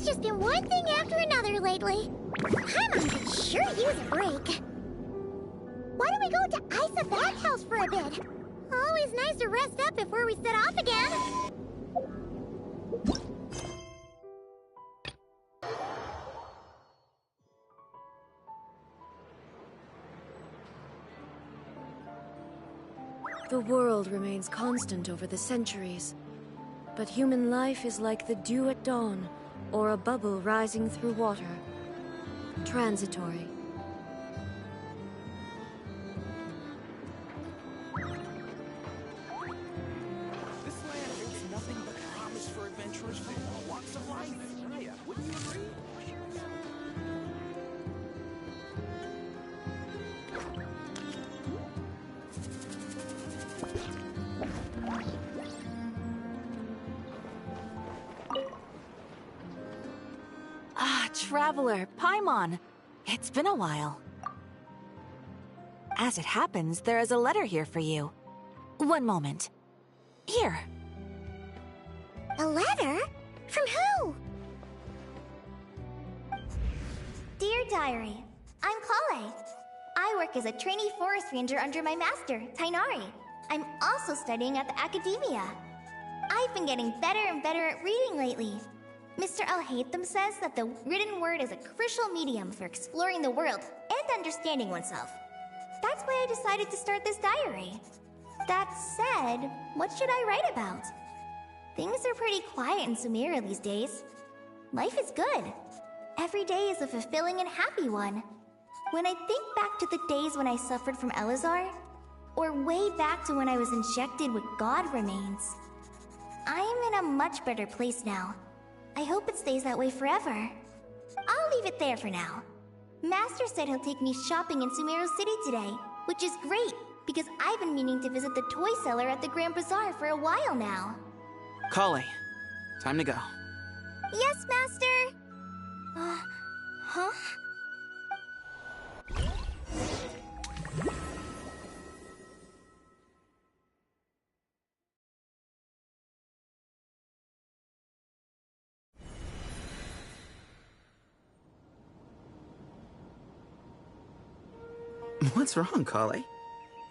just been one thing after another lately. Paimon could sure use a break. Why don't we go to Isa Bathhouse for a bit? Always nice to rest up before we set off again. The world remains constant over the centuries, but human life is like the dew at dawn, or a bubble rising through water. Transitory. This land holds nothing but promise for adventurers from all walks of life. Wouldn't you agree? Traveler, Paimon. It's been a while. As it happens, there is a letter here for you. One moment. Here. A letter? From who? Dear Diary, I'm Kale. I work as a trainee forest ranger under my master, Tighnari. I'm also studying at the academia. I've been getting better and better at reading lately. Mr. Al-Haytham says that the written word is a crucial medium for exploring the world and understanding oneself. That's why I decided to start this diary. That said, what should I write about? Things are pretty quiet in Sumeria these days. Life is good. Every day is a fulfilling and happy one. When I think back to the days when I suffered from Elazar, or way back to when I was injected with God remains, I am in a much better place now. I hope it stays that way forever. I'll leave it there for now. Master said he'll take me shopping in Sumeru City today, which is great, because I've been meaning to visit the toy seller at the Grand Bazaar for a while now. Kale, time to go. Yes, Master! Huh? What's wrong, Kale?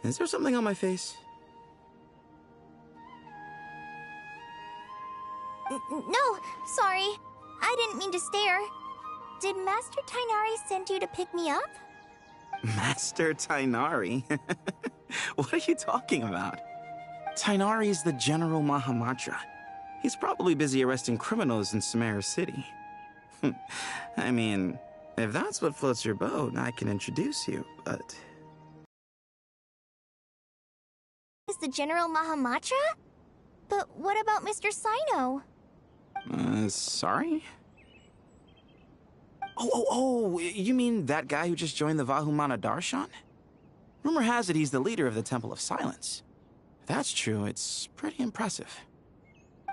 Is there something on my face? No, sorry. I didn't mean to stare. Did Master Tighnari send you to pick me up? Master Tighnari? What are you talking about? Tighnari is the General Mahamatra. He's probably busy arresting criminals in Sumeru City. I mean, if that's what floats your boat, I can introduce you, but... Is the General Mahamatra? But what about Mr. Sino? Sorry? Oh, you mean that guy who just joined the Vahumana Darshan? Rumor has it he's the leader of the Temple of Silence. If that's true, it's pretty impressive.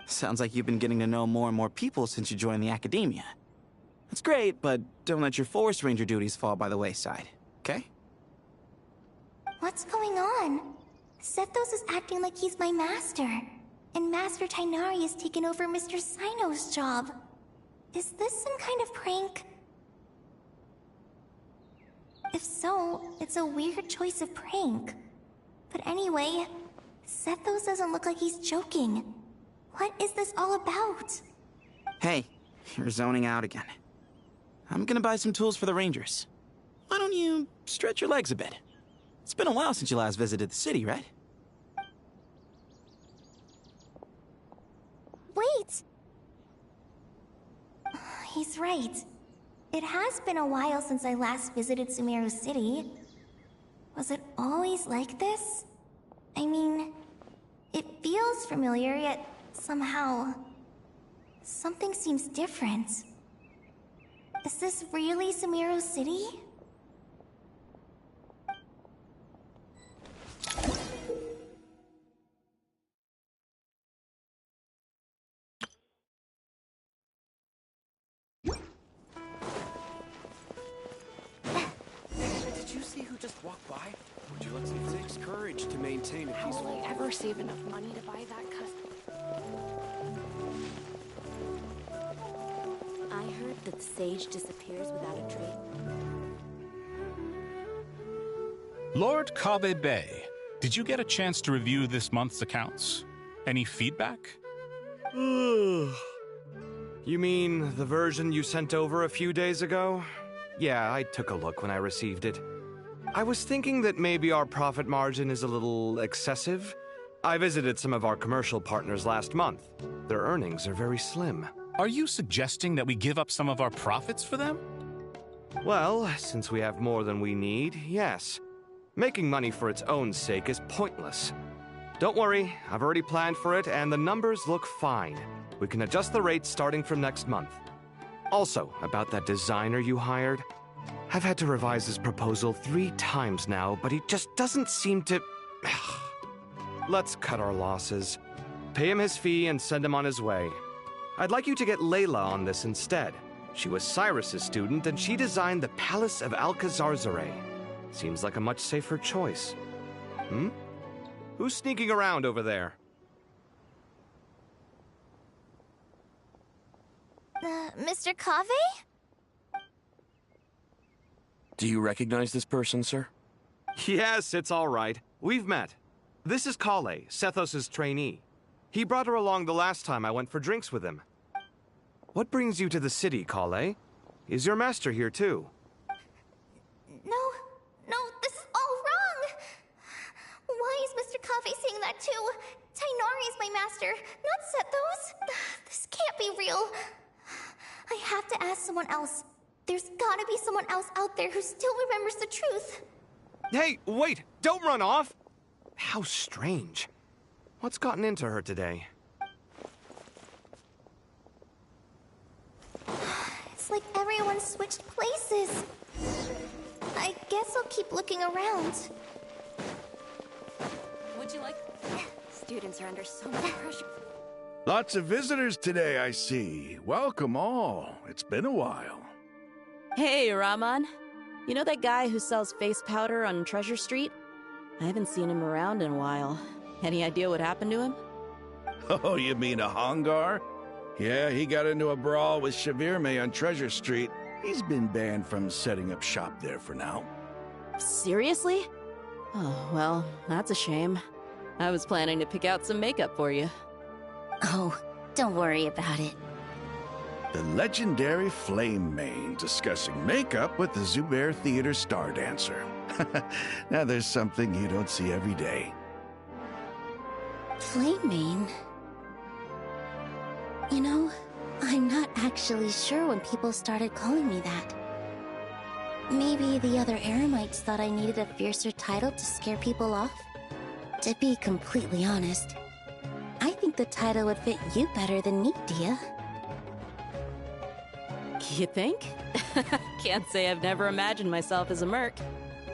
Sounds like you've been getting to know more and more people since you joined the academia. That's great, but don't let your forest ranger duties fall by the wayside, okay? What's going on? Sethos is acting like he's my master, and Master Tighnari has taken over Mr. Sino's job. Is this some kind of prank? If so, it's a weird choice of prank. But anyway, Sethos doesn't look like he's joking. What is this all about? Hey, you're zoning out again. I'm gonna buy some tools for the rangers. Why don't you stretch your legs a bit? It's been a while since you last visited the city, right? Wait! He's right. It has been a while since I last visited Sumeru City. Was it always like this? I mean, it feels familiar, yet somehow... something seems different. Is this really Sumeru City? Did you see who just walked by? Would you like some? It takes courage to maintain a How peaceful... will I ever save enough money to buy that custom? I sage disappears without a trace. Lord Kave Bay, did you get a chance to review this month's accounts? Any feedback? You mean the version you sent over a few days ago? Yeah, I took a look when I received it. I was thinking that maybe our profit margin is a little excessive. I visited some of our commercial partners last month. Their earnings are very slim. Are you suggesting that we give up some of our profits for them? Well, since we have more than we need, yes. Making money for its own sake is pointless. Don't worry, I've already planned for it, and the numbers look fine. We can adjust the rates starting from next month. Also, about that designer you hired, I've had to revise his proposal 3 times now, but he just doesn't seem to... Let's cut our losses. Pay him his fee and send him on his way. I'd like you to get Layla on this instead. She was Cyrus's student, and she designed the Palace of Alcazarzare. Seems like a much safer choice. Who's sneaking around over there? Mr. Kave? Do you recognize this person, sir? Yes, it's all right. We've met. This is Kale, Sethos' trainee. He brought her along the last time I went for drinks with him. What brings you to the city, Kale? Is your master here too? No, this is all wrong! Why is Mr. Kave saying that too? Tainari is my master, not Sethos. This can't be real. I have to ask someone else. There's gotta be someone else out there who still remembers the truth. Hey, wait! Don't run off! How strange. What's gotten into her today? It's like everyone switched places. I guess I'll keep looking around. Would you like... Students are under so much pressure. Lots of visitors today, I see. Welcome all. It's been a while. Hey, Raman. You know that guy who sells face powder on Treasure Street? I haven't seen him around in a while. Any idea what happened to him? Oh, you mean a Hongar? Yeah, he got into a brawl with Shavirme on Treasure Street. He's been banned from setting up shop there for now. Seriously? Oh, well, that's a shame. I was planning to pick out some makeup for you. Oh, don't worry about it. The legendary Flame Mane discussing makeup with the Zubair Theater star dancer. Now there's something you don't see every day. Flame Mane? You know, I'm not actually sure when people started calling me that. Maybe the other Eremites thought I needed a fiercer title to scare people off? To be completely honest, I think the title would fit you better than me, Dia. You think? Can't say I've never imagined myself as a merc.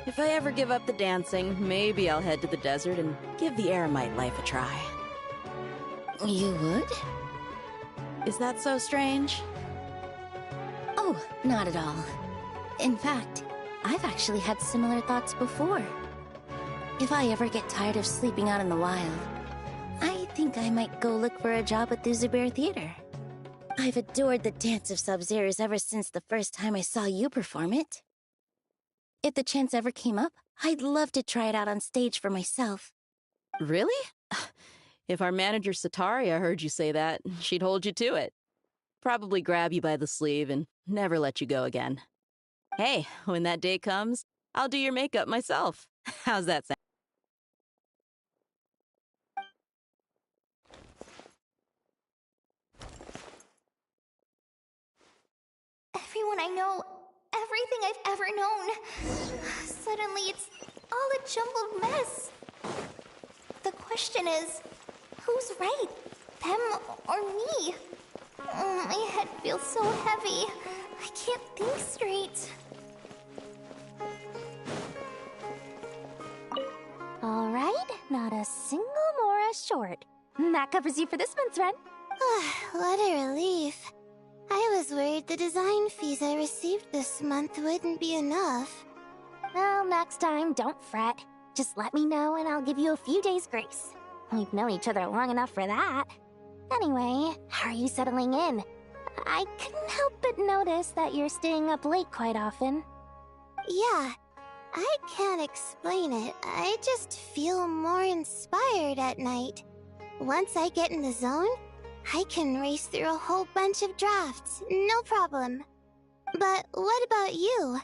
If I ever give up the dancing, maybe I'll head to the desert and give the Eremite life a try. You would? Is that so strange? Oh, not at all. In fact, I've actually had similar thoughts before. If I ever get tired of sleeping out in the wild, I think I might go look for a job at the Zubair Theater. I've adored the dance of Sub-Zeros ever since the first time I saw you perform it. If the chance ever came up, I'd love to try it out on stage for myself. Really? If our manager Sataria heard you say that, she'd hold you to it. Probably grab you by the sleeve and never let you go again. Hey, when that day comes, I'll do your makeup myself. How's that sound? Everyone I know, everything I've ever known. Suddenly it's all a jumbled mess. The question is, who's right? Them or me? My head feels so heavy. I can't think straight. All right, not a single Mora short. That covers you for this month's rent. What a relief. I was worried the design fees I received this month wouldn't be enough. Well, next time, don't fret. Just let me know and I'll give you a few days' grace. We've known each other long enough for that. Anyway, how are you settling in? I couldn't help but notice that you're staying up late quite often. Yeah, I can't explain it. I just feel more inspired at night. Once I get in the zone, I can race through a whole bunch of drafts, no problem. But what about you?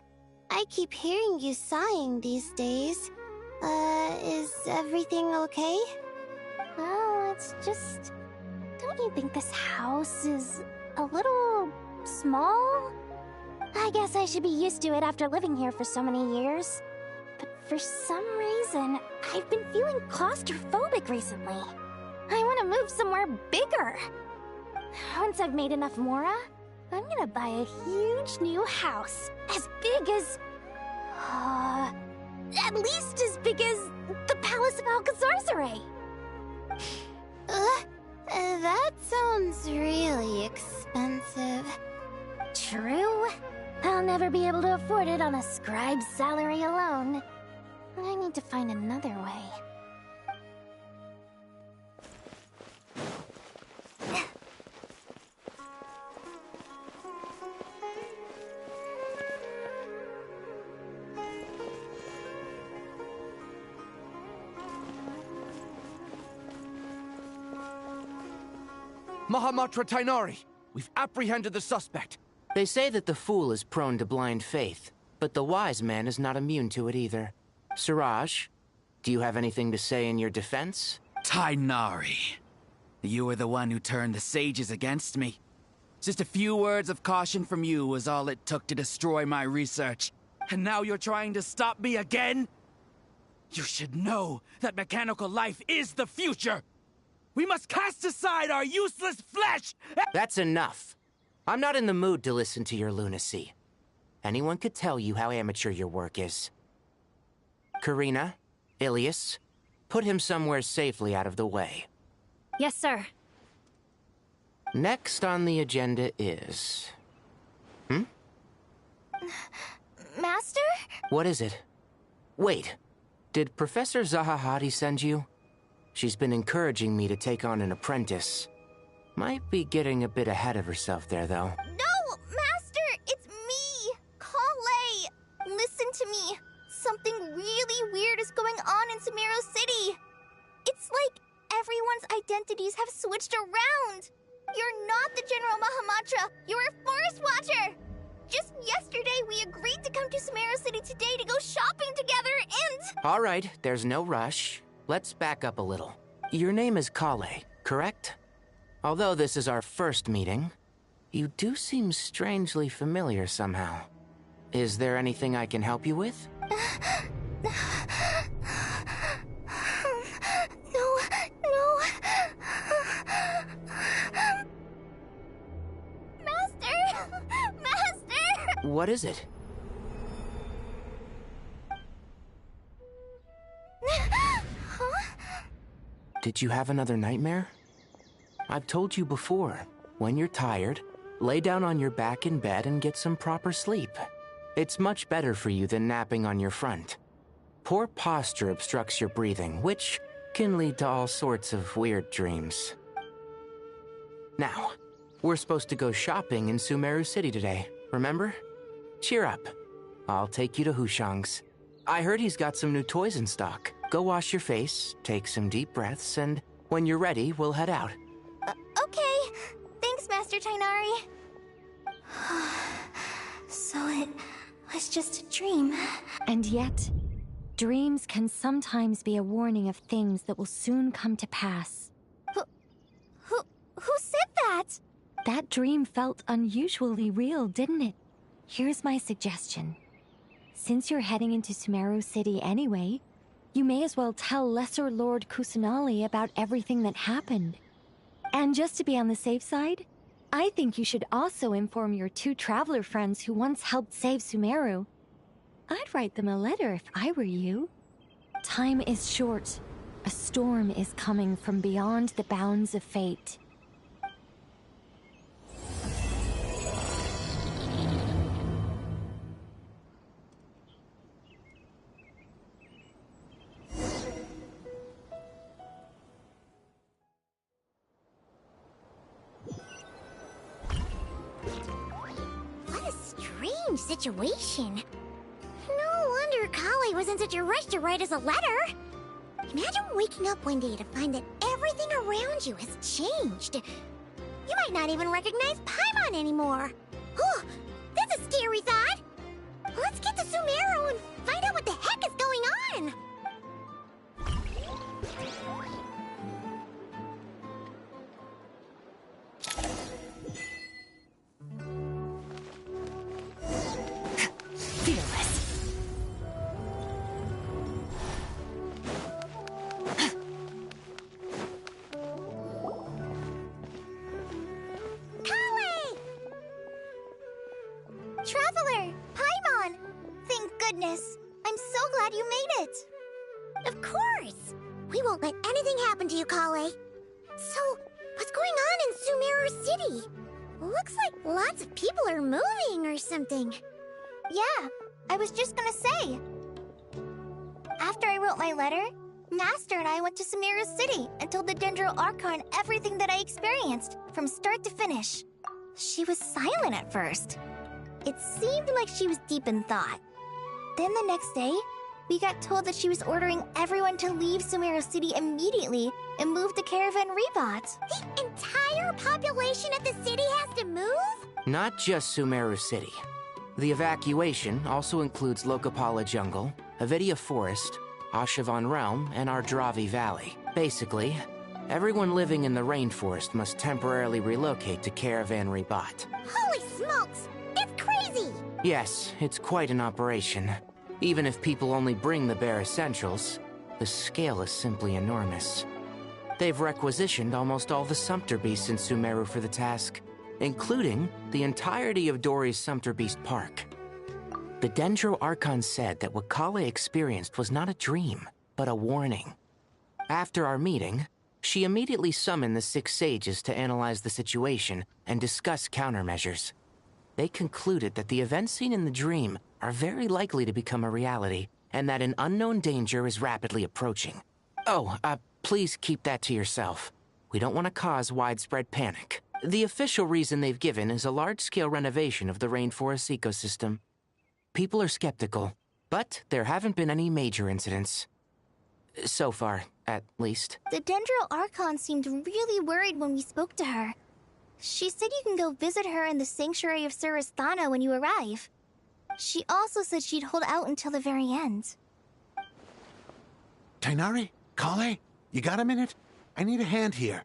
I keep hearing you sighing these days. Is everything okay? Well, it's just... Don't you think this house is a little small? I guess I should be used to it after living here for so many years. But for some reason, I've been feeling claustrophobic recently. I want to move somewhere bigger. Once I've made enough Mora, I'm gonna buy a huge new house. As big as... at least as big as the Palace of Alcazarzaray. That sounds really expensive. True. I'll never be able to afford it on a scribe's salary alone. I need to find another way. Mahamatra Tainari! We've apprehended the suspect. They say that the fool is prone to blind faith, but the wise man is not immune to it either. Siraj, do you have anything to say in your defense? Tainari, you were the one who turned the sages against me. Just a few words of caution from you was all it took to destroy my research. And now you're trying to stop me again? You should know that mechanical life is the future! We must cast aside our useless flesh! That's enough. I'm not in the mood to listen to your lunacy. Anyone could tell you how amateur your work is. Karina, Ilias, put him somewhere safely out of the way. Yes, sir. Next on the agenda is... Master? What is it? Wait, did Professor Zahahati send you? She's been encouraging me to take on an apprentice. Might be getting a bit ahead of herself there, though. No, Master! It's me! Kale! Listen to me. Something really weird is going on in Sumeru City. It's like everyone's identities have switched around. You're not the General Mahamatra. You're a Forest Watcher. Just yesterday, we agreed to come to Sumeru City today to go shopping together and... All right, there's no rush. Let's back up a little. Your name is Kale, correct? Although this is our first meeting, you do seem strangely familiar somehow. Is there anything I can help you with? No. Master! What is it? Did you have another nightmare? I've told you before, when you're tired, lay down on your back in bed and get some proper sleep. It's much better for you than napping on your front. Poor posture obstructs your breathing, which can lead to all sorts of weird dreams. Now, we're supposed to go shopping in Sumeru City today, remember? Cheer up. I'll take you to Hushang's. I heard he's got some new toys in stock. Go wash your face, take some deep breaths, and when you're ready, we'll head out. Okay. Thanks, Master Tainari. So it was just a dream. And yet, dreams can sometimes be a warning of things that will soon come to pass. Who said that? That dream felt unusually real, didn't it? Here's my suggestion. Since you're heading into Sumeru City anyway, you may as well tell Lesser Lord Kusanali about everything that happened. And just to be on the safe side, I think you should also inform your 2 traveler friends who once helped save Sumeru. I'd write them a letter if I were you. Time is short. A storm is coming from beyond the bounds of fate. What a strange situation. No wonder Kale was in such a rush to write us a letter. Imagine waking up one day to find that everything around you has changed. You might not even recognize Paimon anymore. Oh, that's a scary thought. Let's get to Sumeru and find out what the heck is going on. Fearless. Traveler! Paimon! Thank goodness. I'm so glad you made it. Of course! We won't let anything happen to you, Kale. So, what's going on in Sumeru City? Looks like lots of people are moving or something. Yeah, I was just gonna say. After I wrote my letter, Master and I went to Sumeru City and told the VII Archon everything that I experienced, from start to finish. She was silent at first. It seemed like she was deep in thought. Then the next day, we got told that she was ordering everyone to leave Sumeru City immediately and move to Caravan Ribat. The entire population of the city has to move? Not just Sumeru City. The evacuation also includes Lokapala Jungle, Avidia Forest, Ashavan Realm, and Ardravi Valley. Basically, everyone living in the rainforest must temporarily relocate to Caravan Ribat. Holy smokes! That's crazy! Yes, it's quite an operation. Even if people only bring the bare essentials, the scale is simply enormous. They've requisitioned almost all the Sumpter Beasts in Sumeru for the task, including the entirety of Dori's Sumpter Beast Park. The Dendro Archon said that what Kale experienced was not a dream, but a warning. After our meeting, she immediately summoned the 6 sages to analyze the situation and discuss countermeasures. They concluded that the events seen in the dream are very likely to become a reality, and that an unknown danger is rapidly approaching. Oh, please keep that to yourself. We don't want to cause widespread panic. The official reason they've given is a large-scale renovation of the rainforest ecosystem. People are skeptical, but there haven't been any major incidents. So far, at least. The Dendro Archon seemed really worried when we spoke to her. She said you can go visit her in the Sanctuary of Surasthana when you arrive. She also said she'd hold out until the very end. Tighnari? Kale? You got a minute? I need a hand here.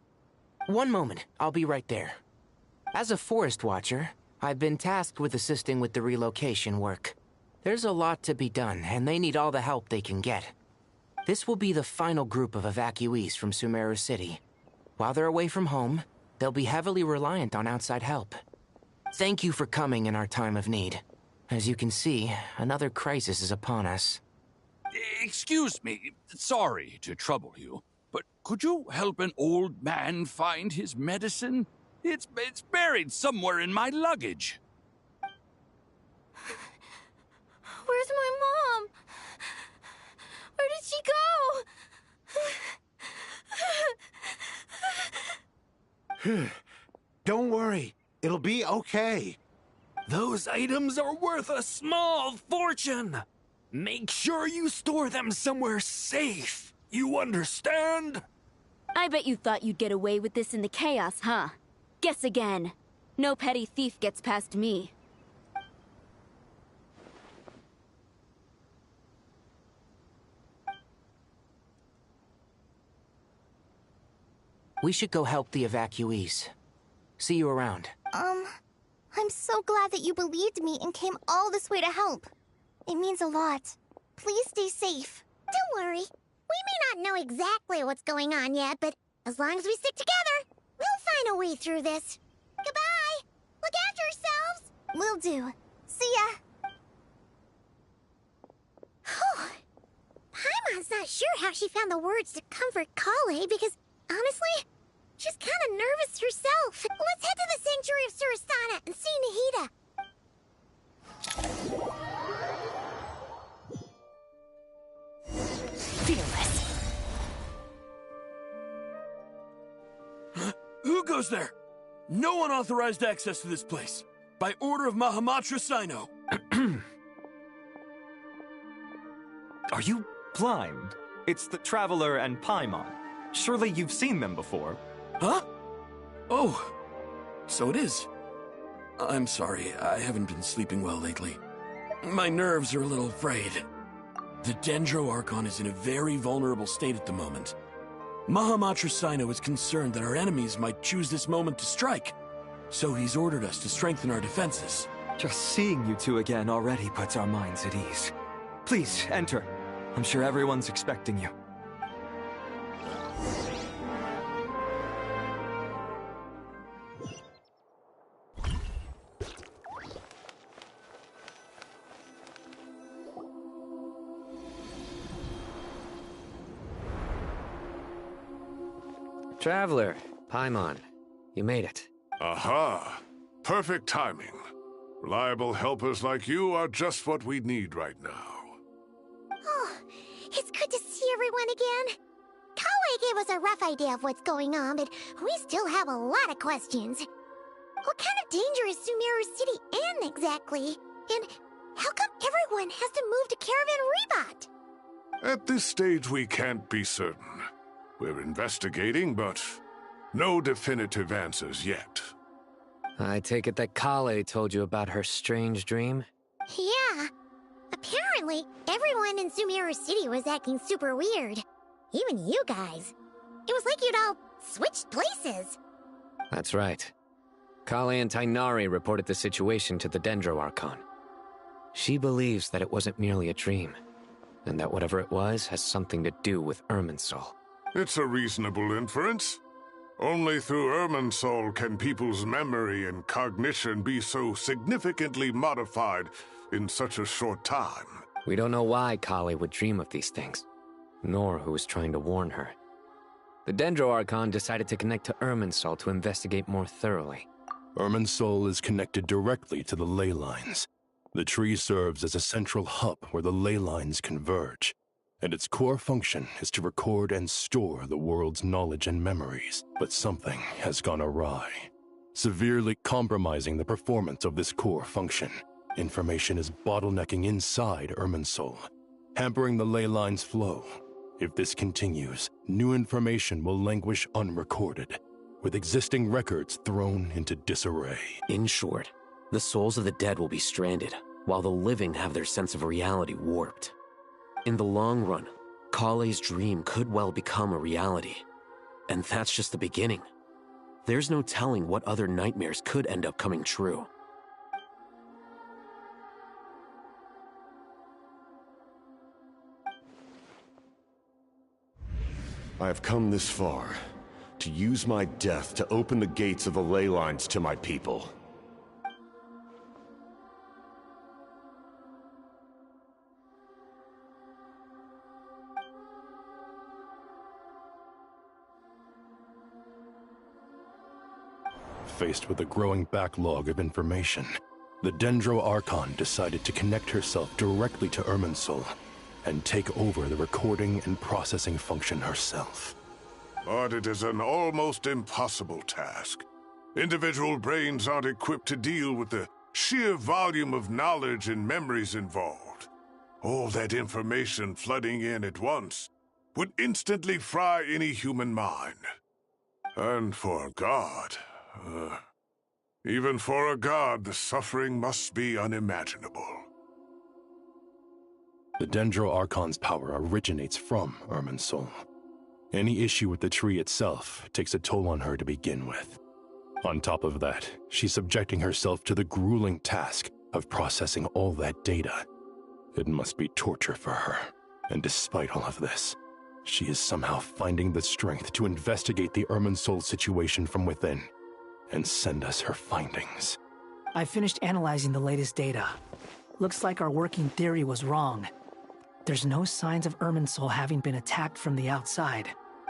One moment, I'll be right there. As a forest watcher, I've been tasked with assisting with the relocation work. There's a lot to be done, and they need all the help they can get. This will be the final group of evacuees from Sumeru City. While they're away from home, they'll be heavily reliant on outside help. Thank you for coming in our time of need. As you can see, another crisis is upon us. Excuse me, sorry to trouble you, but could you help an old man find his medicine? It's buried somewhere in my luggage. Where's my mom? Where did she go? Don't worry, it'll be okay. Those items are worth a small fortune. Make sure you store them somewhere safe. You understand? I bet you thought you'd get away with this in the chaos, huh? Guess again. No petty thief gets past me. We should go help the evacuees. See you around. I'm so glad that you believed me and came all this way to help. It means a lot. Please stay safe. Don't worry. We may not know exactly what's going on yet, but as long as we stick together, we'll find a way through this. Goodbye! Look after yourselves! Will do. See ya! Paimon's not sure how she found the words to comfort Kale because, honestly, she's kind of nervous herself. Let's head to the Sanctuary of Surasthana and see Nahida. Who goes there? No unauthorized access to this place. By order of Mahamatra Sino. Are you blind? It's the Traveler and Paimon. Surely you've seen them before. Huh? Oh, so it is. I'm sorry, I haven't been sleeping well lately. My nerves are a little frayed. The Dendro Archon is in a very vulnerable state at the moment. Mahamatra Sino is concerned that our enemies might choose this moment to strike, so he's ordered us to strengthen our defenses. Just seeing you two again already puts our minds at ease. Please, enter. I'm sure everyone's expecting you. Traveler, Paimon, you made it. Aha! Perfect timing. Reliable helpers like you are just what we need right now. Oh, it's good to see everyone again. Kale gave us a rough idea of what's going on, but we still have a lot of questions. What kind of danger is Sumeru City in exactly? And how come everyone has to move to Caravan Rebot? At this stage, we can't be certain. We're investigating, but no definitive answers yet. I take it that Kale told you about her strange dream? Yeah. Apparently, everyone in Sumeru City was acting super weird. Even you guys. It was like you'd all switched places. That's right. Kale and Tainari reported the situation to the Dendro Archon. She believes that it wasn't merely a dream, and that whatever it was has something to do with Irminsul. It's a reasonable inference. Only through Irminsul can people's memory and cognition be so significantly modified in such a short time. We don't know why Kale would dream of these things, nor who was trying to warn her. The Dendro Archon decided to connect to Irminsul to investigate more thoroughly. Irminsul is connected directly to the ley lines. The tree serves as a central hub where the ley lines converge, and its core function is to record and store the world's knowledge and memories. But something has gone awry, severely compromising the performance of this core function. Information is bottlenecking inside Irminsul, hampering the ley line's flow. If this continues, new information will languish unrecorded, with existing records thrown into disarray. In short, the souls of the dead will be stranded, while the living have their sense of reality warped. In the long run, Kale's dream could well become a reality. And that's just the beginning. There's no telling what other nightmares could end up coming true. I have come this far, to use my death to open the gates of the ley lines to my people. Faced with a growing backlog of information, the Dendro Archon decided to connect herself directly to Irminsul and take over the recording and processing function herself. But it is an almost impossible task. Individual brains aren't equipped to deal with the sheer volume of knowledge and memories involved. All that information flooding in at once would instantly fry any human mind. And for a god, even for a god, the suffering must be unimaginable. The Dendro Archon's power originates from Irminsul. Any issue with the tree itself takes a toll on her to begin with. On top of that, she's subjecting herself to the grueling task of processing all that data. It must be torture for her. And despite all of this, she is somehow finding the strength to investigate the Irminsul situation from within and send us her findings. I finished analyzing the latest data. Looks like our working theory was wrong. There's no signs of Irminsul having been attacked from the outside.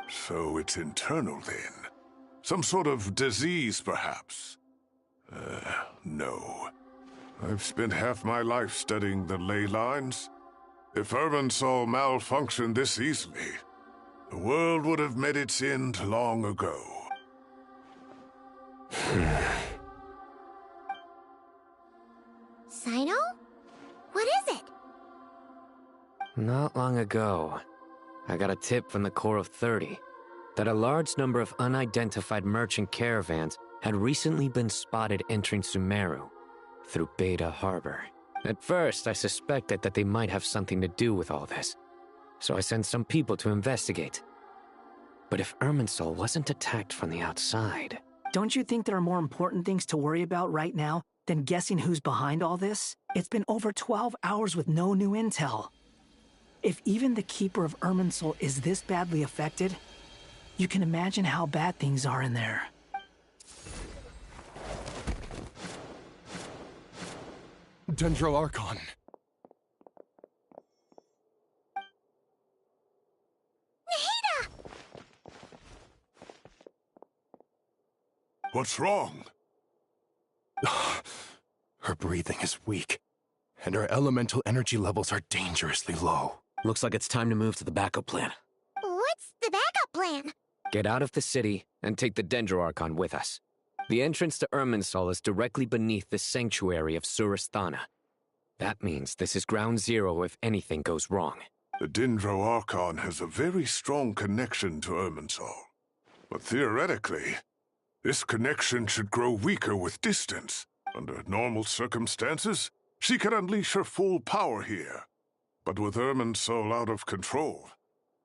So it's internal then? Some sort of disease, perhaps? No. I've spent half my life studying the ley lines. If Irminsul malfunctioned this easily, the world would have met its end long ago. Sino? What is it? Not long ago, I got a tip from the Corps of 30 that a large number of unidentified merchant caravans had recently been spotted entering Sumeru through Beta Harbor. At first, I suspected that they might have something to do with all this, so I sent some people to investigate. But if Irminsul wasn't attacked from the outside... Don't you think there are more important things to worry about right now than guessing who's behind all this? It's been over 12 hours with no new intel. If even the Keeper of Irminsul is this badly affected, you can imagine how bad things are in there. Dendro Archon. What's wrong? Her breathing is weak, and her elemental energy levels are dangerously low. Looks like it's time to move to the backup plan. What's the backup plan? Get out of the city and take the Dendro Archon with us. The entrance to Irminsul is directly beneath the sanctuary of Surasthana. That means this is ground zero if anything goes wrong. The Dendro Archon has a very strong connection to Irminsul. But theoretically, this connection should grow weaker with distance. Under normal circumstances, she could unleash her full power here. But with Irminsul out of control,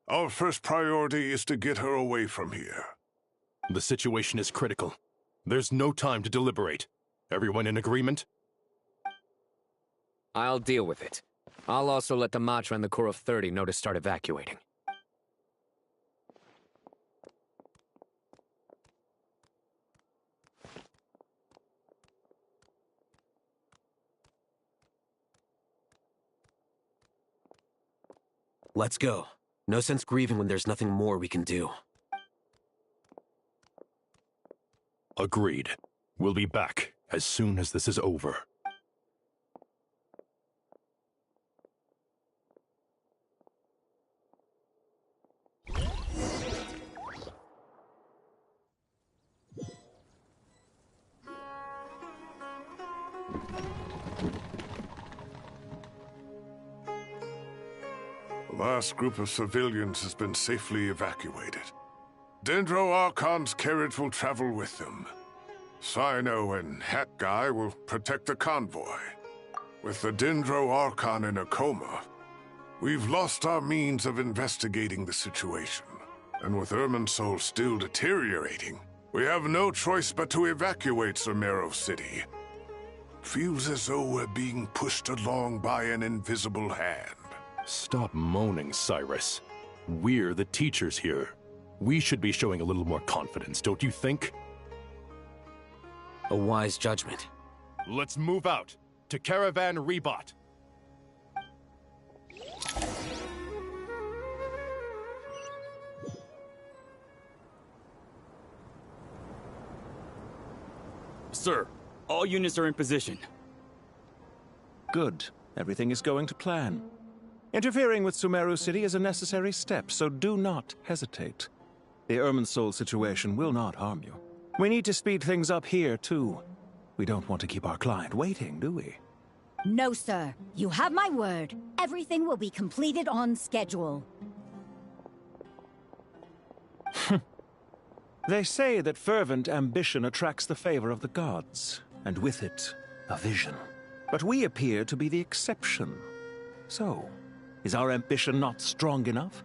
our first priority is to get her away from here. The situation is critical. There's no time to deliberate. Everyone in agreement? I'll deal with it. I'll also let the Matra and the Corps of 30 know to start evacuating. Let's go. No sense grieving when there's nothing more we can do. Agreed. We'll be back as soon as this is over. The last group of civilians has been safely evacuated. Dendro Archon's carriage will travel with them. Sino and Hat Guy will protect the convoy. With the Dendro Archon in a coma, we've lost our means of investigating the situation. And with Irminsul still deteriorating, we have no choice but to evacuate Sumeru City. Feels as though we're being pushed along by an invisible hand. Stop moaning, Cyrus. We're the teachers here. We should be showing a little more confidence, don't you think? A wise judgment. Let's move out to Caravan Rebot. Sir, all units are in position. Good. Everything is going to plan. Interfering with Sumeru City is a necessary step, so do not hesitate. The Irminsul situation will not harm you. We need to speed things up here, too. We don't want to keep our client waiting, do we? No, sir. You have my word. Everything will be completed on schedule. They say that fervent ambition attracts the favor of the gods, and with it, a vision. But we appear to be the exception. So, is our ambition not strong enough?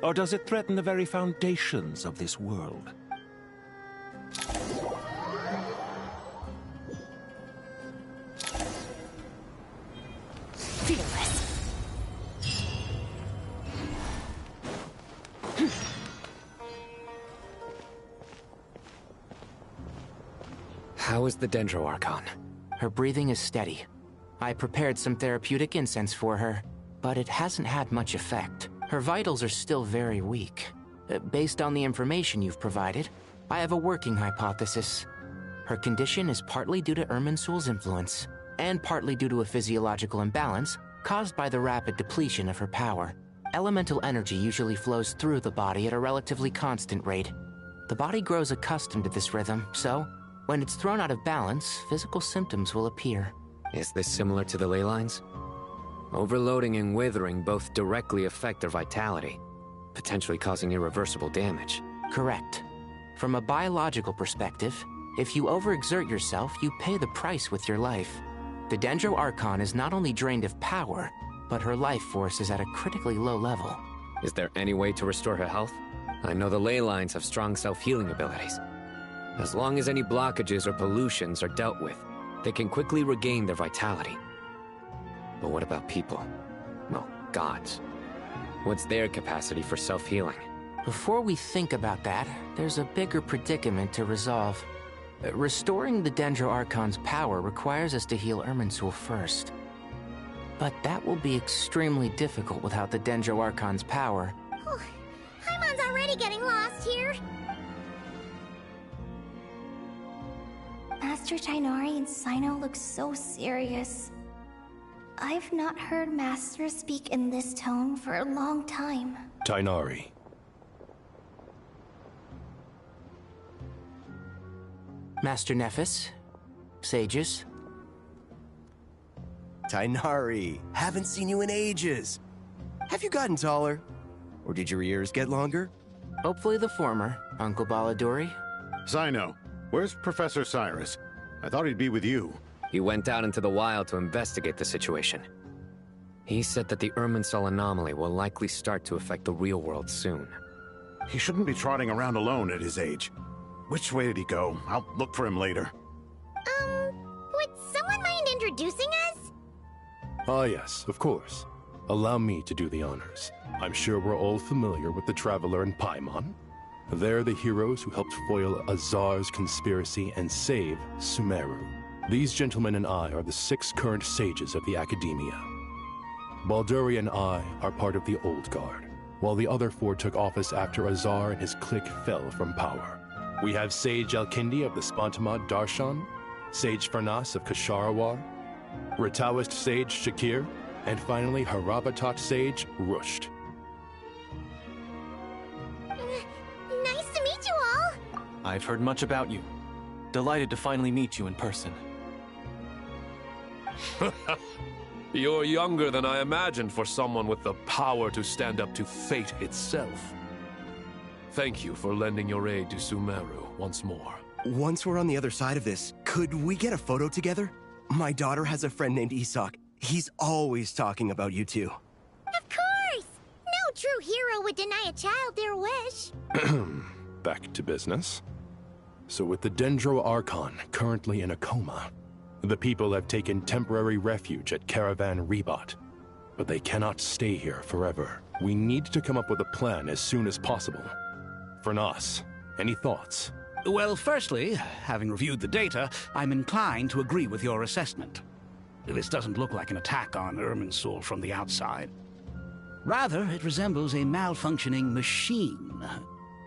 Or does it threaten the very foundations of this world? How is the Dendro Archon? Her breathing is steady. I prepared some therapeutic incense for her, but it hasn't had much effect. Her vitals are still very weak. Based on the information you've provided, I have a working hypothesis. Her condition is partly due to Irminsul's influence, and partly due to a physiological imbalance caused by the rapid depletion of her power. Elemental energy usually flows through the body at a relatively constant rate. The body grows accustomed to this rhythm, so When it's thrown out of balance, physical symptoms will appear. Is this similar to the ley lines? Overloading and withering both directly affect their vitality, potentially causing irreversible damage. Correct. From a biological perspective, if you overexert yourself, you pay the price with your life. The Dendro Archon is not only drained of power, but her life force is at a critically low level. Is there any way to restore her health? I know the ley lines have strong self-healing abilities. As long as any blockages or pollutions are dealt with, they can quickly regain their vitality. But what about people? Well, gods. What's their capacity for self-healing? Before we think about that, there's a bigger predicament to resolve. Restoring the Dendro Archon's power requires us to heal Irminsul first. But that will be extremely difficult without the Dendro Archon's power. Paimon's already getting lost here. Master Tighnari and Sino look so serious. I've not heard Master speak in this tone for a long time. Tighnari. Master Nephis, sages. Tighnari, haven't seen you in ages. Have you gotten taller? Or did your ears get longer? Hopefully the former, Uncle Baladuri. Sino, where's Professor Cyrus? I thought he'd be with you. He went out into the wild to investigate the situation. He said that the Irminsul anomaly will likely start to affect the real world soon. He shouldn't be trotting around alone at his age. Which way did he go? I'll look for him later. Would someone mind introducing us? Ah yes, of course. Allow me to do the honors. I'm sure we're all familiar with the Traveler and Paimon. They're the heroes who helped foil Azar's conspiracy and save Sumeru. These gentlemen and I are the 6 current sages of the Academia. Balduri and I are part of the Old Guard, while the other 4 took office after Azar and his clique fell from power. We have Sage Alkindi of the Spantamad Darshan, Sage Fernas of Kasharawar, Rataoist Sage Shakir, and finally Haravatat Sage Rusht. Nice to meet you all! I've heard much about you. Delighted to finally meet you in person. You're younger than I imagined for someone with the power to stand up to fate itself. Thank you for lending your aid to Sumeru once more. Once we're on the other side of this, could we get a photo together? My daughter has a friend named Isak. He's always talking about you two. Of course! No true hero would deny a child their wish. Back to business. So with the Dendro Archon currently in a coma, the people have taken temporary refuge at Caravan Rebat. But they cannot stay here forever. We need to come up with a plan as soon as possible. Fernas, any thoughts? Well, firstly, having reviewed the data, I'm inclined to agree with your assessment. This doesn't look like an attack on Irminsul from the outside. Rather, it resembles a malfunctioning machine.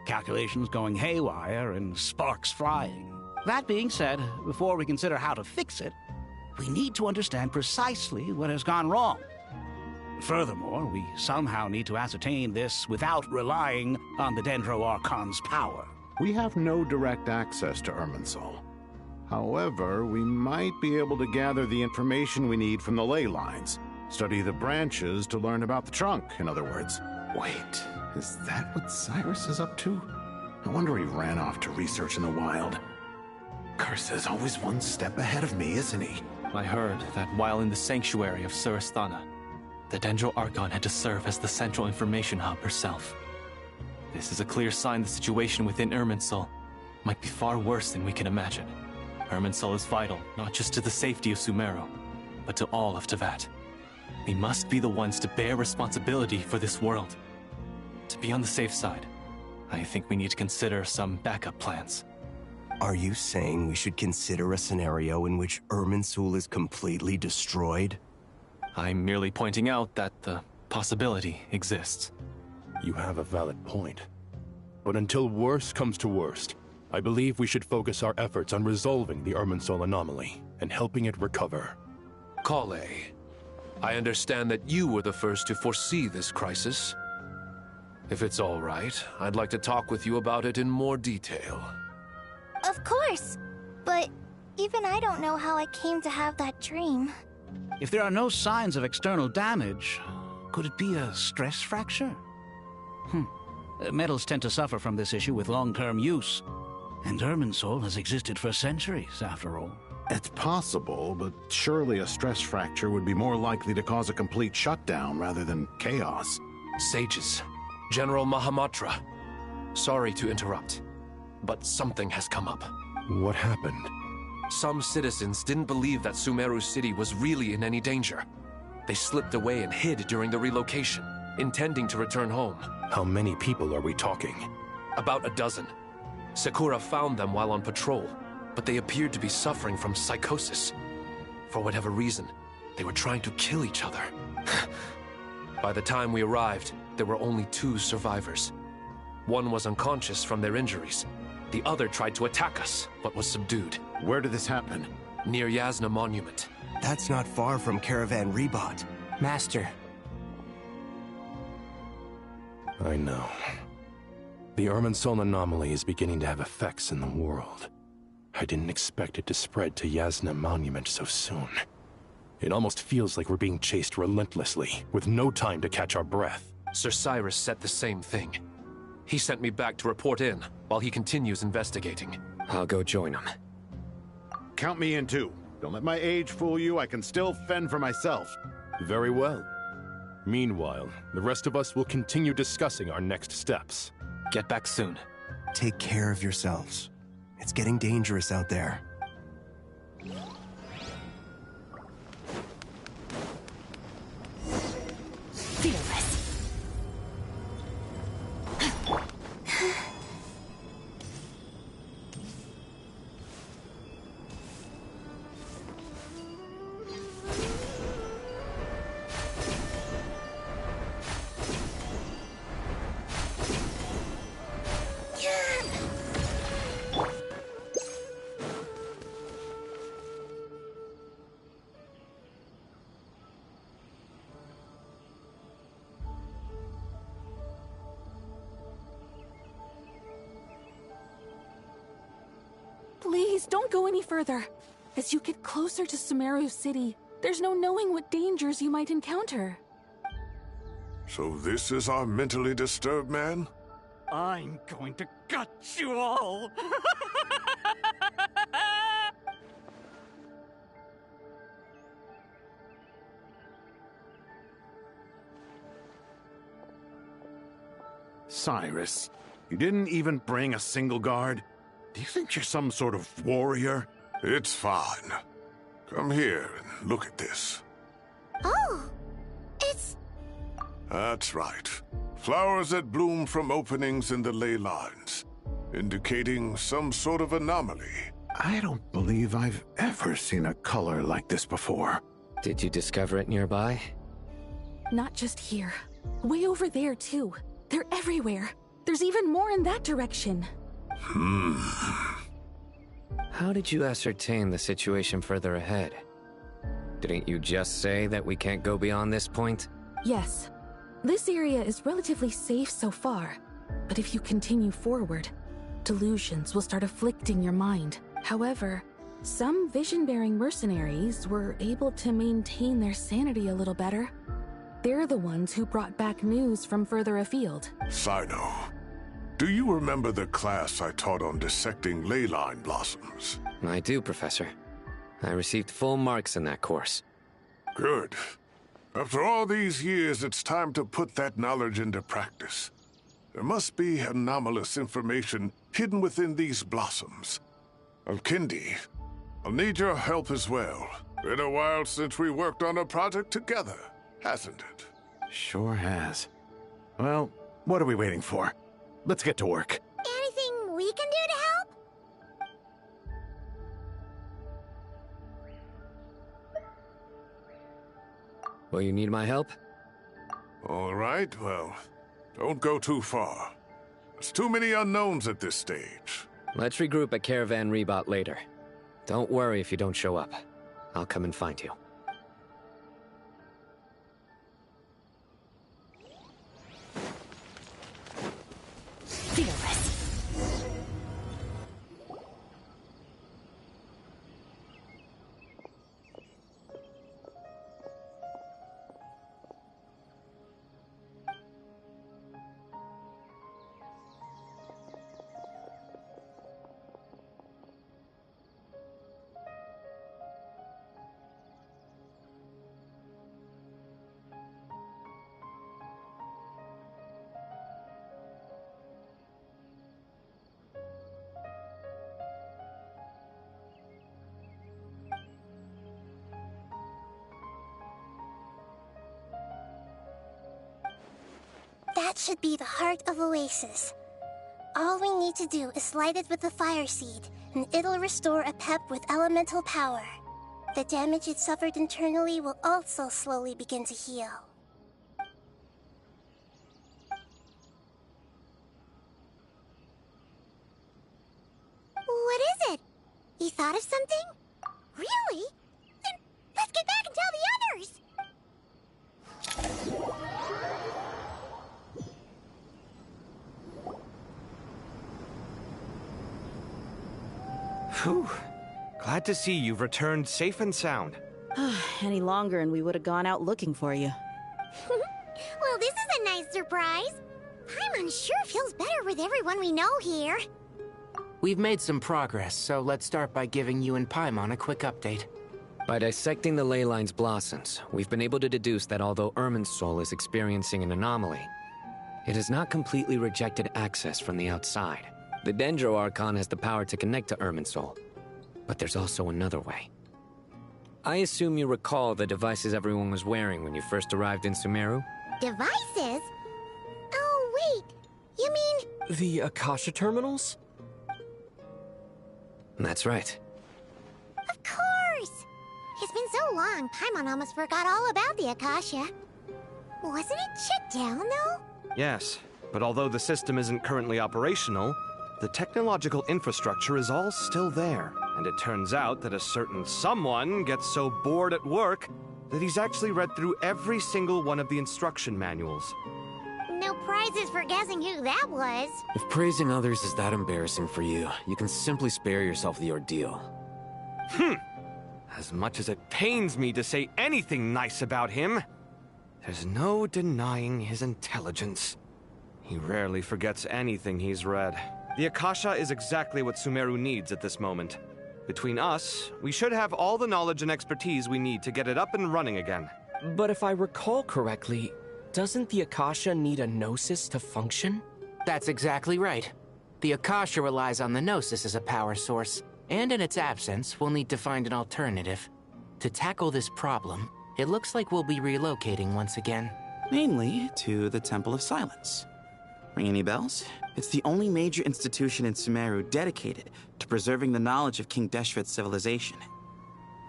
Calculations going haywire and sparks flying. That being said, before we consider how to fix it, we need to understand precisely what has gone wrong. Furthermore, we somehow need to ascertain this without relying on the Dendro Archon's power. We have no direct access to Irminsul. However, we might be able to gather the information we need from the ley lines. Study the branches to learn about the trunk, in other words. Wait, is that what Cyrus is up to? No wonder he ran off to research in the wild. Curse, always one step ahead of me, isn't he? I heard that while in the sanctuary of Surasthana, the Dendro Archon had to serve as the central information hub herself. This is a clear sign the situation within Irminsul might be far worse than we can imagine. Irminsul is vital, not just to the safety of Sumeru, but to all of Teyvat. We must be the ones to bear responsibility for this world. To be on the safe side, I think we need to consider some backup plans. Are you saying we should consider a scenario in which Irminsul is completely destroyed? I'm merely pointing out that the possibility exists. You have a valid point. But until worst comes to worst, I believe we should focus our efforts on resolving the Irminsul anomaly and helping it recover. Kale, I understand that you were the first to foresee this crisis. If it's all right, I'd like to talk with you about it in more detail. Of course! But even I don't know how I came to have that dream. If there are no signs of external damage, could it be a stress fracture? Metals tend to suffer from this issue with long-term use. And Irminsul has existed for centuries, after all. It's possible, but surely a stress fracture would be more likely to cause a complete shutdown rather than chaos. Sages, General Mahamatra, sorry to interrupt, but something has come up. What happened? Some citizens didn't believe that Sumeru City was really in any danger. They slipped away and hid during the relocation, intending to return home. How many people are we talking? About a dozen. Sakura found them while on patrol, but they appeared to be suffering from psychosis. For whatever reason, they were trying to kill each other. By the time we arrived, there were only 2 survivors. One was unconscious from their injuries. The other tried to attack us, but was subdued. Where did this happen? Near Yasna Monument. That's not far from Caravan Rebot. Master. I know. The Irminsul anomaly is beginning to have effects in the world. I didn't expect it to spread to Yasna Monument so soon. It almost feels like we're being chased relentlessly, with no time to catch our breath. Sir Cyrus said the same thing. He sent me back to report in, while he continues investigating. I'll go join him. Count me in too. Don't let my age fool you, I can still fend for myself. Very well. Meanwhile, the rest of us will continue discussing our next steps. Get back soon. Take care of yourselves. It's getting dangerous out there. Fearless. Please, don't go any further. As you get closer to Sumeru City, there's no knowing what dangers you might encounter. So this is our mentally disturbed man? I'm going to gut you all! Cyrus, you didn't even bring a single guard? Do you think you're some sort of warrior? It's fine. Come here and look at this. Oh, it's... That's right. Flowers that bloom from openings in the ley lines, indicating some sort of anomaly. I don't believe I've ever seen a color like this before. Did you discover it nearby? Not just here. Way over there, too. They're everywhere. There's even more in that direction. How did you ascertain the situation further ahead? Didn't you just say that we can't go beyond this point? Yes. This area is relatively safe so far, but if you continue forward, delusions will start afflicting your mind. However, some vision-bearing mercenaries were able to maintain their sanity a little better. They're the ones who brought back news from further afield. Sino, do you remember the class I taught on dissecting ley line blossoms? I do, Professor. I received full marks in that course. Good. After all these years, it's time to put that knowledge into practice. There must be anomalous information hidden within these blossoms. Alkindi, I'll need your help as well. Been a while since we worked on a project together, hasn't it? Sure has. Well, what are we waiting for? Let's get to work. Anything we can do to help? Will you need my help? All right, well, don't go too far. There's too many unknowns at this stage. Let's regroup at Caravan Rebot later. Don't worry if you don't show up. I'll come and find you. Fearless. That should be the heart of Oasis. All we need to do is light it with the fire seed, and it'll restore a pep with elemental power. The damage it suffered internally will also slowly begin to heal. What is it? You thought of something? Really? Then let's get back and tell the others! Whew. Glad to see you've returned safe and sound. Any longer and we would have gone out looking for you. Well, this is a nice surprise. Paimon sure feels better with everyone we know here. We've made some progress, so let's start by giving you and Paimon a quick update. By dissecting the ley line's blossoms, we've been able to deduce that although Irminsul is experiencing an anomaly, it has not completely rejected access from the outside. The Dendro Archon has the power to connect to Irminsul, but there's also another way. I assume you recall the devices everyone was wearing when you first arrived in Sumeru? Devices? Oh, wait. You mean... The Akasha terminals? That's right. Of course! It's been so long, Paimon almost forgot all about the Akasha. Wasn't it shut down, though? Yes, but although the system isn't currently operational, the technological infrastructure is all still there. And it turns out that a certain someone gets so bored at work that he's actually read through every single one of the instruction manuals. No prizes for guessing who that was. If praising others is that embarrassing for you, you can simply spare yourself the ordeal. As much as it pains me to say anything nice about him, there's no denying his intelligence. He rarely forgets anything he's read. The Akasha is exactly what Sumeru needs at this moment. Between us, we should have all the knowledge and expertise we need to get it up and running again. But if I recall correctly, doesn't the Akasha need a Gnosis to function? That's exactly right. The Akasha relies on the Gnosis as a power source, and in its absence, we'll need to find an alternative. To tackle this problem, it looks like we'll be relocating once again. Mainly to the Temple of Silence. Ring any bells? It's the only major institution in Sumeru dedicated to preserving the knowledge of King Deshret's civilization.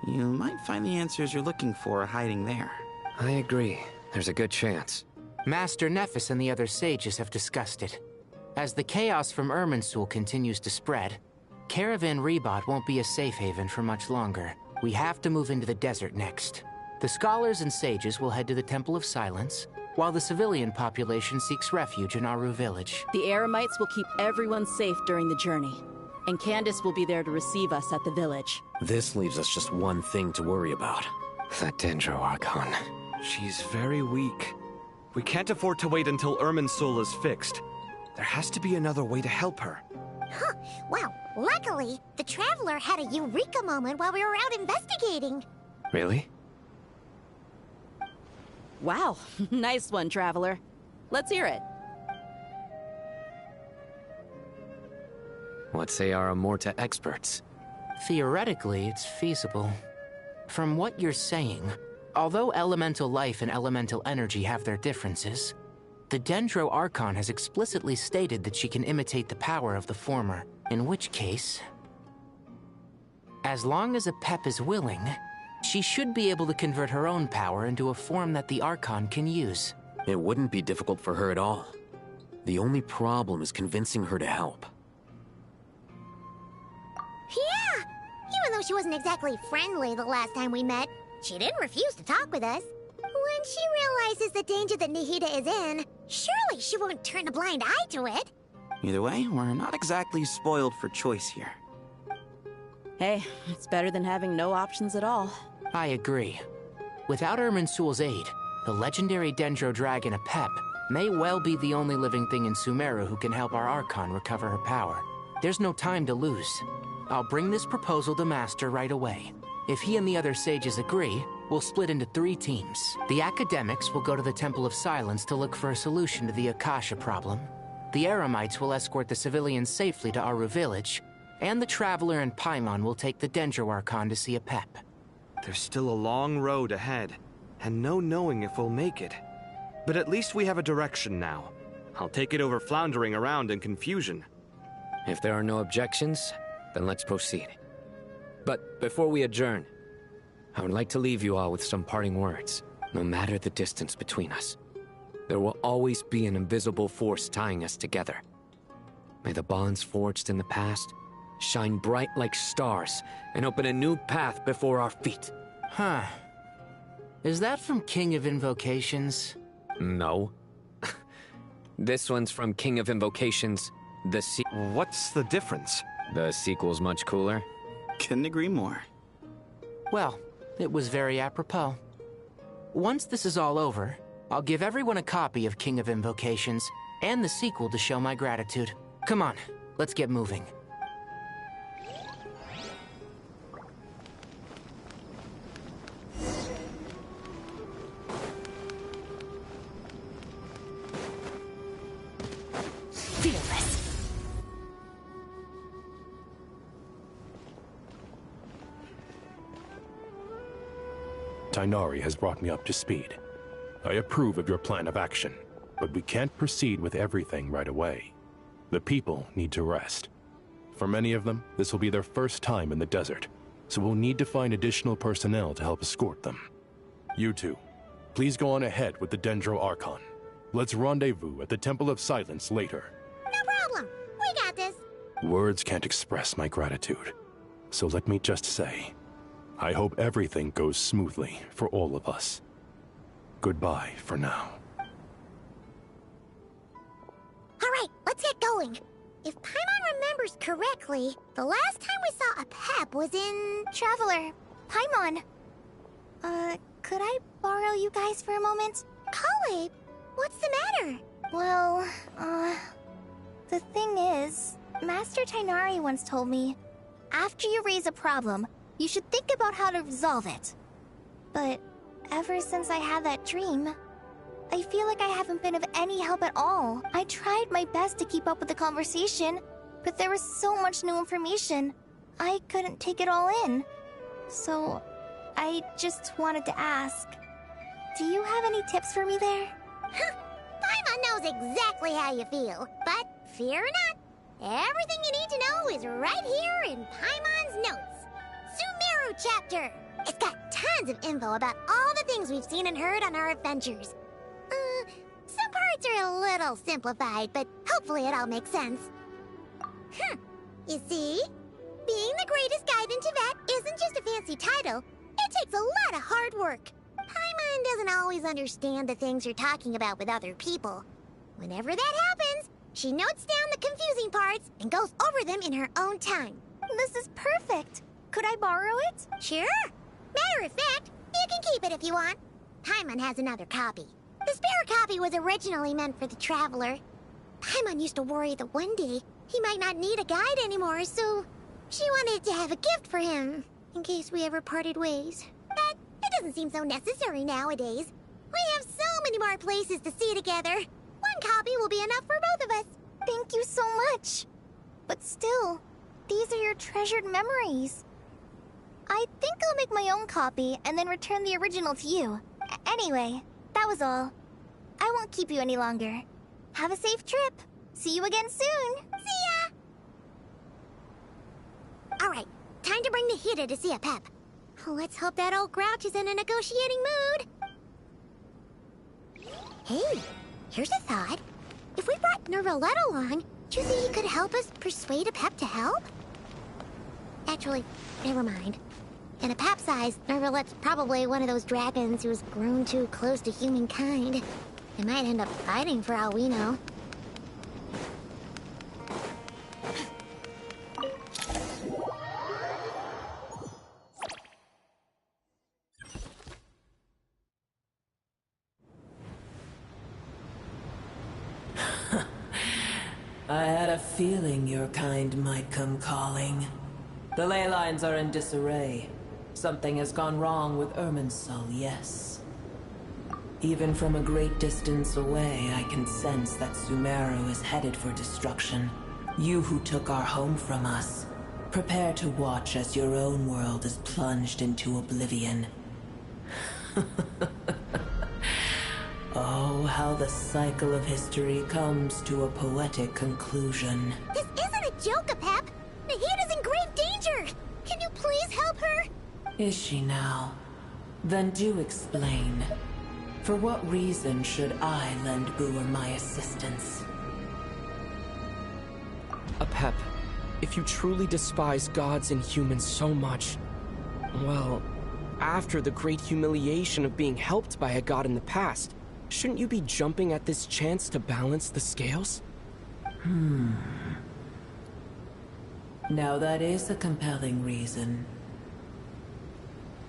You might find the answers you're looking for hiding there. I agree. There's a good chance. Master Nephis and the other sages have discussed it. As the chaos from Irminsul continues to spread, Caravan Rebot won't be a safe haven for much longer. We have to move into the desert next. The scholars and sages will head to the Temple of Silence, while the civilian population seeks refuge in Aru Village. The Eremites will keep everyone safe during the journey, and Candace will be there to receive us at the village. This leaves us just one thing to worry about. That Dendro Archon. She's very weak. We can't afford to wait until Irminsul is fixed. There has to be another way to help her. Huh. Wow. Luckily, the Traveler had a eureka moment while we were out investigating. Really? Wow. Nice one, Traveler. Let's hear it. What say our Amorta experts? Theoretically, it's feasible. From what you're saying, although elemental life and elemental energy have their differences, the Dendro Archon has explicitly stated that she can imitate the power of the former, in which case, as long as a Pep is willing, she should be able to convert her own power into a form that the Archon can use. It wouldn't be difficult for her at all. The only problem is convincing her to help. Yeah! Even though she wasn't exactly friendly the last time we met, she didn't refuse to talk with us. When she realizes the danger that Nihida is in, surely she won't turn a blind eye to it. Either way, we're not exactly spoiled for choice here. Hey, it's better than having no options at all. I agree. Without Irminsul's aid, the legendary Dendro Dragon Apep may well be the only living thing in Sumeru who can help our Archon recover her power. There's no time to lose. I'll bring this proposal to Master right away. If he and the other sages agree, we'll split into 3 teams. The academics will go to the Temple of Silence to look for a solution to the Akasha problem. The Eremites will escort the civilians safely to Aru Village, and the Traveler and Paimon will take the Dendro Archon to see Apep. There's still a long road ahead, and no knowing if we'll make it. But at least we have a direction now. I'll take it over floundering around in confusion. If there are no objections, then let's proceed. But before we adjourn, I would like to leave you all with some parting words. No matter the distance between us, there will always be an invisible force tying us together. May the bonds forged in the past shine bright like stars and open a new path before our feet. Huh. Is that from King of Invocations? No. This one's from King of Invocations, What's the difference? The sequel's much cooler. Couldn't agree more. Well, it was very apropos. Once this is all over, I'll give everyone a copy of King of Invocations and the sequel to show my gratitude. Come on, let's get moving. Fearless. Tighnari has brought me up to speed. I approve of your plan of action, but we can't proceed with everything right away. The people need to rest. For many of them, this will be their first time in the desert, so we'll need to find additional personnel to help escort them. You two, please go on ahead with the Dendro Archon. Let's rendezvous at the Temple of Silence later. No problem. We got this. Words can't express my gratitude, so let me just say, I hope everything goes smoothly for all of us. Goodbye for now. All right, let's get going. If Paimon remembers correctly, the last time we saw a Pep was in... Traveler, Paimon. Could I borrow you guys for a moment? Kale, what's the matter? Well, the thing is, Master Tighnari once told me, after you raise a problem, you should think about how to resolve it. But ever since I had that dream, I feel like I haven't been of any help at all. I tried my best to keep up with the conversation, but there was so much new information, I couldn't take it all in. So, I just wanted to ask, do you have any tips for me there? Paimon knows exactly how you feel, but fear not, everything you need to know is right here in Paimon's notes. Sumeru chapter! It's got tons of info about all the things we've seen and heard on our adventures. Some parts are a little simplified, but hopefully it all makes sense. You see? Being the greatest guide in Tibet isn't just a fancy title. It takes a lot of hard work. Paimon doesn't always understand the things you're talking about with other people. Whenever that happens, she notes down the confusing parts and goes over them in her own time. This is perfect. Could I borrow it? Sure. Matter of fact, you can keep it if you want. Paimon has another copy. The spare copy was originally meant for the Traveler. Paimon used to worry that one day he might not need a guide anymore, so she wanted to have a gift for him, in case we ever parted ways. But it doesn't seem so necessary nowadays. We have so many more places to see together. One copy will be enough for both of us. Thank you so much. But still, these are your treasured memories. I think I'll make my own copy and then return the original to you. Anyway, that was all. I won't keep you any longer. Have a safe trip. See you again soon. See ya! Alright, time to bring the Hida to see a Pep. Let's hope that old grouch is in a negotiating mood. Hey, here's a thought. If we brought Nervalette along, do you think he could help us persuade a Pep to help? Actually, never mind. In a Pep's eyes, Nervalette's probably one of those dragons who's grown too close to humankind. They might end up fighting for all we know. I had a feeling your kind might come calling. The ley lines are in disarray. Something has gone wrong with Irminsul, yes. Even from a great distance away, I can sense that Sumeru is headed for destruction. You who took our home from us, prepare to watch as your own world is plunged into oblivion. Oh, how the cycle of history comes to a poetic conclusion. This isn't a joke, Apep! Nahida's in grave danger! Can you please help her? Is she now? Then do explain. For what reason should I lend Booer my assistance? Apep, if you truly despise gods and humans so much, well, after the great humiliation of being helped by a god in the past, shouldn't you be jumping at this chance to balance the scales? Now that is a compelling reason.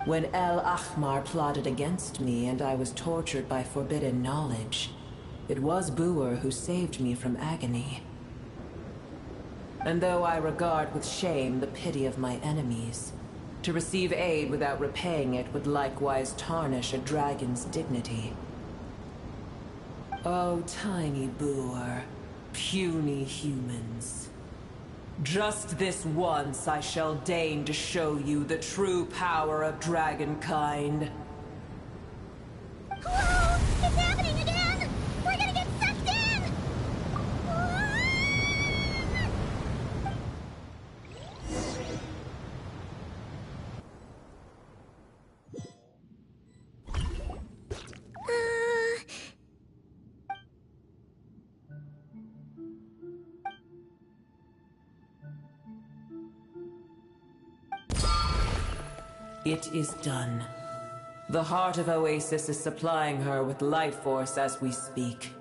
When El Ahmar plotted against me and I was tortured by forbidden knowledge, it was Booer who saved me from agony. And though I regard with shame the pity of my enemies, to receive aid without repaying it would likewise tarnish a dragon's dignity. Oh, tiny Booer, puny humans. Just this once I shall deign to show you the true power of dragonkind. Whoa! It's happening again! We're gonna get sucked in! It is done. The heart of Oasis is supplying her with life force as we speak.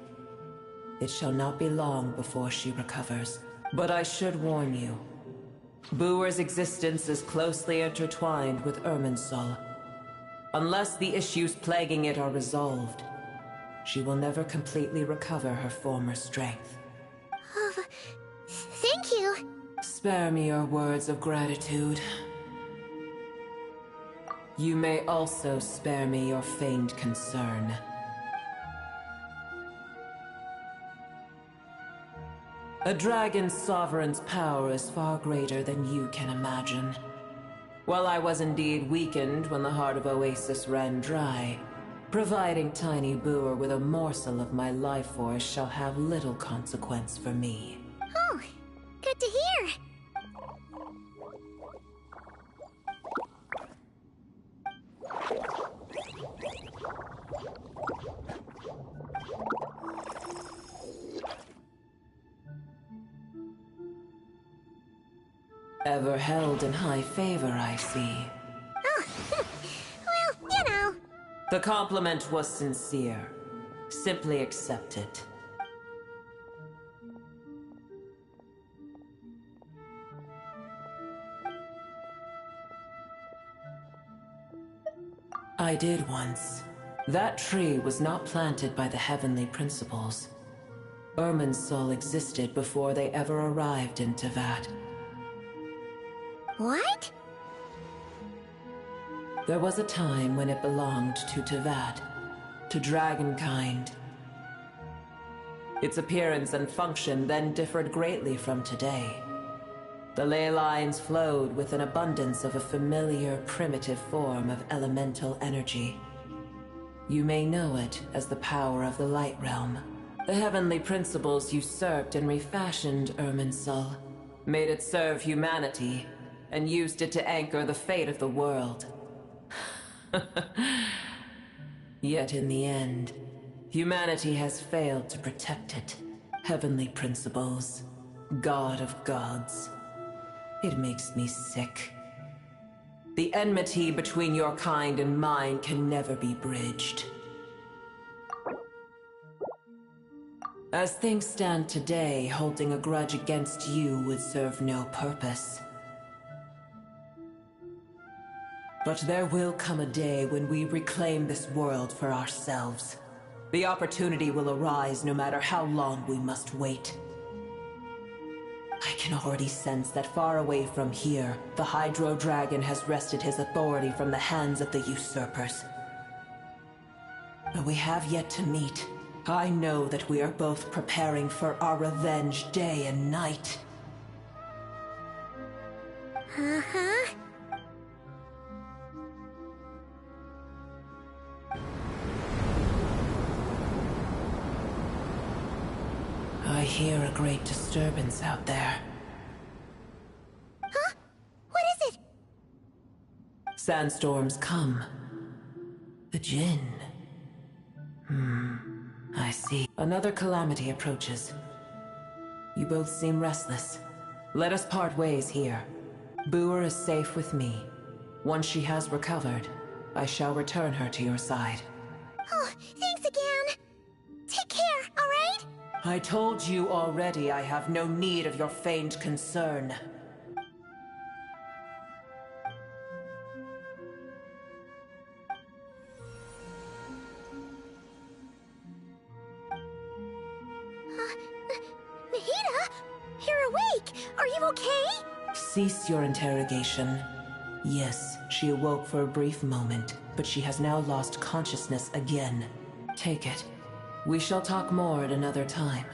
It shall not be long before she recovers. But I should warn you. Booer's existence is closely intertwined with Irminsul. Unless the issues plaguing it are resolved, she will never completely recover her former strength. Thank you. Spare me your words of gratitude. You may also spare me your feigned concern. A dragon's sovereign's power is far greater than you can imagine. While I was indeed weakened when the heart of Oasis ran dry, providing tiny Booer with a morsel of my life force shall have little consequence for me. Oh, good to hear. Ever held in high favor, I see. Oh, well, you know. The compliment was sincere. Simply accept it. I did once. That tree was not planted by the heavenly principles. Irminsul existed before they ever arrived in Tevat. What? There was a time when it belonged to Tevat, to dragonkind. Its appearance and function then differed greatly from today. The ley lines flowed with an abundance of a familiar, primitive form of elemental energy. You may know it as the power of the Light Realm. The heavenly principles usurped and refashioned Irminsul, made it serve humanity, and used it to anchor the fate of the world. Yet in the end, humanity has failed to protect it. Heavenly principles, God of gods. It makes me sick. The enmity between your kind and mine can never be bridged. As things stand today, holding a grudge against you would serve no purpose. But there will come a day when we reclaim this world for ourselves. The opportunity will arise no matter how long we must wait. I can already sense that far away from here, the Hydro Dragon has wrested his authority from the hands of the usurpers. But we have yet to meet. I know that we are both preparing for our revenge day and night. Uh-huh. hear a great disturbance out there. Huh? What is it? Sandstorms come. The Jinn. I see. Another calamity approaches. You both seem restless. Let us part ways here. Boer is safe with me. Once she has recovered, I shall return her to your side. Oh, thanks again. Take care, alright? I told you already I have no need of your feigned concern. Mahita? You're awake! Are you okay? Cease your interrogation. Yes, she awoke for a brief moment, but she has now lost consciousness again. Take it. We shall talk more at another time.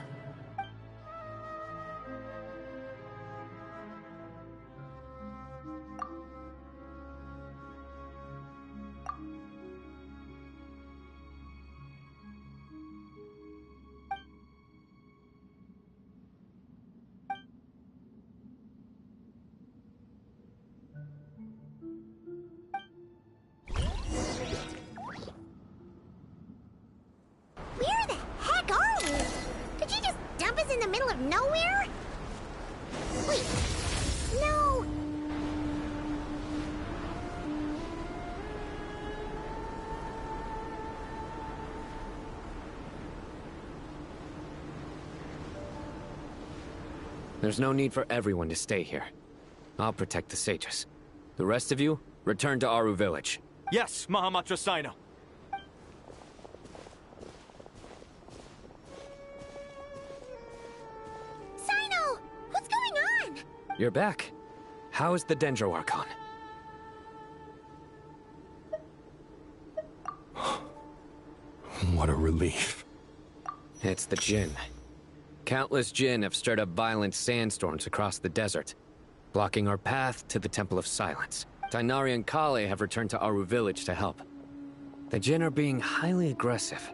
Where the heck are we? Did you just dump us in the middle of nowhere? Wait, no. There's no need for everyone to stay here. I'll protect the sages. The rest of you, return to Aru village. Yes, Mahamatra Sino. Sino! What's going on? You're back. How is the Dendro Archon? What a relief. It's the Jinn. Countless Jinn have stirred up violent sandstorms across the desert, blocking our path to the Temple of Silence. Tainari and Kale have returned to Aru village to help. The Jinn are being highly aggressive,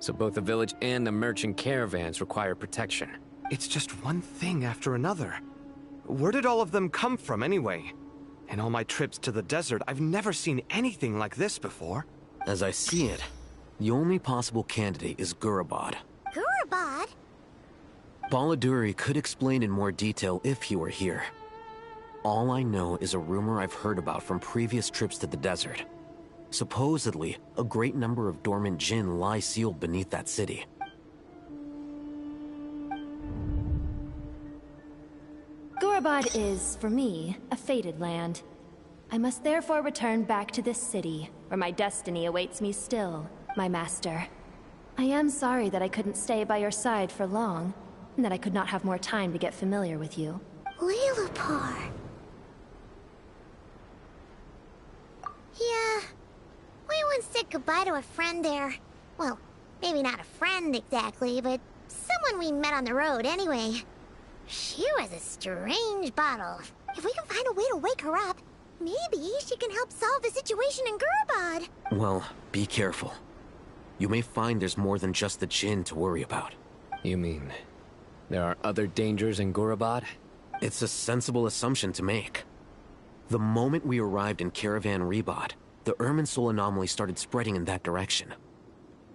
so both the village and the merchant caravans require protection. It's just one thing after another. Where did all of them come from anyway? In all my trips to the desert, I've never seen anything like this before. As I see it, the only possible candidate is Gurabad. Gurabad? Baladuri could explain in more detail if he were here. All I know is a rumor I've heard about from previous trips to the desert. Supposedly, a great number of dormant Jinn lie sealed beneath that city. Gurabad is, for me, a fated land. I must therefore return back to this city, where my destiny awaits me still, my master. I am sorry that I couldn't stay by your side for long, and that I could not have more time to get familiar with you. Lilipar. Yeah. We once said goodbye to a friend there. Well, maybe not a friend exactly, but someone we met on the road anyway. She was a strange bottle. If we can find a way to wake her up, maybe she can help solve the situation in Gurabad. Well, be careful. You may find there's more than just the Jinn to worry about. You mean, there are other dangers in Gurabad? It's a sensible assumption to make. The moment we arrived in Caravan Rebad, the Irminsul anomaly started spreading in that direction.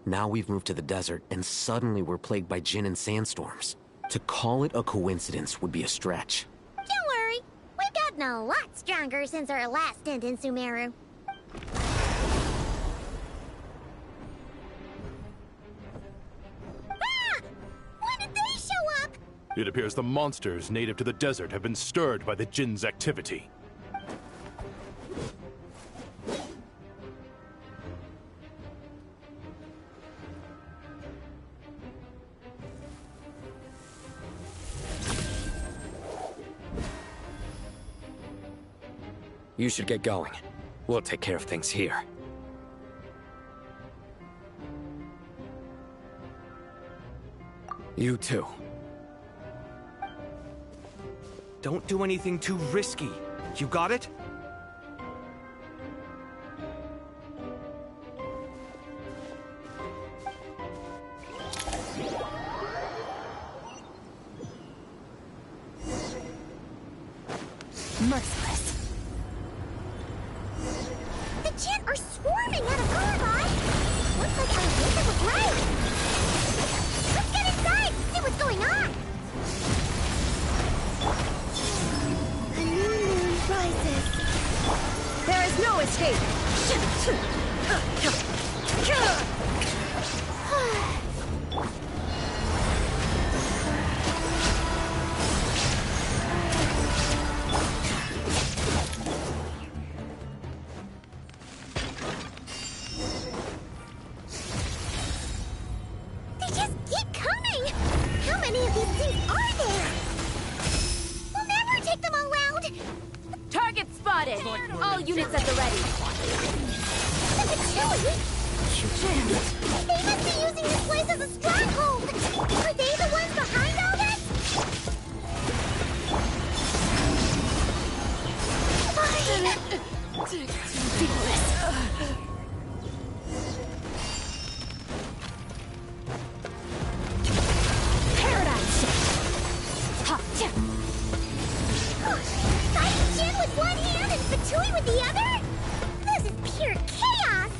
Now we've moved to the desert, and suddenly we're plagued by Jinn and sandstorms. To call it a coincidence would be a stretch. Don't worry. We've gotten a lot stronger since our last stint in Sumeru. Ah! When did they show up? It appears the monsters native to the desert have been stirred by the Jinn's activity. You should get going. We'll take care of things here. You too. Don't do anything too risky. You got it? Merciless. The Jinn are swarming out of Gurabad! Looks like our vision was right! Let's get inside and see what's going on! A new moon rises. There is no escape! They just keep coming! How many of these things are there? We'll never take them all out! Target spotted! All units at the ready. The Chewie! They must be using this place as a stronghold! Are they the ones behind all this? Fine! Paradigm shift! Fighting Jin with one hand and Fatui with the other? This is pure chaos!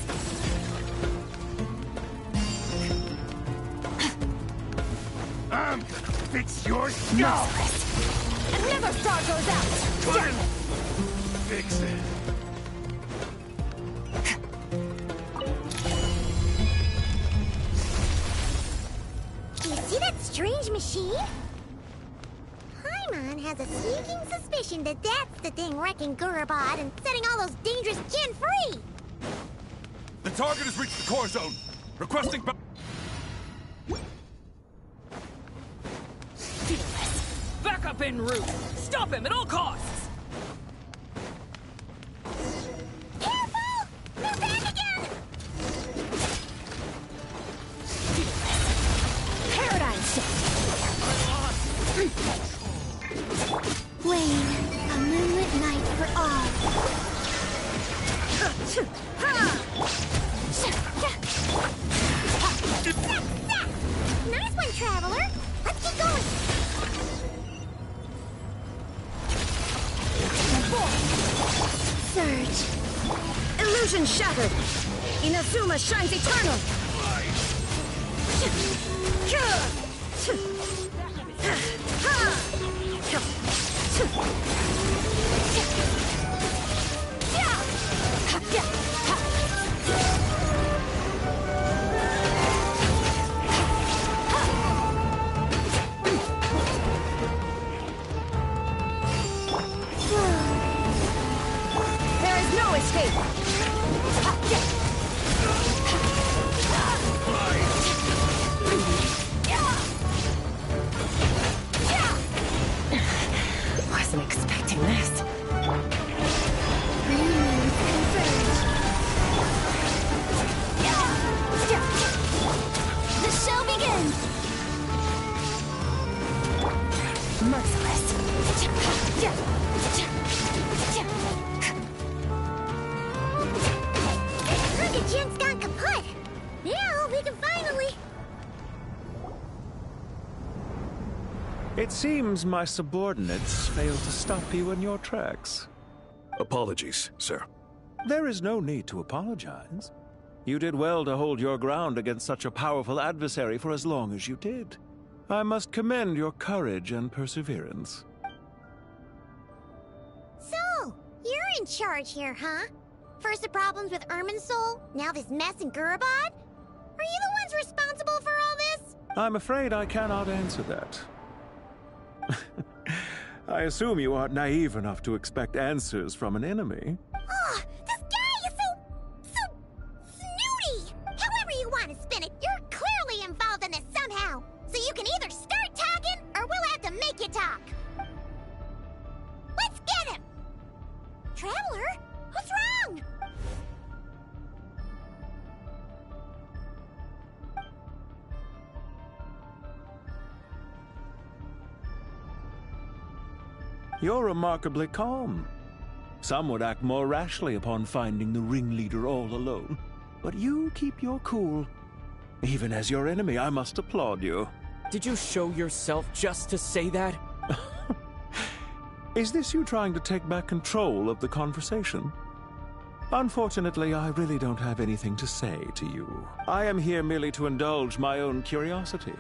I'm gonna fix your skull! And never star goes out! Fix it. Do you see that strange machine? Paimon has a sneaking suspicion that that's the thing wrecking Gurabad and setting all those dangerous Jinn free! The target has reached the core zone. Requesting Back up en route! Stop him at all costs! Careful! They're back again! Paradigm shift! Wayne, a moonlit night for all. Nice one, Traveler! Let's get going! Surge! Illusion shattered! Inazuma shines eternal! There is no escape! Wasn't expecting this. The show begins! Merciless. Target Jin's gone kaput! Now we can finally... It seems my subordinates failed to stop you in your tracks. Apologies, sir. There is no need to apologize. You did well to hold your ground against such a powerful adversary for as long as you did. I must commend your courage and perseverance. So, you're in charge here, huh? First the problems with Irminsul, now this mess in Gurabad? Are you the ones responsible for all this? I'm afraid I cannot answer that. I assume you aren't naive enough to expect answers from an enemy. Ugh, this guy is so snooty! However you want to spin it, you're clearly involved in this somehow. So you can either start talking, or we'll have to make you talk. Let's get him! Traveler, what's wrong? You're remarkably calm. Some would act more rashly upon finding the ringleader all alone. But you keep your cool. Even as your enemy, I must applaud you. Did you show yourself just to say that? Is this you trying to take back control of the conversation? Unfortunately, I really don't have anything to say to you. I am here merely to indulge my own curiosity.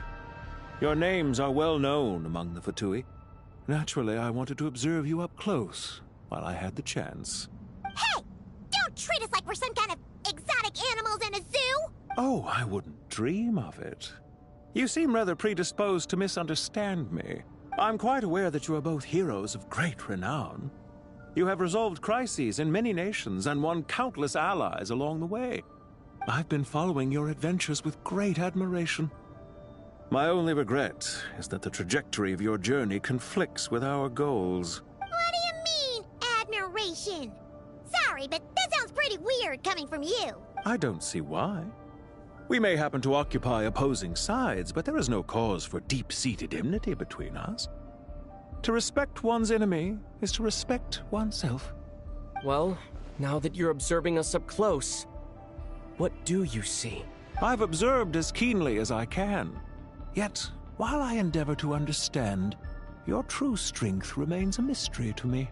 Your names are well known among the Fatui. Naturally, I wanted to observe you up close while I had the chance. Hey! Don't treat us like we're some kind of exotic animals in a zoo! Oh, I wouldn't dream of it. You seem rather predisposed to misunderstand me. I'm quite aware that you are both heroes of great renown. You have resolved crises in many nations and won countless allies along the way. I've been following your adventures with great admiration. My only regret is that the trajectory of your journey conflicts with our goals. What do you mean, admiration? Sorry, but that sounds pretty weird coming from you. I don't see why. We may happen to occupy opposing sides, but there is no cause for deep-seated enmity between us. To respect one's enemy is to respect oneself. Well, now that you're observing us up close, what do you see? I've observed as keenly as I can. Yet, while I endeavor to understand, your true strength remains a mystery to me.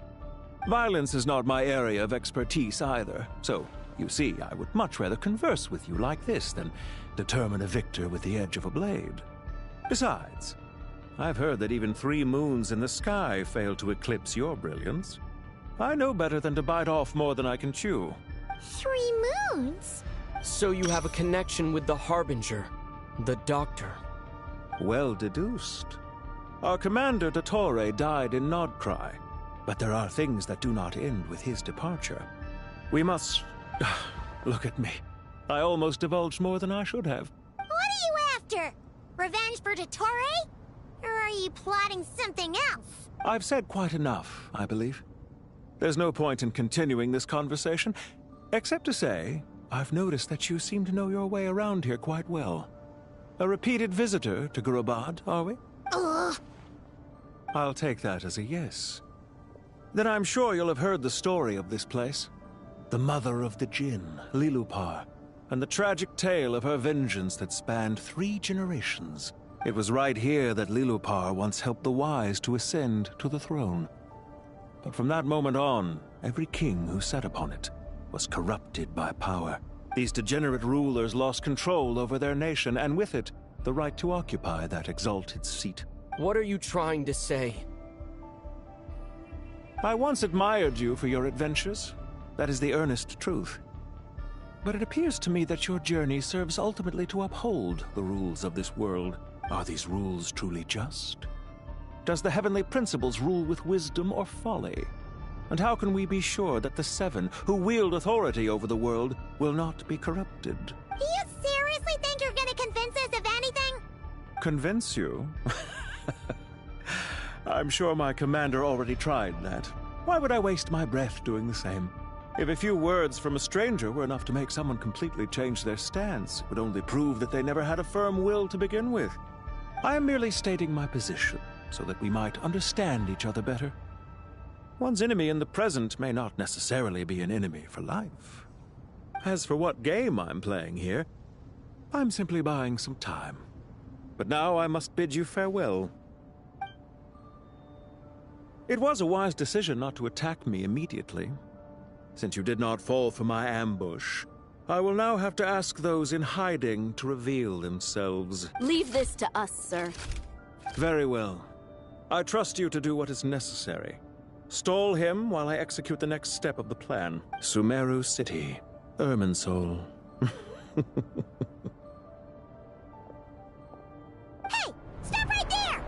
Violence is not my area of expertise either, so, you see, I would much rather converse with you like this than determine a victor with the edge of a blade. Besides, I've heard that even 3 moons in the sky fail to eclipse your brilliance. I know better than to bite off more than I can chew. 3 moons? So you have a connection with the Harbinger, the Doctor. Well deduced. Our commander, Dottore, died in Nodcry, but there are things that do not end with his departure. We must... Look at me. I almost divulged more than I should have. What are you after? Revenge for Dottore? Or are you plotting something else? I've said quite enough, I believe. There's no point in continuing this conversation, except to say, I've noticed that you seem to know your way around here quite well. A repeated visitor to Gurabad, are we? Ugh. I'll take that as a yes. Then I'm sure you'll have heard the story of this place. The mother of the Jinn, Lilupar, and the tragic tale of her vengeance that spanned 3 generations. It was right here that Lilupar once helped the wise to ascend to the throne. But from that moment on, every king who sat upon it was corrupted by power. These degenerate rulers lost control over their nation, and with it, the right to occupy that exalted seat. What are you trying to say? I once admired you for your adventures. That is the earnest truth. But it appears to me that your journey serves ultimately to uphold the rules of this world. Are these rules truly just? Does the heavenly principles rule with wisdom or folly? And how can we be sure that the 7 who wield authority over the world will not be corrupted? Do you seriously think you're gonna convince us of anything? Convince you? I'm sure my commander already tried that. Why would I waste my breath doing the same? If a few words from a stranger were enough to make someone completely change their stance, it would only prove that they never had a firm will to begin with. I am merely stating my position, so that we might understand each other better. One's enemy in the present may not necessarily be an enemy for life. As for what game I'm playing here, I'm simply buying some time. But now I must bid you farewell. It was a wise decision not to attack me immediately. Since you did not fall for my ambush, I will now have to ask those in hiding to reveal themselves. Leave this to us, sir. Very well. I trust you to do what is necessary. Stall him while I execute the next step of the plan. Sumeru City, Irminsul. Hey! Stop right there!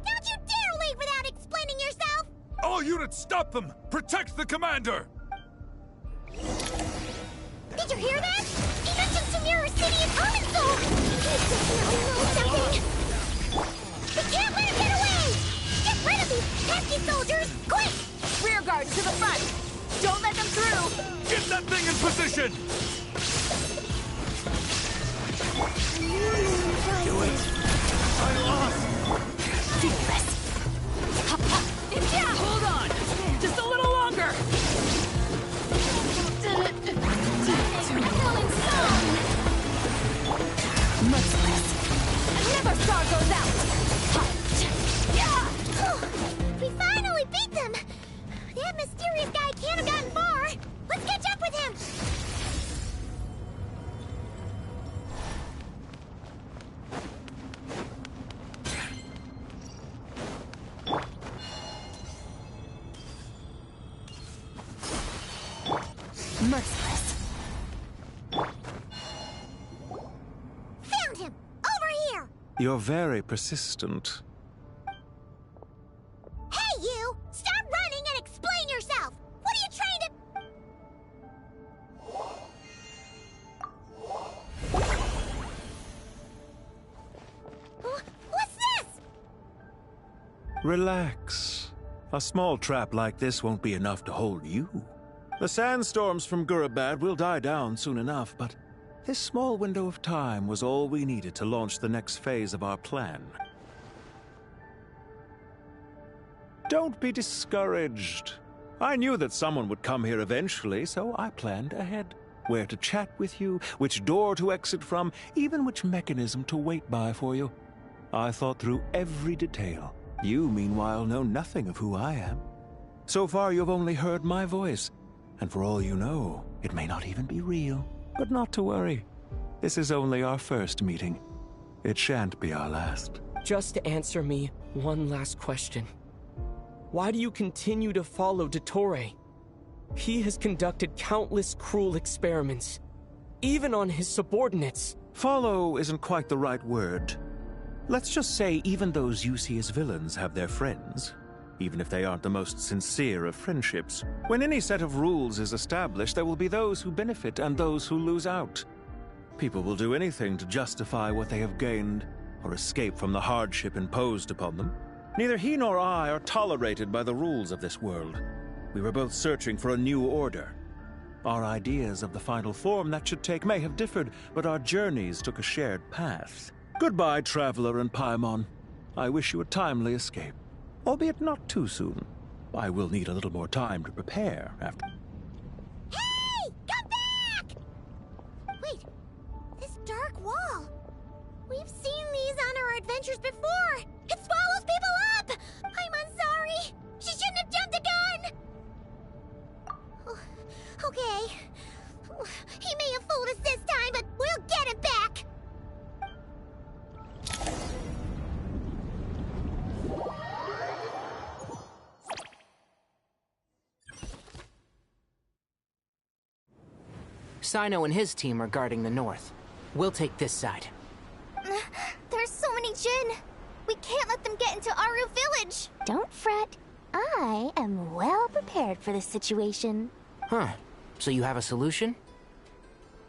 Don't you dare leave without explaining yourself! All units, stop them! Protect the commander! Did you hear that? He mentioned Sumeru City and Irminsul! He definitely knows something! We can't let him get away! Get rid of these pesky soldiers, quick! Rear guard to the front! Don't let them through! Get that thing in position! Do it! I lost! Feel this! Yeah, hold on! Just a little longer! Merciless! Never star goes out! We finally beat them! merciless. Found him! Over here! You're very persistent. Hey, you! Stop running and explain yourself! What are you trying to... What's this? Relax. A small trap like this won't be enough to hold you. The sandstorms from Gurabad will die down soon enough, but this small window of time was all we needed to launch the next phase of our plan. Don't be discouraged. I knew that someone would come here eventually, so I planned ahead. Where to chat with you, which door to exit from, even which mechanism to wait by for you. I thought through every detail. You, meanwhile, know nothing of who I am. So far, you've only heard my voice, and for all you know, it may not even be real. But not to worry. This is only our first meeting. It shan't be our last. Just answer me one last question. Why do you continue to follow Dottore? He has conducted countless cruel experiments, even on his subordinates. Follow isn't quite the right word. Let's just say even those you see as villains have their friends, even if they aren't the most sincere of friendships. When any set of rules is established, there will be those who benefit and those who lose out. People will do anything to justify what they have gained, or escape from the hardship imposed upon them. Neither he nor I are tolerated by the rules of this world. We were both searching for a new order. Our ideas of the final form that should take may have differed, but our journeys took a shared path. Goodbye, Traveler and Paimon. I wish you a timely escape, albeit not too soon. I will need a little more time to prepare after... Hey! Come back! Wait, this dark wall. We've seen these on our adventures before. It swallows people up! I'm sorry. She shouldn't have jumped the gun! Okay. He may have fooled us this time, but we'll get him back! Sino and his team are guarding the north. We'll take this side. There's so many Jin. We can't let them get into Aru Village. Don't fret. I am well prepared for this situation. Huh. So you have a solution?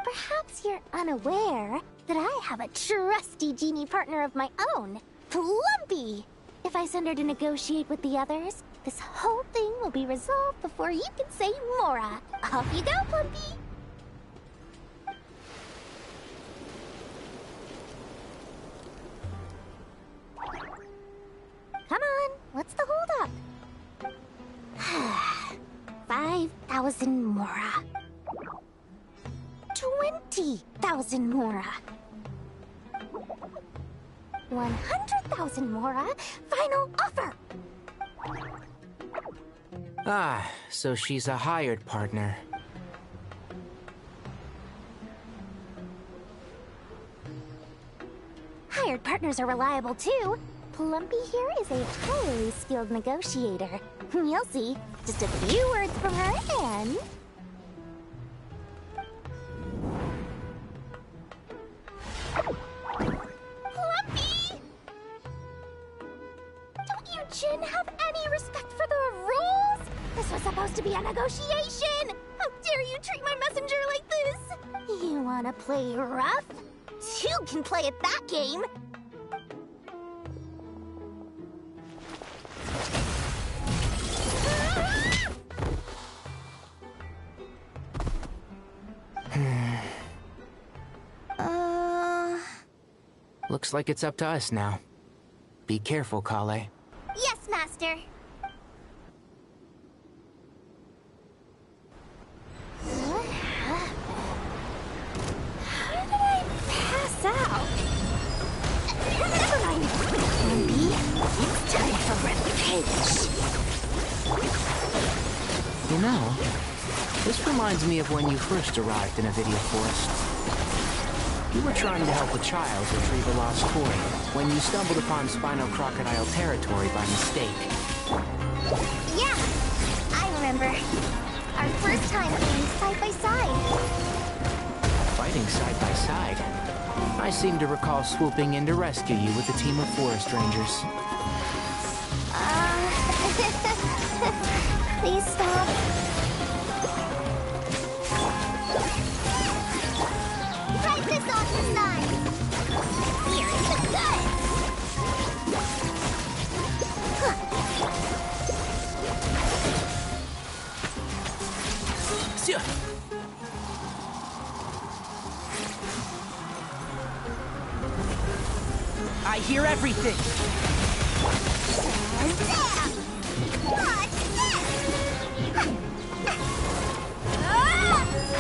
Perhaps you're unaware that I have a trusty genie partner of my own, Plumpy. If I send her to negotiate with the others, this whole thing will be resolved before you can say Mora. Off you go, Plumpy. Come on, what's the holdup? 5,000 Mora. 20,000 Mora. 100,000 Mora. Final offer. Ah, so she's a hired partner. Hired partners are reliable too. Plumpy here is a highly skilled negotiator. You'll see. Just a few words from her and... Plumpy! Don't you Jin have any respect for the rules? This was supposed to be a negotiation! How dare you treat my messenger like this? You wanna play rough? Two can play at that game! Looks like it's up to us now. Be careful, Kale. Yes, Master. What happened? How did I pass out? Never mind. Maybe it's time for revenge. You know, this reminds me of when you first arrived in Avidia Forest. You were trying to help a child retrieve a lost toy when you stumbled upon Spino Crocodile territory by mistake. Yeah, I remember. Our first time playing side by side. Fighting side by side. I seem to recall swooping in to rescue you with a team of forest rangers. Please stop. Try this on the side. Here's the good. I hear everything.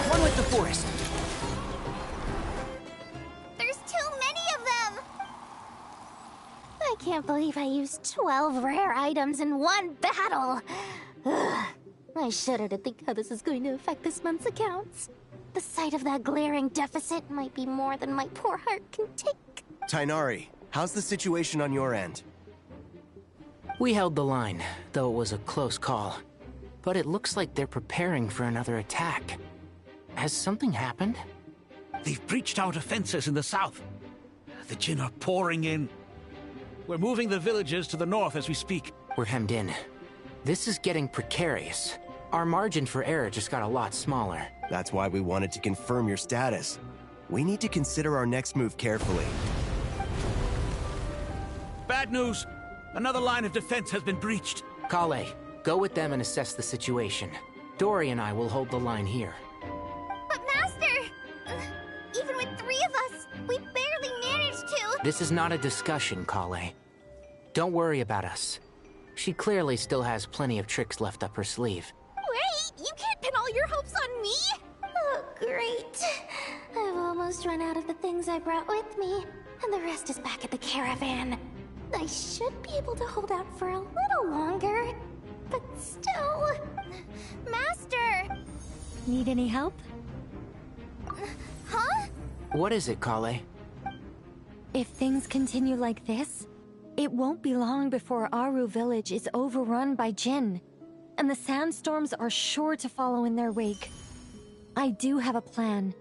One with the forest. There's too many of them. I can't believe I used 12 rare items in one battle. Ugh. I shudder to think how this is going to affect this month's accounts. The sight of that glaring deficit might be more than my poor heart can take. Tighnari, how's the situation on your end? We held the line, though it was a close call. But it looks like they're preparing for another attack. Has something happened? They've breached our defenses in the south. The Jinn are pouring in. We're moving the villagers to the north as we speak. We're hemmed in. This is getting precarious. Our margin for error just got a lot smaller. That's why we wanted to confirm your status. We need to consider our next move carefully. Bad news! Another line of defense has been breached. Kale, go with them and assess the situation. Dory and I will hold the line here. But Master! Even with 3 of us, we barely managed to... This is not a discussion, Kale. Don't worry about us. She clearly still has plenty of tricks left up her sleeve. Wait! You can't pin all your hopes on me! Oh, great. I've almost run out of the things I brought with me, and the rest is back at the caravan. I should be able to hold out for a little longer, but still... Master! Need any help? Huh? What is it, Kale? If things continue like this, it won't be long before Aru village is overrun by Jinn, and the sandstorms are sure to follow in their wake. I do have a plan,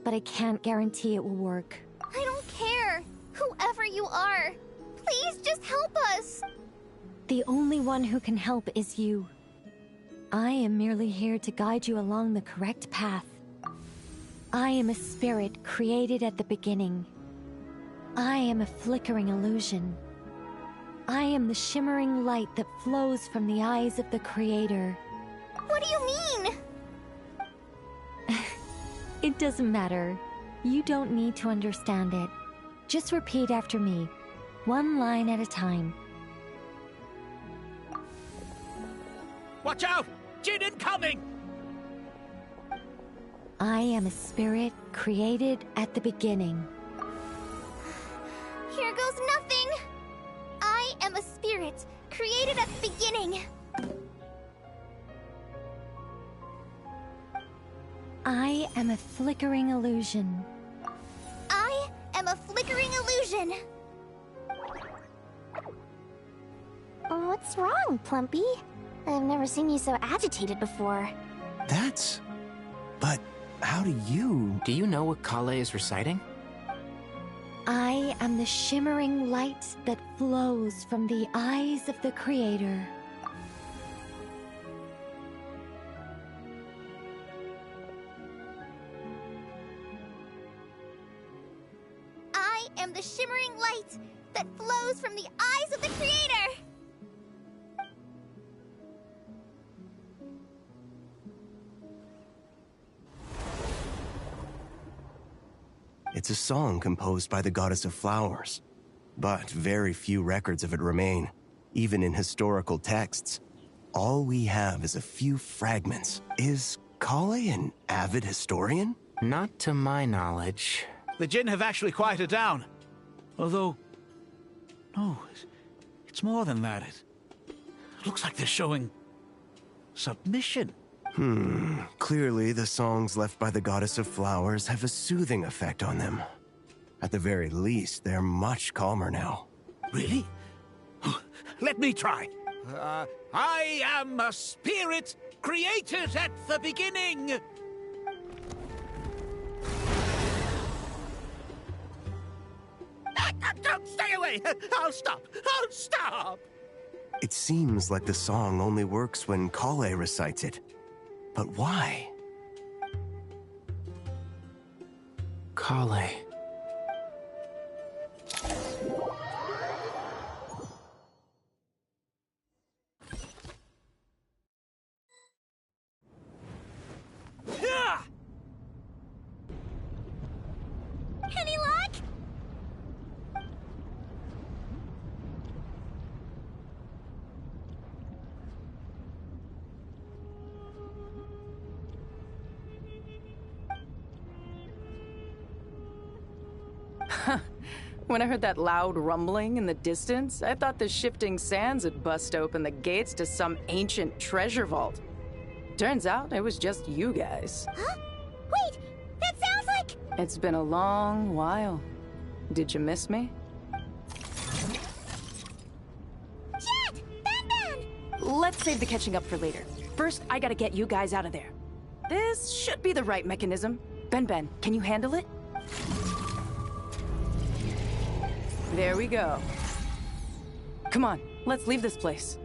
but I can't guarantee it will work. I don't care, whoever you are. Please just help us! The only one who can help is you. I am merely here to guide you along the correct path. I am a spirit created at the beginning. I am a flickering illusion. I am the shimmering light that flows from the eyes of the Creator. What do you mean? It doesn't matter. You don't need to understand it. Just repeat after me, one line at a time. Watch out! Jinn incoming! I am a spirit created at the beginning. Here goes nothing! I am a spirit created at the beginning. I am a flickering illusion. I am a flickering illusion. What's wrong, Plumpy? I've never seen you so agitated before. But how do you... Do you know what Kale is reciting? I am the shimmering light that flows from the eyes of the Creator. I am the shimmering light that flows from the eyes of the Creator! It's a song composed by the goddess of flowers, but very few records of it remain, even in historical texts. All we have is a few fragments. Is Kale an avid historian? Not to my knowledge. The Jinn have actually quieted down. Although... no, it's more than that. It looks like they're showing... submission. Clearly the songs left by the goddess of flowers have a soothing effect on them. At the very least, they're much calmer now. Really? Let me try. I am a spirit created at the beginning! Don't stay away! I'll stop! I'll stop! It seems like the song only works when Kale recites it. But why? Kale. Any luck? When I heard that loud rumbling in the distance, I thought the shifting sands had bust open the gates to some ancient treasure vault. Turns out it was just you guys. Huh? Wait, that sounds like... It's been a long while. Did you miss me? Jet! Ben! Let's save the catching up for later. First, I gotta get you guys out of there. This should be the right mechanism. Ben, can you handle it? There we go. Come on, let's leave this place.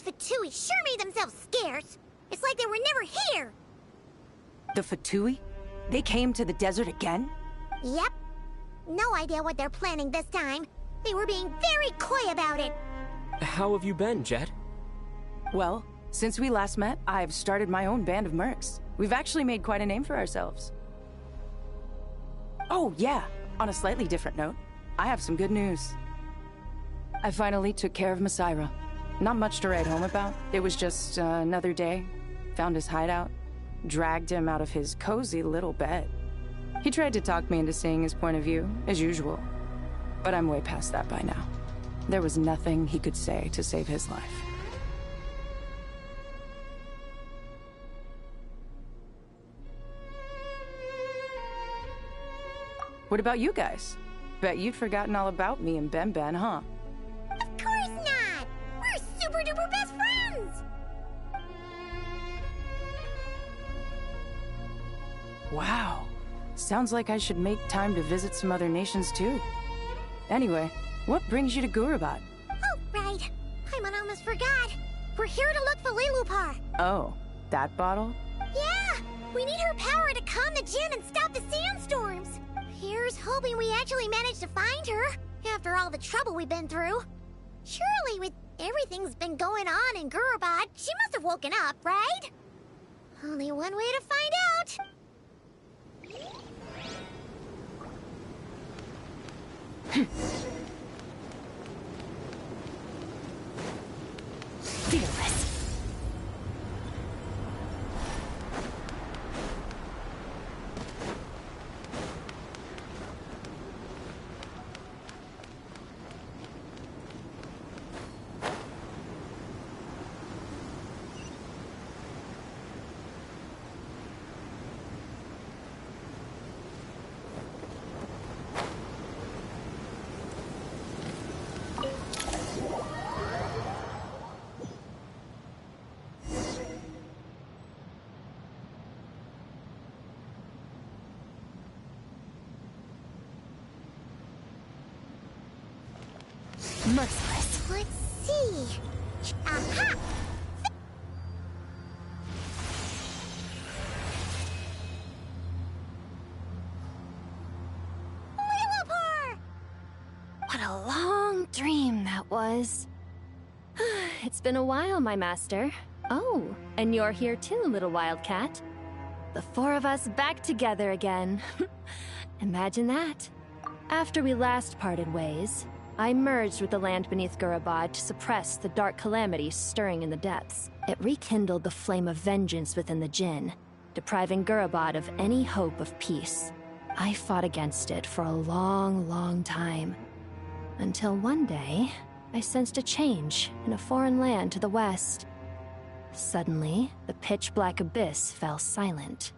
Fatui sure made themselves scarce. It's like they were never here. The Fatui? They came to the desert again? Yep. No idea what they're planning this time. They were being very coy about it. How have you been, Jet? Well, since we last met, I've started my own band of mercs. We've actually made quite a name for ourselves. Oh, yeah. On a slightly different note, I have some good news. I finally took care of Masaira. Not much to write home about. It was just another day. Found his hideout. Dragged him out of his cozy little bed. He tried to talk me into seeing his point of view, as usual. But I'm way past that by now. There was nothing he could say to save his life. What about you guys? Bet you'd forgotten all about me and Ben, huh? Of course not! We're super duper best friends! Wow. Sounds like I should make time to visit some other nations too. Anyway, what brings you to Gurabat? Oh, right. I almost forgot. We're here to look for Lilupar. Oh, that bottle? Yeah! We need her power to calm the Jinn and stop the sandstorms. Here's hoping we actually manage to find her, after all the trouble we've been through. Surely, with everything's been going on in Gurabat, she must have woken up, right? Only one way to find out. Fearless. Merciless. Let's see. Aha! Lilupar! What a long dream that was. It's been a while, my master. Oh, and you're here too, little wildcat. The four of us back together again. Imagine that. After we last parted ways, I merged with the land beneath Gurabad to suppress the dark calamity stirring in the depths. It rekindled the flame of vengeance within the Jinn, depriving Gurabad of any hope of peace. I fought against it for a long, long time. Until one day, I sensed a change in a foreign land to the west. Suddenly, the pitch-black abyss fell silent.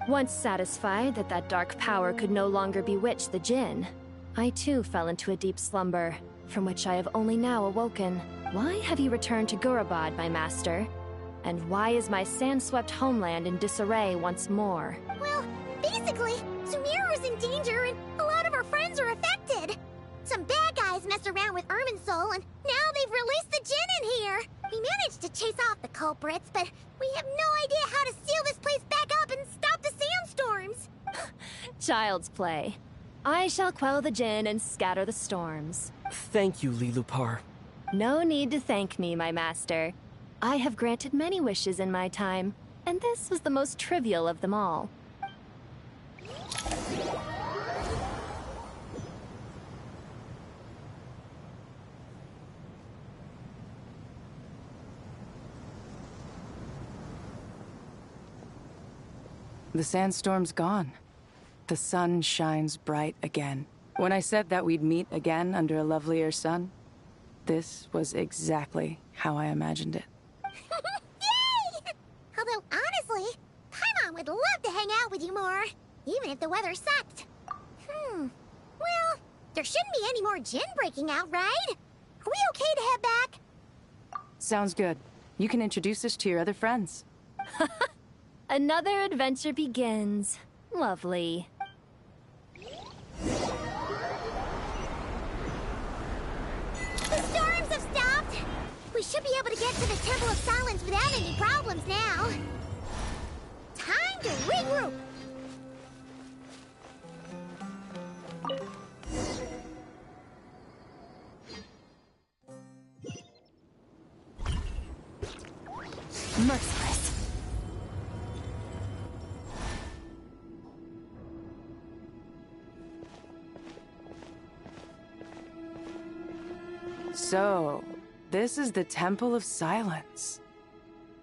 Once satisfied that that dark power could no longer bewitch the Jinn, I too fell into a deep slumber, from which I have only now awoken. Why have you returned to Gurabad, my master? And why is my sand-swept homeland in disarray once more? Well, basically, Sumeru's in danger and a lot of our friends are affected. Some bad guys messed around with Irminsul and now they've released the Jinn in here. We managed to chase off the culprits, but we have no idea how to seal this place back up and stop the sandstorms. Child's play. I shall quell the Jinn and scatter the storms. Thank you, Lilupar. No need to thank me, my master. I have granted many wishes in my time, and this was the most trivial of them all. The sandstorm's gone. The sun shines bright again. When I said that we'd meet again under a lovelier sun, this was exactly how I imagined it. Yay! Although, honestly, Paimon would love to hang out with you more, even if the weather sucked. Well, there shouldn't be any more Jinn breaking out, right? Are we okay to head back? Sounds good. You can introduce us to your other friends. Another adventure begins. Lovely. The storms have stopped! We should be able to get to the Temple of Silence without any problems now. Time to regroup! Merciless. So, this is the Temple of Silence.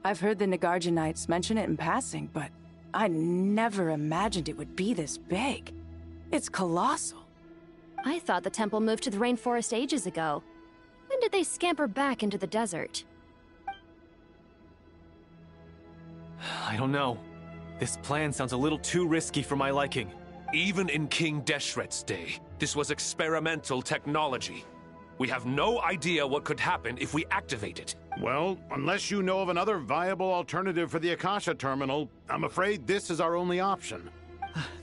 I've heard the Nagarjanites mention it in passing, but I never imagined it would be this big. It's colossal. I thought the temple moved to the rainforest ages ago. When did they scamper back into the desert? I don't know. This plan sounds a little too risky for my liking. Even in King Deshret's day, this was experimental technology. We have no idea what could happen if we activate it. Well, unless you know of another viable alternative for the Akasha terminal, I'm afraid this is our only option.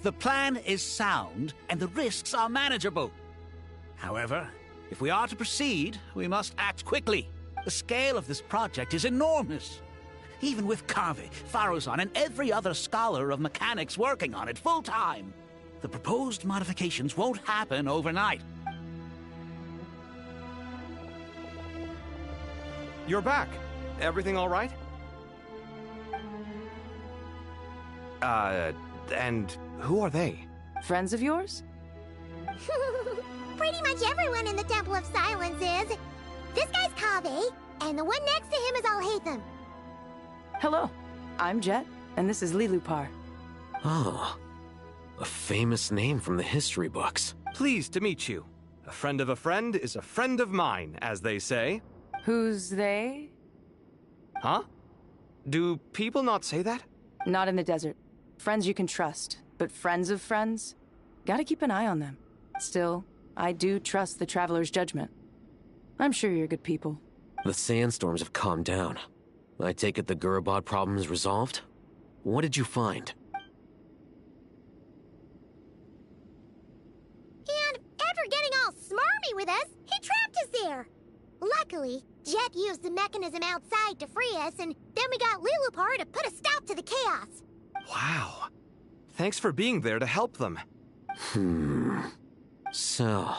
The plan is sound, and the risks are manageable. However, if we are to proceed, we must act quickly. The scale of this project is enormous. Even with Carvey, Faruzan, and every other scholar of mechanics working on it full-time, the proposed modifications won't happen overnight. You're back. Everything all right? And who are they? Friends of yours? Pretty much everyone in the Temple of Silence is. This guy's Kaveh, and the one next to him is Alhaitham. Hello, I'm Jet, and this is Lilupar. Oh, a famous name from the history books. Pleased to meet you. A friend of a friend is a friend of mine, as they say. Who's they? Huh? Do people not say that? Not in the desert. Friends you can trust, but friends of friends? Gotta keep an eye on them. Still, I do trust the Traveler's judgment. I'm sure you're good people. The sandstorms have calmed down. I take it the Gurabad problem is resolved? What did you find? And after getting all smarmy with us, he trapped us there. Luckily, Jet used the mechanism outside to free us, and then we got Lilupar to put a stop to the chaos. Wow. Thanks for being there to help them. So,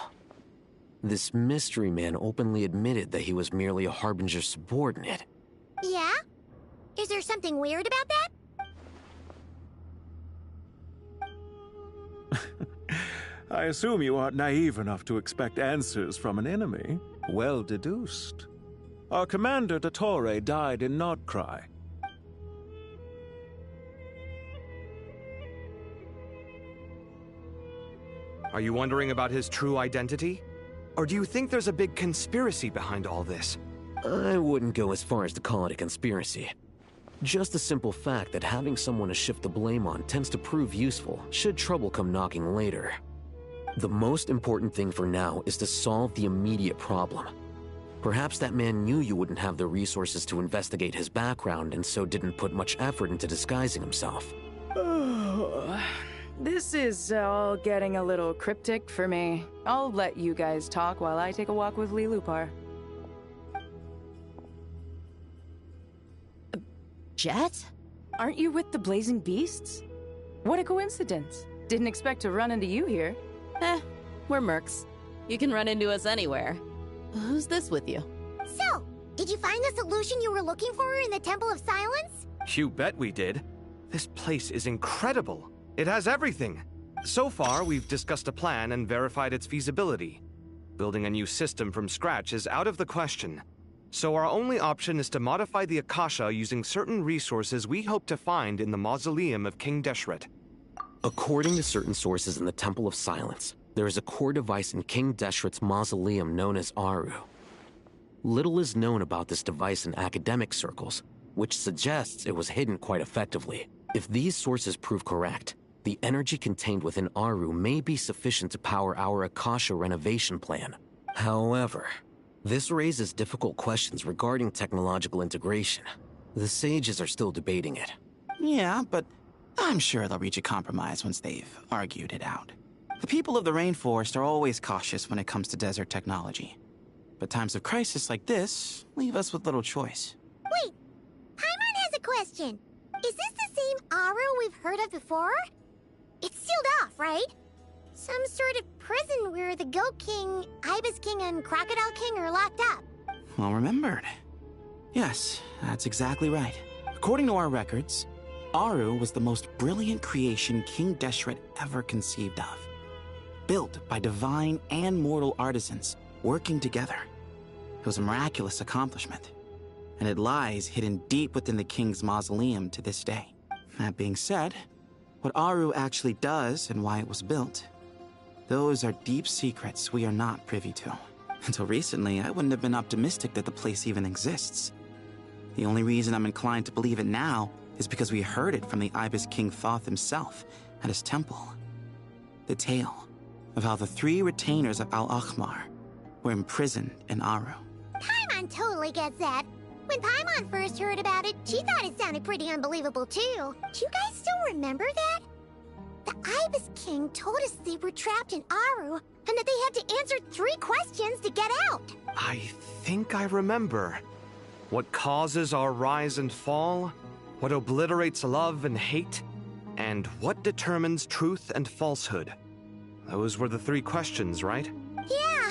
this mystery man openly admitted that he was merely a Harbinger subordinate. Yeah? Is there something weird about that? I assume you aren't naive enough to expect answers from an enemy. Well deduced. Our commander, Dottore, died in Nodcry. Are you wondering about his true identity? Or do you think there's a big conspiracy behind all this? I wouldn't go as far as to call it a conspiracy. Just the simple fact that having someone to shift the blame on tends to prove useful should trouble come knocking later. The most important thing for now is to solve the immediate problem. Perhaps that man knew you wouldn't have the resources to investigate his background and so didn't put much effort into disguising himself. This is all getting a little cryptic for me. I'll let you guys talk while I take a walk with Lilupar. Jet? Aren't you with the Blazing Beasts? What a coincidence. Didn't expect to run into you here. We're mercs. You can run into us anywhere. Who's this with you? So, did you find the solution you were looking for in the Temple of Silence? You bet we did. This place is incredible. It has everything. So far, we've discussed a plan and verified its feasibility. Building a new system from scratch is out of the question. So our only option is to modify the Akasha using certain resources we hope to find in the mausoleum of King Deshret. According to certain sources in the Temple of Silence, there is a core device in King Deshret's mausoleum known as Aru. Little is known about this device in academic circles, which suggests it was hidden quite effectively. If these sources prove correct, the energy contained within Aru may be sufficient to power our Akasha renovation plan. However, this raises difficult questions regarding technological integration. The sages are still debating it. Yeah, but I'm sure they'll reach a compromise once they've argued it out. The people of the rainforest are always cautious when it comes to desert technology. But times of crisis like this leave us with little choice. Wait, Paimon has a question. Is this the same Aru we've heard of before? It's sealed off, right? Some sort of prison where the Goat King, Ibis King, and Crocodile King are locked up. Well remembered. Yes, that's exactly right. According to our records, Aru was the most brilliant creation King Deshret ever conceived of. Built by divine and mortal artisans, working together. It was a miraculous accomplishment, and it lies hidden deep within the king's mausoleum to this day. That being said, what Aru actually does and why it was built, those are deep secrets we are not privy to. Until recently, I wouldn't have been optimistic that the place even exists. The only reason I'm inclined to believe it now is because we heard it from the Ibis King Thoth himself at his temple. The tale of how the 3 retainers of Al-Akhmar were imprisoned in Aru. Paimon totally gets that. When Paimon first heard about it, she thought it sounded pretty unbelievable too. Do you guys still remember that? The Ibis King told us they were trapped in Aru, and that they had to answer 3 questions to get out. I think I remember. What causes our rise and fall? What obliterates love and hate? And what determines truth and falsehood? Those were the 3 questions, right? Yeah.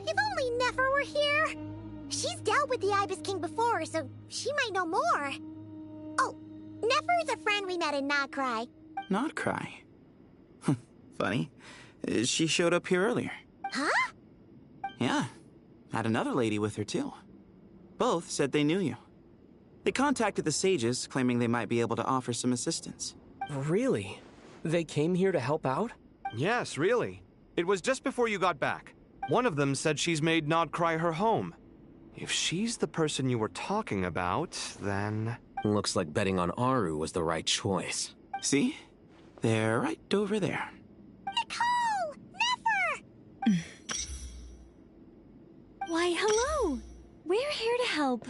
If only Nefer were here. She's dealt with the Ibis King before, so she might know more. Oh, Nefer is a friend we met in Nodcry. Nodcry? Funny. She showed up here earlier. Huh? Yeah. Had another lady with her too. Both said they knew you. They contacted the sages, claiming they might be able to offer some assistance. Really? They came here to help out? Yes, really. It was just before you got back. One of them said she's made Nodcry her home. If she's the person you were talking about, then... Looks like betting on Aru was the right choice. See? They're right over there. Nicole! Nefer! Why, hello! We're here to help.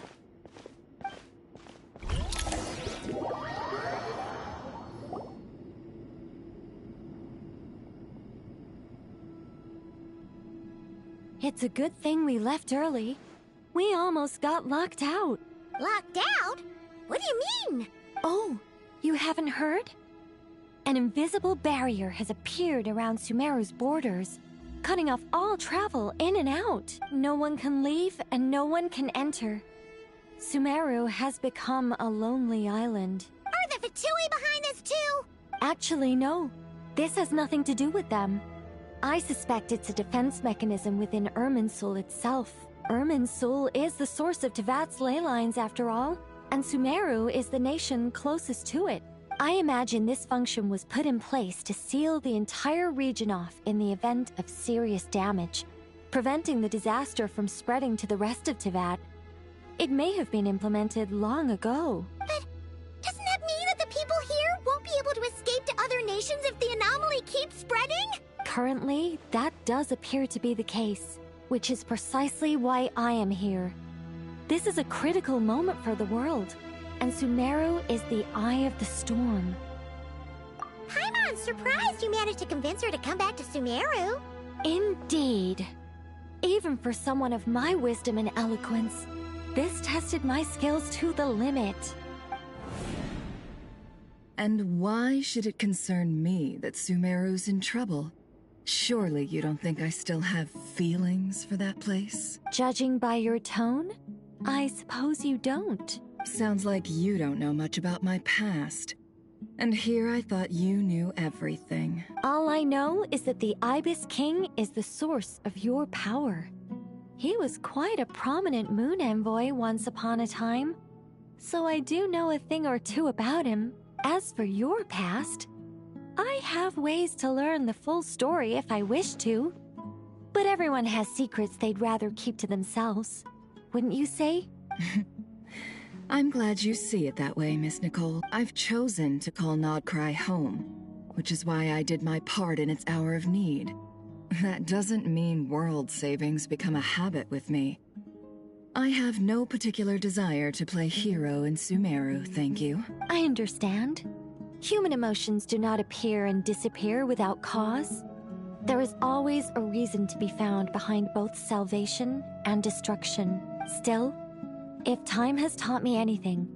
It's a good thing we left early. We almost got locked out. Locked out? What do you mean? Oh, You haven't heard? An invisible barrier has appeared around Sumeru's borders, cutting off all travel in and out. No one can leave and no one can enter. Sumeru has become a lonely island. Are the Fatui behind this too? Actually, no. This has nothing to do with them. I suspect it's a defense mechanism within Irminsul itself. Irminsul is the source of Teyvat's ley lines after all, and Sumeru is the nation closest to it. I imagine this function was put in place to seal the entire region off in the event of serious damage, preventing the disaster from spreading to the rest of Teyvat. It may have been implemented long ago. But doesn't that mean that the people here won't be able to escape to other nations if the anomaly keeps spreading? Currently, that does appear to be the case, which is precisely why I am here. This is a critical moment for the world, and Sumeru is the eye of the storm. Paimon's surprised you managed to convince her to come back to Sumeru. Indeed. Even for someone of my wisdom and eloquence, this tested my skills to the limit. And why should it concern me that Sumeru's in trouble? Surely you don't think I still have feelings for that place? Judging by your tone, I suppose you don't. Sounds like you don't know much about my past. And here I thought you knew everything. All I know is that the Ibis King is the source of your power. He was quite a prominent moon envoy once upon a time, so I do know a thing or two about him. As for your past, I have ways to learn the full story if I wish to. But everyone has secrets they'd rather keep to themselves, wouldn't you say? I'm glad you see it that way, Miss Nicole. I've chosen to call Nodcry home, which is why I did my part in its hour of need. That doesn't mean world savings become a habit with me. I have no particular desire to play hero in Sumeru, thank you. I understand. Human emotions do not appear and disappear without cause. There is always a reason to be found behind both salvation and destruction. Still, if time has taught me anything,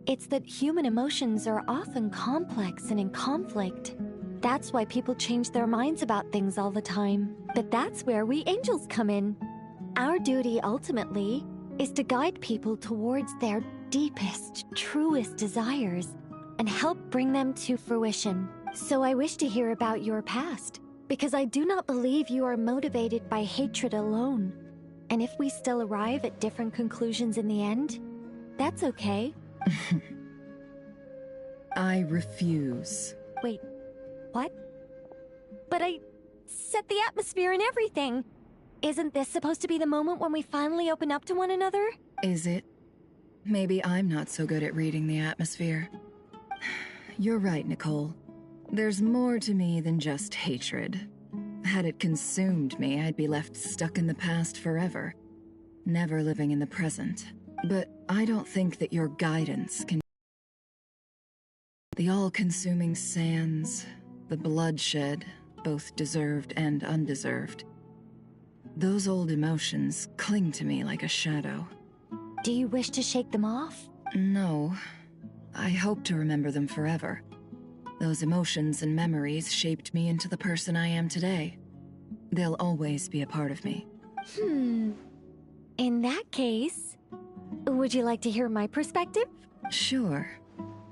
it's that human emotions are often complex and in conflict. That's why people change their minds about things all the time. But that's where we angels come in. Our duty, ultimately, is to guide people towards their deepest, truest desires and help bring them to fruition. So I wish to hear about your past, because I do not believe you are motivated by hatred alone. And if we still arrive at different conclusions in the end, that's okay. I refuse. Wait, what? But I set the atmosphere and everything. Isn't this supposed to be the moment when we finally open up to one another? Is it? Maybe I'm not so good at reading the atmosphere. You're right, Nicole. There's more to me than just hatred. Had it consumed me, I'd be left stuck in the past forever, never living in the present. But I don't think that your guidance can... The all-consuming sands, the bloodshed, both deserved and undeserved. Those old emotions cling to me like a shadow. Do you wish to shake them off? No. I hope to remember them forever. Those emotions and memories shaped me into the person I am today. They'll always be a part of me. In that case, would you like to hear my perspective? Sure.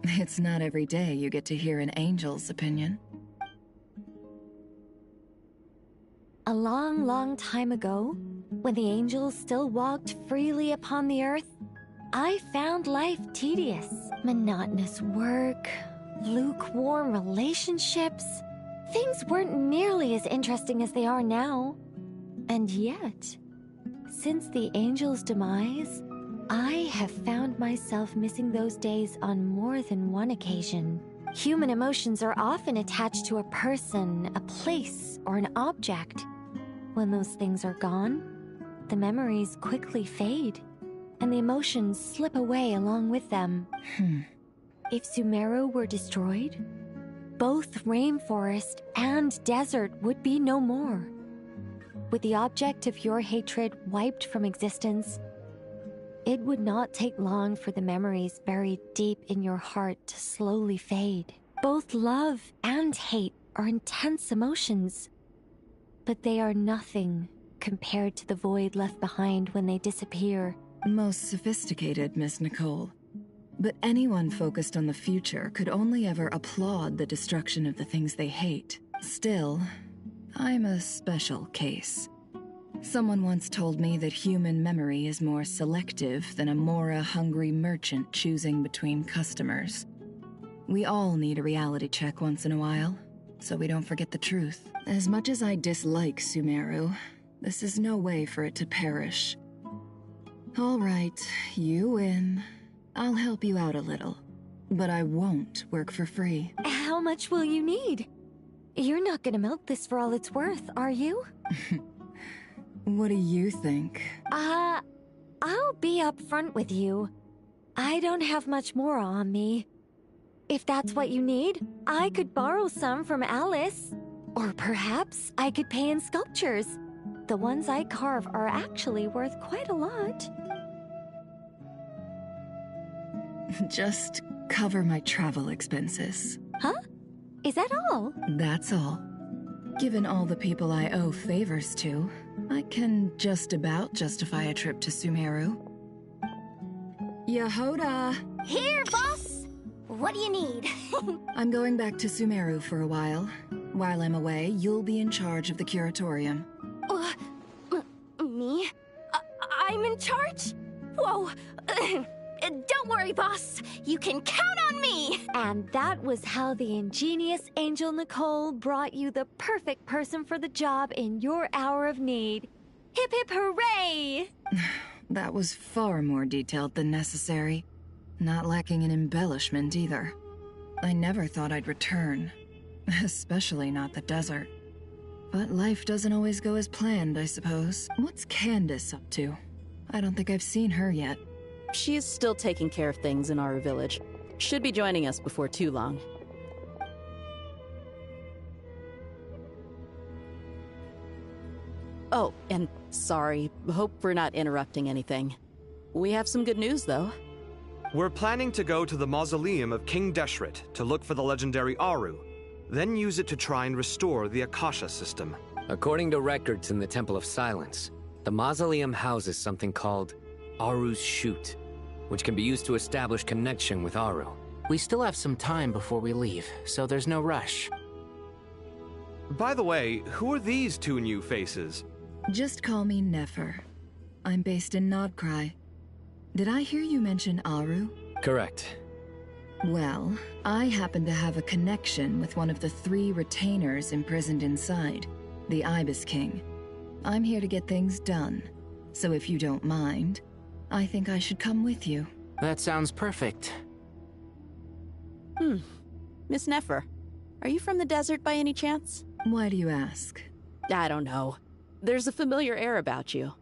It's not every day you get to hear an angel's opinion. A long, long time ago, when the angels still walked freely upon the earth, I found life tedious. Monotonous work, lukewarm relationships. Things weren't nearly as interesting as they are now. And yet, since the angels' demise, I have found myself missing those days on more than one occasion. Human emotions are often attached to a person, a place, or an object. When those things are gone, the memories quickly fade, and the emotions slip away along with them. If Sumeru were destroyed, both rainforest and desert would be no more. With the object of your hatred wiped from existence, It would not take long for the memories buried deep in your heart to slowly fade. Both love and hate are intense emotions, but they are nothing compared to the void left behind when they disappear. Most sophisticated, Miss Nicole. But anyone focused on the future could only ever applaud the destruction of the things they hate. Still, I'm a special case. Someone once told me that human memory is more selective than a Mora-hungry merchant choosing between customers. We all need a reality check once in a while, so we don't forget the truth. As much as I dislike Sumeru, this is no way for it to perish. All right, you win. I'll help you out a little, but I won't work for free. How much will you need? You're not gonna milk this for all it's worth, are you? What do you think? I'll be upfront with you. I don't have much more on me. If that's what you need, I could borrow some from Alice. Or perhaps I could pay in sculptures. The ones I carve are actually worth quite a lot. Just cover my travel expenses. Huh? Is that all? That's all. Given all the people I owe favors to, I can just about justify a trip to Sumeru. Yehoda! Here, boss! What do you need? I'm going back to Sumeru for a while. While I'm away, you'll be in charge of the curatorium. Me? I'm in charge? Whoa! Don't worry, boss. You can count on me! And that was how the ingenious Angel Nicole brought you the perfect person for the job in your hour of need. Hip hip hooray! That was far more detailed than necessary. Not lacking in embellishment either. I never thought I'd return. Especially not the desert. But life doesn't always go as planned, I suppose. What's Candace up to? I don't think I've seen her yet. She is still taking care of things in our village. Should be joining us before too long. Oh, and sorry. Hope we're not interrupting anything. We have some good news, though. We're planning to go to the mausoleum of King Deshret to look for the legendary Aru, then use it to try and restore the Akasha system. According to records in the Temple of Silence, the mausoleum houses something called Aru's Chute, which can be used to establish connection with Aru. We still have some time before we leave, so there's no rush. By the way, who are these two new faces? Just call me Nefer. I'm based in Nodcry. Did I hear you mention Aru? Correct. Well, I happen to have a connection with one of the 3 retainers imprisoned inside, the Ibis King. I'm here to get things done, so if you don't mind, I think I should come with you. That sounds perfect. Miss Nefer, are you from the desert by any chance? Why do you ask? I don't know. There's a familiar air about you.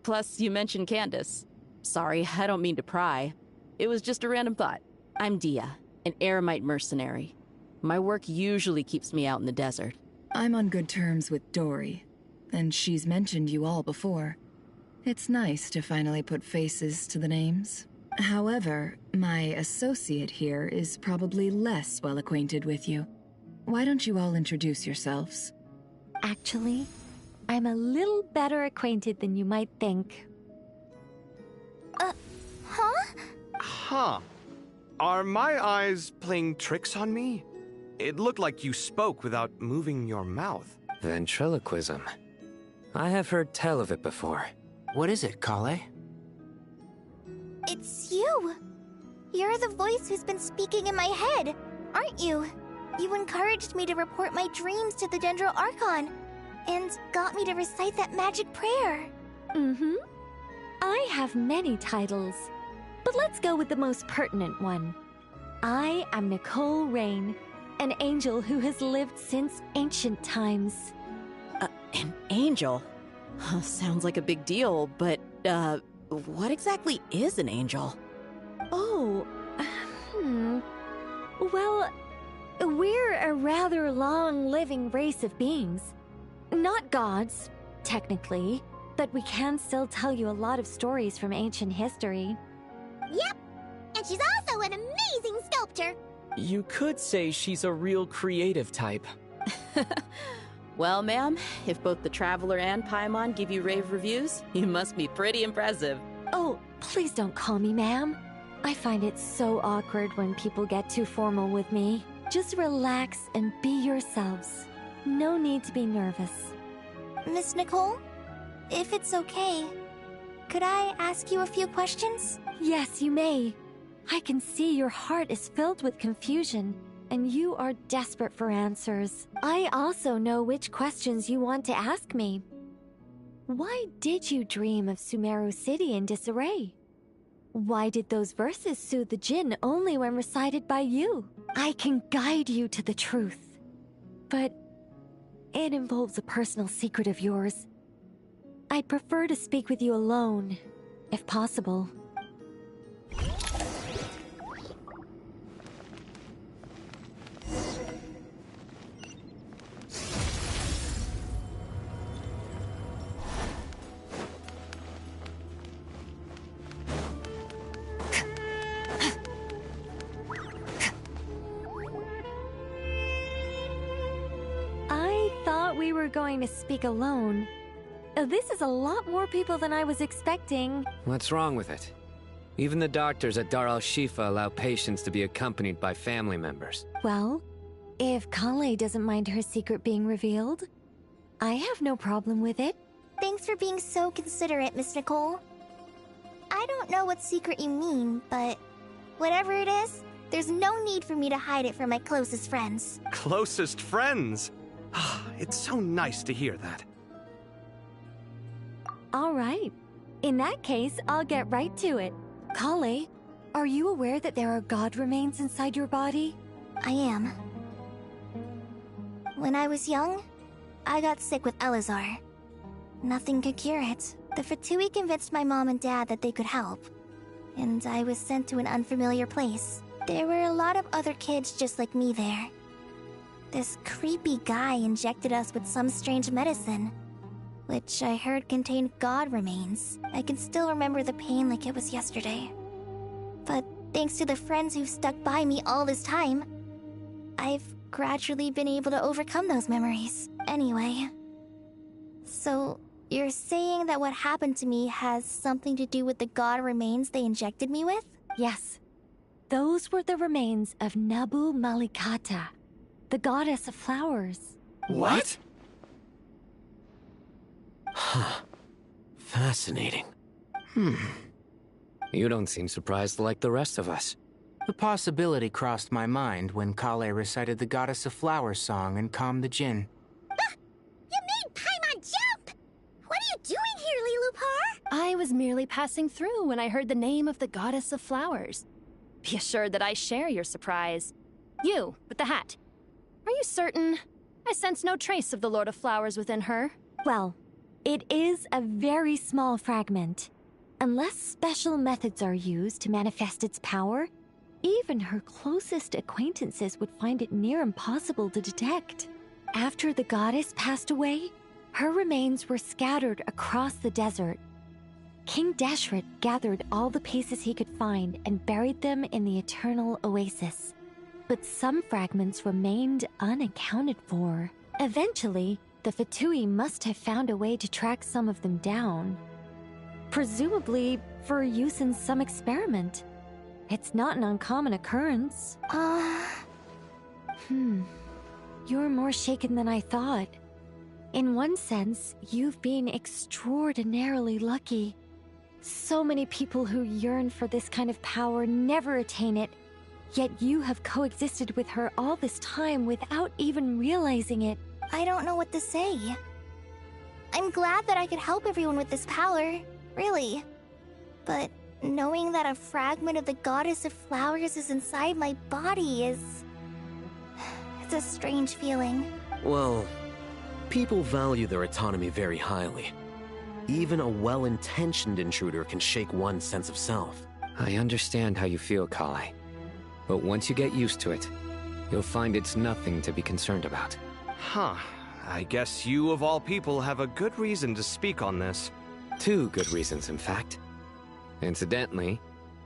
Plus, you mentioned Candace. Sorry, I don't mean to pry. It was just a random thought. I'm Dia, an Eremite mercenary. My work usually keeps me out in the desert. I'm on good terms with Dory, and she's mentioned you all before. It's nice to finally put faces to the names. However, my associate here is probably less well acquainted with you. Why don't you all introduce yourselves? Actually, I'm a little better acquainted than you might think. Huh. Are my eyes playing tricks on me? It looked like you spoke without moving your mouth. Ventriloquism. I have heard tell of it before. What is it, Kale? It's you! You're the voice who's been speaking in my head, aren't you? You encouraged me to report my dreams to the VII Archon, and got me to recite that magic prayer. Mm-hmm. I have many titles, but let's go with the most pertinent one. I am Nicole Rain, an angel who has lived since ancient times. An angel? Sounds like a big deal, but, what exactly is an angel? Oh, Well, we're a rather long-living race of beings. Not gods, technically, But we can still tell you a lot of stories from ancient history. Yep! And she's also an amazing sculptor! You could say she's a real creative type. Well, ma'am, if both the Traveler and Paimon give you rave reviews, you must be pretty impressive. Oh, please don't call me ma'am. I find it so awkward when people get too formal with me. Just relax and be yourselves. No need to be nervous. Miss Nicole, if it's okay, could I ask you a few questions? Yes, you may. I can see your heart is filled with confusion, and you are desperate for answers. I also know which questions you want to ask me. Why did you dream of Sumeru City in disarray? Why did those verses soothe the Jinn only when recited by you? I can guide you to the truth, but it involves a personal secret of yours. I'd prefer to speak with you alone, if possible. We were going to speak alone. This is a lot more people than I was expecting. What's wrong with it? Even the doctors at Dar al-Shifa allow patients to be accompanied by family members. Well, if Kale doesn't mind her secret being revealed, I have no problem with it. Thanks for being so considerate, Miss Nicole. I don't know what secret you mean, but whatever it is, there's no need for me to hide it from my closest friends. Closest friends? It's so nice to hear that. All right. In that case, I'll get right to it. Kale, are you aware that there are god remains inside your body? I am. When I was young, I got sick with Elazar. Nothing could cure it. The Fatui convinced my mom and dad that they could help, and I was sent to an unfamiliar place. There were a lot of other kids just like me there. This creepy guy injected us with some strange medicine, which I heard contained god remains. I can still remember the pain like it was yesterday. But thanks to the friends who've stuck by me all this time, I've gradually been able to overcome those memories. Anyway, so you're saying that what happened to me has something to do with the god remains they injected me with? Yes. Those were the remains of Nabu Malikata, the goddess of flowers. What? Huh. Fascinating. You don't seem surprised like the rest of us. The possibility crossed my mind when Kale recited the Goddess of Flowers song and calmed the Jinn. You made Paimon jump! What are you doing here, Lilupar? I was merely passing through when I heard the name of the Goddess of Flowers. Be assured that I share your surprise. You, with the hat. Are you certain? I sense no trace of the Lord of Flowers within her. Well, it is a very small fragment. Unless special methods are used to manifest its power, even her closest acquaintances would find it near impossible to detect. After the goddess passed away, her remains were scattered across the desert. King Deshret gathered all the pieces he could find and buried them in the Eternal Oasis. But some fragments remained unaccounted for. Eventually, the Fatui must have found a way to track some of them down. Presumably for use in some experiment. It's not an uncommon occurrence. You're more shaken than I thought. In one sense, you've been extraordinarily lucky. So many people who yearn for this kind of power never attain it, yet you have coexisted with her all this time without even realizing it. I don't know what to say. I'm glad that I could help everyone with this power, really. But knowing that a fragment of the Goddess of Flowers is inside my body is... it's a strange feeling. Well, people value their autonomy very highly. Even a well-intentioned intruder can shake one's sense of self. I understand how you feel, Kale. But once you get used to it, you'll find it's nothing to be concerned about. Huh. I guess you, of all people, have a good reason to speak on this. 2 good reasons, in fact. Incidentally,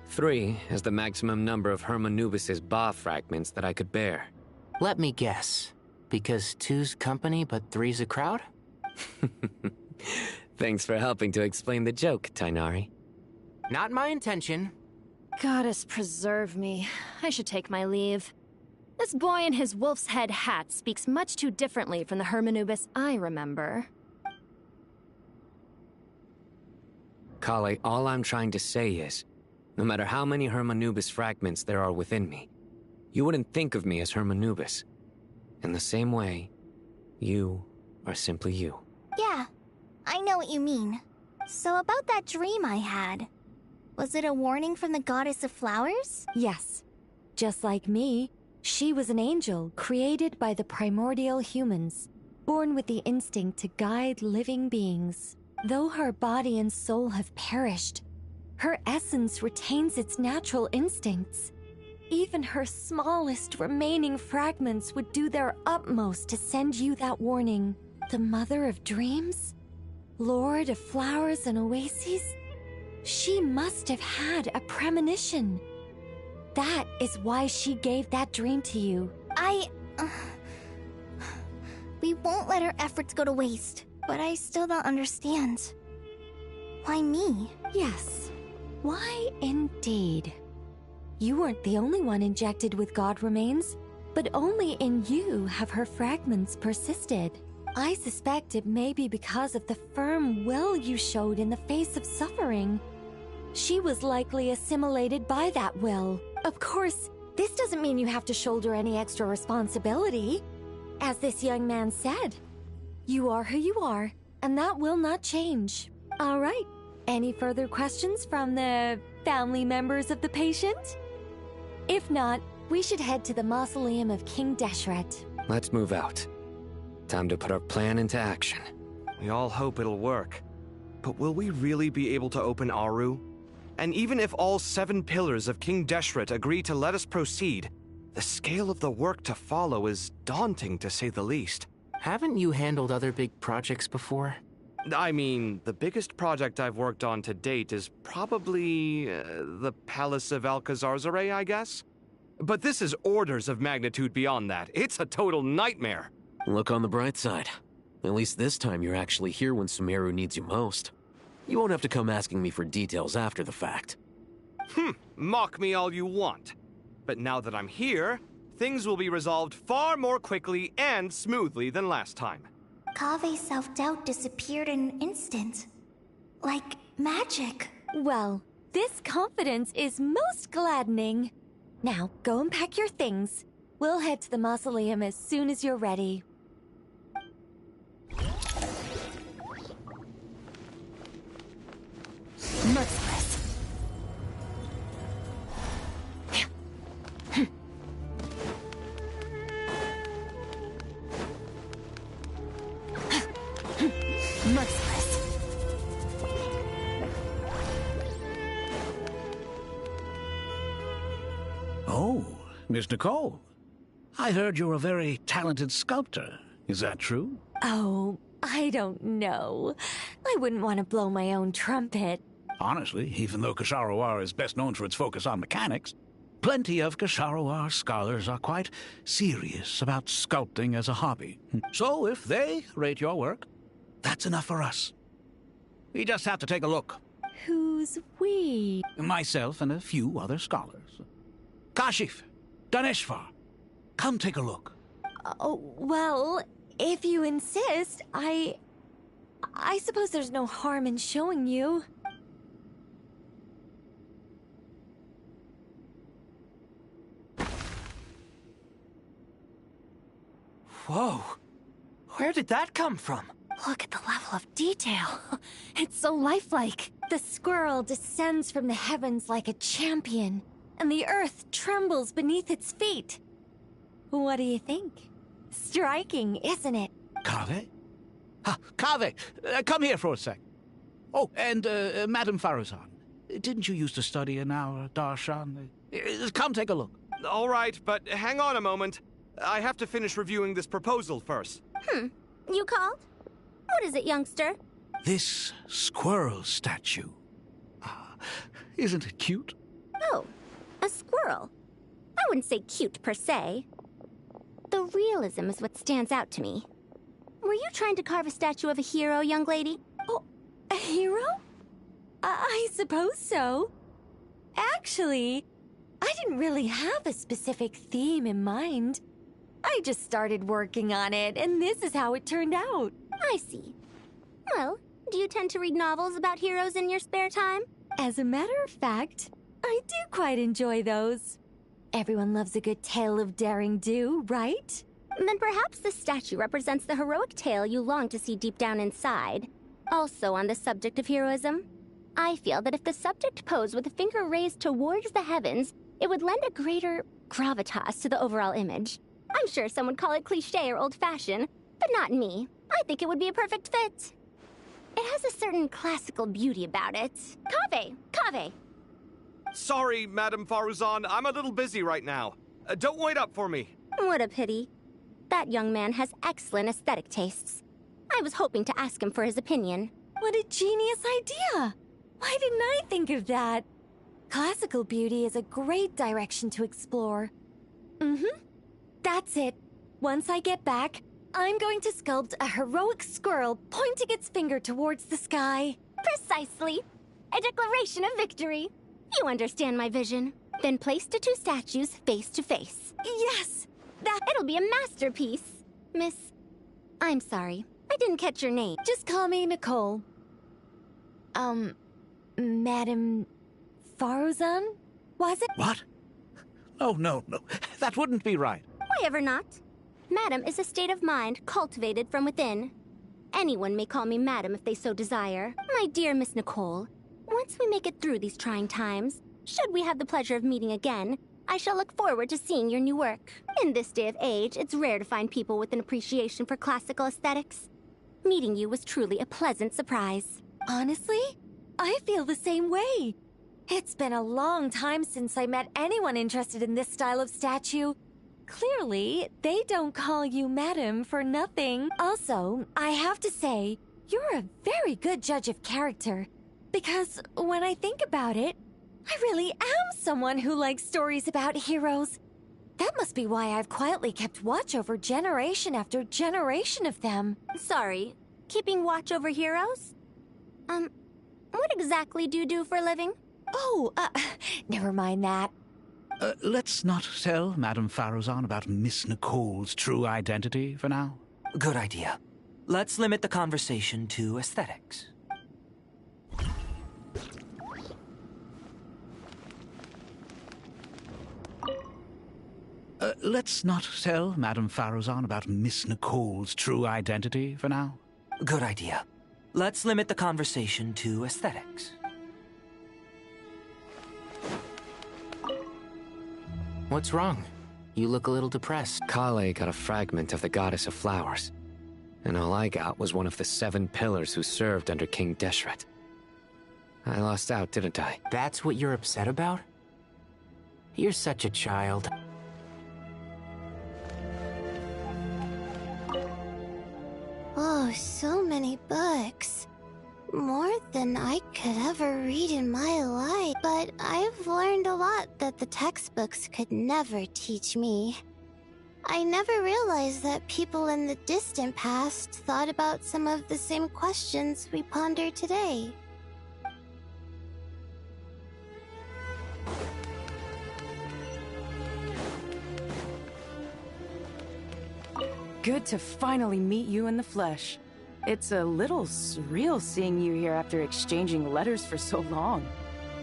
3 is the maximum number of Hermanubis's Ba fragments that I could bear. Let me guess. Because 2's company, but 3's a crowd? Thanks for helping to explain the joke, Tainari. Not my intention. Goddess preserve me. I should take my leave. This boy in his wolf's head hat speaks much too differently from the Hermanubis I remember. Kale, all I'm trying to say is, no matter how many Hermanubis fragments there are within me, you wouldn't think of me as Hermanubis. In the same way, you are simply you. Yeah, I know what you mean. So about that dream I had, was it a warning from the Goddess of Flowers? Yes. Just like me, she was an angel created by the primordial humans, born with the instinct to guide living beings. Though her body and soul have perished, her essence retains its natural instincts. Even her smallest remaining fragments would do their utmost to send you that warning. The Mother of Dreams? Lord of Flowers and Oases? She must have had a premonition. That is why she gave that dream to you. We won't let our efforts go to waste, but I still don't understand. Why me? Yes. Why indeed? You weren't the only one injected with God remains, but only in you have her fragments persisted. I suspect it may be because of the firm will you showed in the face of suffering. She was likely assimilated by that will. Of course, this doesn't mean you have to shoulder any extra responsibility. As this young man said, you are who you are, and that will not change. All right, any further questions from the family members of the patient? If not, we should head to the mausoleum of King Deshret. Let's move out. Time to put our plan into action. We all hope it'll work. But will we really be able to open Aru? And even if all 7 pillars of King Deshret agree to let us proceed, the scale of the work to follow is daunting, to say the least. Haven't you handled other big projects before? I mean, the biggest project I've worked on to date is probably the Palace of Alcazarzaray, I guess? But this is orders of magnitude beyond that. It's a total nightmare. Look on the bright side. At least this time you're actually here when Sumeru needs you most. You won't have to come asking me for details after the fact. Mock me all you want. But now that I'm here, things will be resolved far more quickly and smoothly than last time. Kave's self-doubt disappeared in an instant. Like magic. Well, this confidence is most gladdening. Now, go and pack your things. We'll head to the mausoleum as soon as you're ready. Merciless. Merciless. Oh, Miss Nicole. I heard you're a very talented sculptor. Is that true? Oh, I don't know. I wouldn't want to blow my own trumpet. Honestly, even though Kasharawar is best known for its focus on mechanics, plenty of Kasharawar scholars are quite serious about sculpting as a hobby. So if they rate your work, that's enough for us. We just have to take a look. Who's we? Myself and a few other scholars. Kashif, Daneshvar, come take a look. Oh, well, if you insist, I suppose there's no harm in showing you. Whoa! Where did that come from? Look at the level of detail. It's so lifelike. The squirrel descends from the heavens like a champion, and the earth trembles beneath its feet. What do you think? Striking, isn't it? Kave? Kave, come here for a sec. Oh, and Madam Farazan, didn't you used to study in our darshan? Come take a look. All right, but hang on a moment. I have to finish reviewing this proposal first. You called? What is it, youngster? This squirrel statue. Isn't it cute? Oh, a squirrel. I wouldn't say cute per se. The realism is what stands out to me. Were you trying to carve a statue of a hero, young lady? Oh, a hero? I suppose so. Actually, I didn't really have a specific theme in mind. I just started working on it, and this is how it turned out. I see. Well, do you tend to read novels about heroes in your spare time? As a matter of fact, I do quite enjoy those. Everyone loves a good tale of daring do, right? Then perhaps the statue represents the heroic tale you long to see deep down inside. Also on the subject of heroism, I feel that if the subject posed with a finger raised towards the heavens, it would lend a greater gravitas to the overall image. I'm sure some would call it cliché or old-fashioned, but not me. I think it would be a perfect fit. It has a certain classical beauty about it. Kaveh! Sorry, Madame Faruzan, I'm a little busy right now. Don't wait up for me. What a pity. That young man has excellent aesthetic tastes. I was hoping to ask him for his opinion. What a genius idea! Why didn't I think of that? Classical beauty is a great direction to explore. That's it. Once I get back, I'm going to sculpt a heroic squirrel pointing its finger towards the sky. Precisely. A declaration of victory. You understand my vision. Then place the two statues face to face. Yes! It'll be a masterpiece. Miss... I'm sorry. I didn't catch your name. Just call me Nicole. Madame Faruzan? Was it? What? Oh, no. That wouldn't be right. Why ever not? Madam is a state of mind cultivated from within. Anyone may call me Madam if they so desire. My dear Miss Nicole, once we make it through these trying times, should we have the pleasure of meeting again, I shall look forward to seeing your new work. In this day of age, it's rare to find people with an appreciation for classical aesthetics. Meeting you was truly a pleasant surprise. Honestly, I feel the same way. It's been a long time since I met anyone interested in this style of statue. Clearly, they don't call you Madam for nothing. Also, I have to say, you're a very good judge of character. Because when I think about it, I really am someone who likes stories about heroes. That must be why I've quietly kept watch over generation after generation of them. Sorry, keeping watch over heroes? What exactly do you do for a living? Oh, never mind that. Let's not tell Madame Faruzan about Miss Nicole's true identity for now. Good idea. Let's limit the conversation to aesthetics. Let's not tell Madame Faruzan about Miss Nicole's true identity for now. Good idea. Let's limit the conversation to aesthetics. What's wrong? You look a little depressed. Kale got a fragment of the Goddess of Flowers, and all I got was one of the 7 pillars who served under King Deshret. I lost out, didn't I? That's what you're upset about? You're such a child. Oh, so many books. More than I could ever read in my life. But I've learned a lot that the textbooks could never teach me. I never realized that people in the distant past thought about some of the same questions we ponder today. Good to finally meet you in the flesh. It's a little surreal seeing you here after exchanging letters for so long.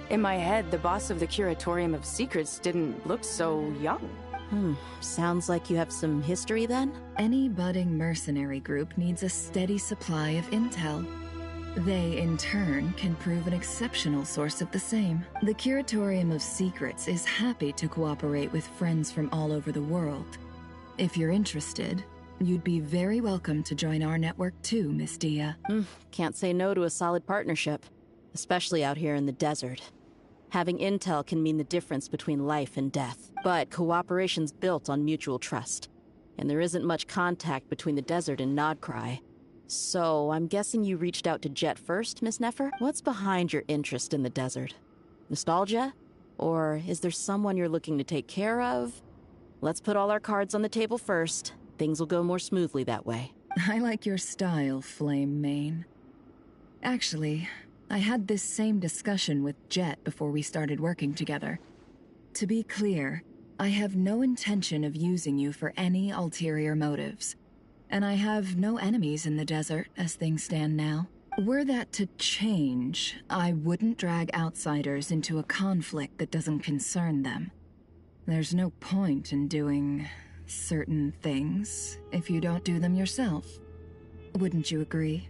In my head, the boss of the Curatorium of Secrets didn't look so young. Sounds like you have some history then? Any budding mercenary group needs a steady supply of intel. They, in turn, can prove an exceptional source of the same. The Curatorium of Secrets is happy to cooperate with friends from all over the world. If you're interested, you'd be very welcome to join our network too, Miss Dia. Can't say no to a solid partnership, especially out here in the desert. Having intel can mean the difference between life and death, but cooperation's built on mutual trust, and there isn't much contact between the desert and Nodcry. So, I'm guessing you reached out to Jet first, Miss Nefer? What's behind your interest in the desert? Nostalgia? Or is there someone you're looking to take care of? Let's put all our cards on the table first. Things will go more smoothly that way. I like your style, Flame Mane. Actually, I had this same discussion with Jet before we started working together. To be clear, I have no intention of using you for any ulterior motives. And I have no enemies in the desert as things stand now. Were that to change, I wouldn't drag outsiders into a conflict that doesn't concern them. There's no point in doing certain things if you don't do them yourself. Wouldn't you agree?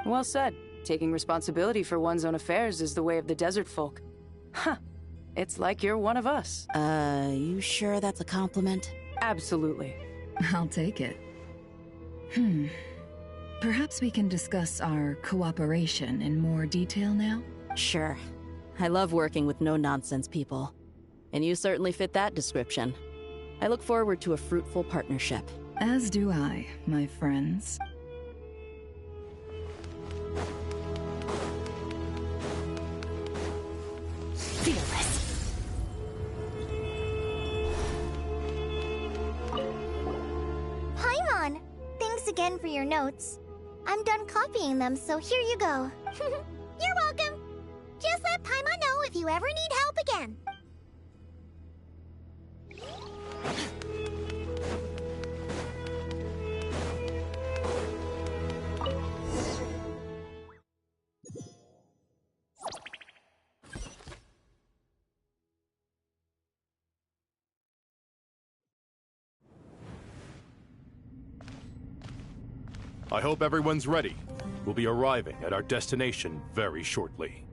Well said. Taking responsibility for one's own affairs is the way of the desert folk. Huh. It's like you're one of us. You sure that's a compliment? Absolutely. I'll take it. Perhaps we can discuss our cooperation in more detail now? Sure. I love working with no-nonsense people. And you certainly fit that description. I look forward to a fruitful partnership. As do I, my friends. Fearless. Paimon! Thanks again for your notes. I'm done copying them, so here you go. You're welcome. Just let Paimon know if you ever need help again. I hope everyone's ready. We'll be arriving at our destination very shortly.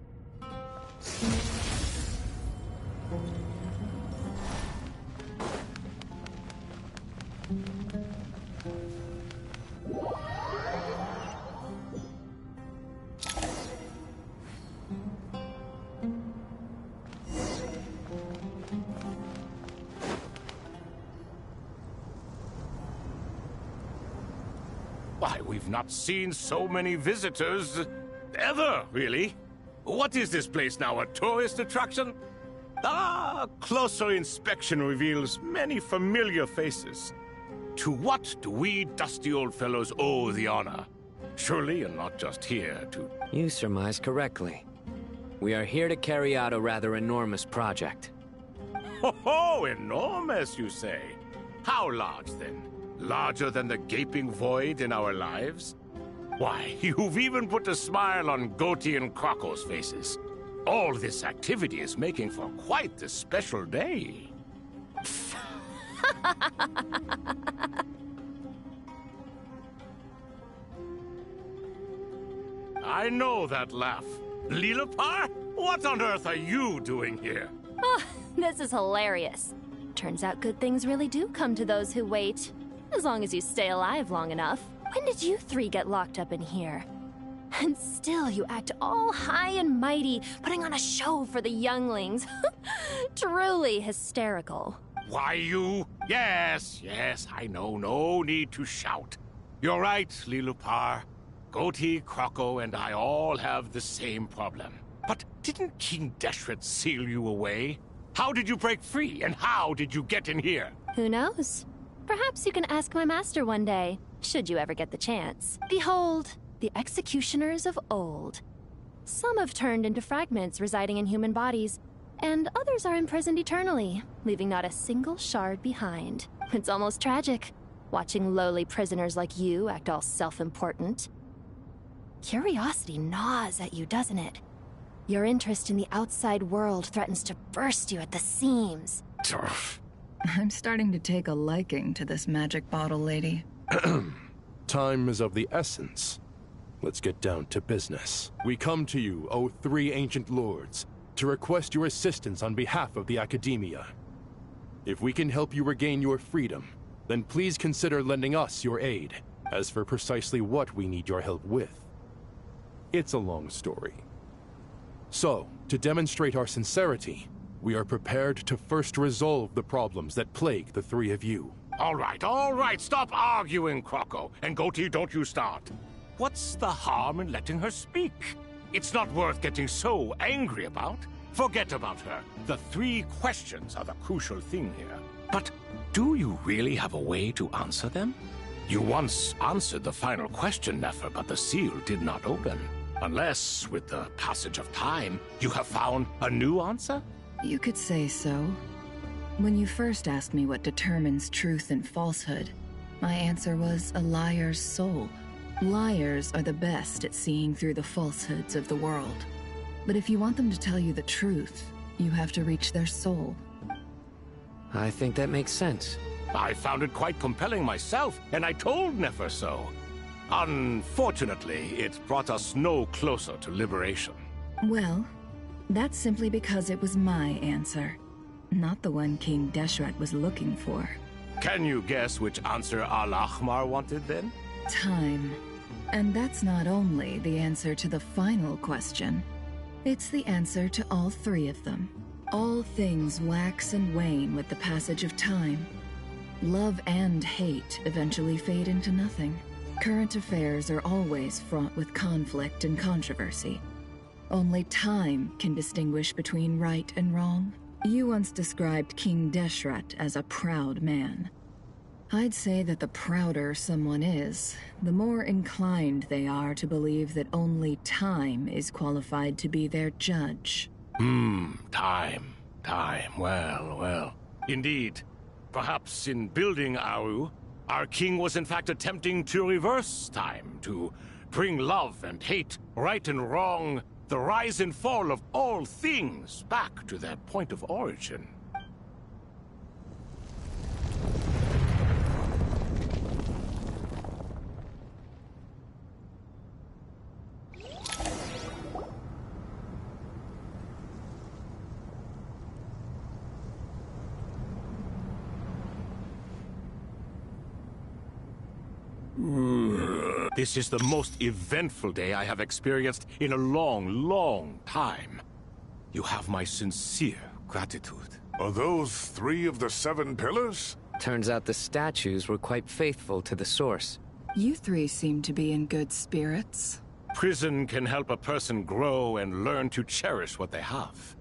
Why, we've not seen so many visitors ever, really. What is this place now, a tourist attraction? Ah, closer inspection reveals many familiar faces. To what do we dusty old fellows owe the honor? Surely, and not just here to... You surmise correctly. We are here to carry out a rather enormous project. Ho, enormous, you say? How large, then? Larger than the gaping void in our lives? Why, you've even put a smile on Goatee and Crocco's faces. All this activity is making for quite the special day. I know that laugh. Lilipar? What on earth are you doing here? Oh, this is hilarious. Turns out good things really do come to those who wait. As long as you stay alive long enough. When did you three get locked up in here? And still you act all high and mighty, putting on a show for the younglings. Truly hysterical. Why, you... Yes, I know. No need to shout. You're right, Lilipar. Goatee, Crocco, and I all have the same problem. But didn't King Deshret seal you away? How did you break free, and how did you get in here? Who knows? Perhaps you can ask my master one day, should you ever get the chance. Behold, the executioners of old. Some have turned into fragments residing in human bodies, and others are imprisoned eternally, leaving not a single shard behind. It's almost tragic, watching lowly prisoners like you act all self-important. Curiosity gnaws at you, doesn't it? Your interest in the outside world threatens to burst you at the seams. I'm starting to take a liking to this magic bottle lady. Time is of the essence. Let's get down to business. We come to you, O three ancient lords, to request your assistance on behalf of the Academia. If we can help you regain your freedom, then please consider lending us your aid. As for precisely what we need your help with, it's a long story. So, to demonstrate our sincerity, we are prepared to first resolve the problems that plague the three of you. All right, stop arguing, Crocco. And Goatee, don't you start. What's the harm in letting her speak? It's not worth getting so angry about. Forget about her. The 3 questions are the crucial thing here. But do you really have a way to answer them? You once answered the final question, Nefer, but the seal did not open. Unless, with the passage of time, you have found a new answer? You could say so. When you first asked me what determines truth and falsehood, my answer was a liar's soul. Liars are the best at seeing through the falsehoods of the world. But if you want them to tell you the truth, you have to reach their soul. I think that makes sense. I found it quite compelling myself, and I told Nefer so. Unfortunately, it brought us no closer to liberation. Well, that's simply because it was my answer, not the one King Deshret was looking for. Can you guess which answer Al-Ahmar wanted then? Time. And that's not only the answer to the final question. It's the answer to all 3 of them. All things wax and wane with the passage of time. Love and hate eventually fade into nothing. Current affairs are always fraught with conflict and controversy. Only time can distinguish between right and wrong. You once described King Deshret as a proud man. I'd say that the prouder someone is, the more inclined they are to believe that only time is qualified to be their judge. Time. Well. Indeed. Perhaps in building Aru, our king was in fact attempting to reverse time, to bring love and hate, right and wrong, the rise and fall of all things back to their point of origin. This is the most eventful day I have experienced in a long time. You have my sincere gratitude. Are those 3 of the 7 pillars? Turns out the statues were quite faithful to the source. You 3 seem to be in good spirits. Prison can help a person grow and learn to cherish what they have.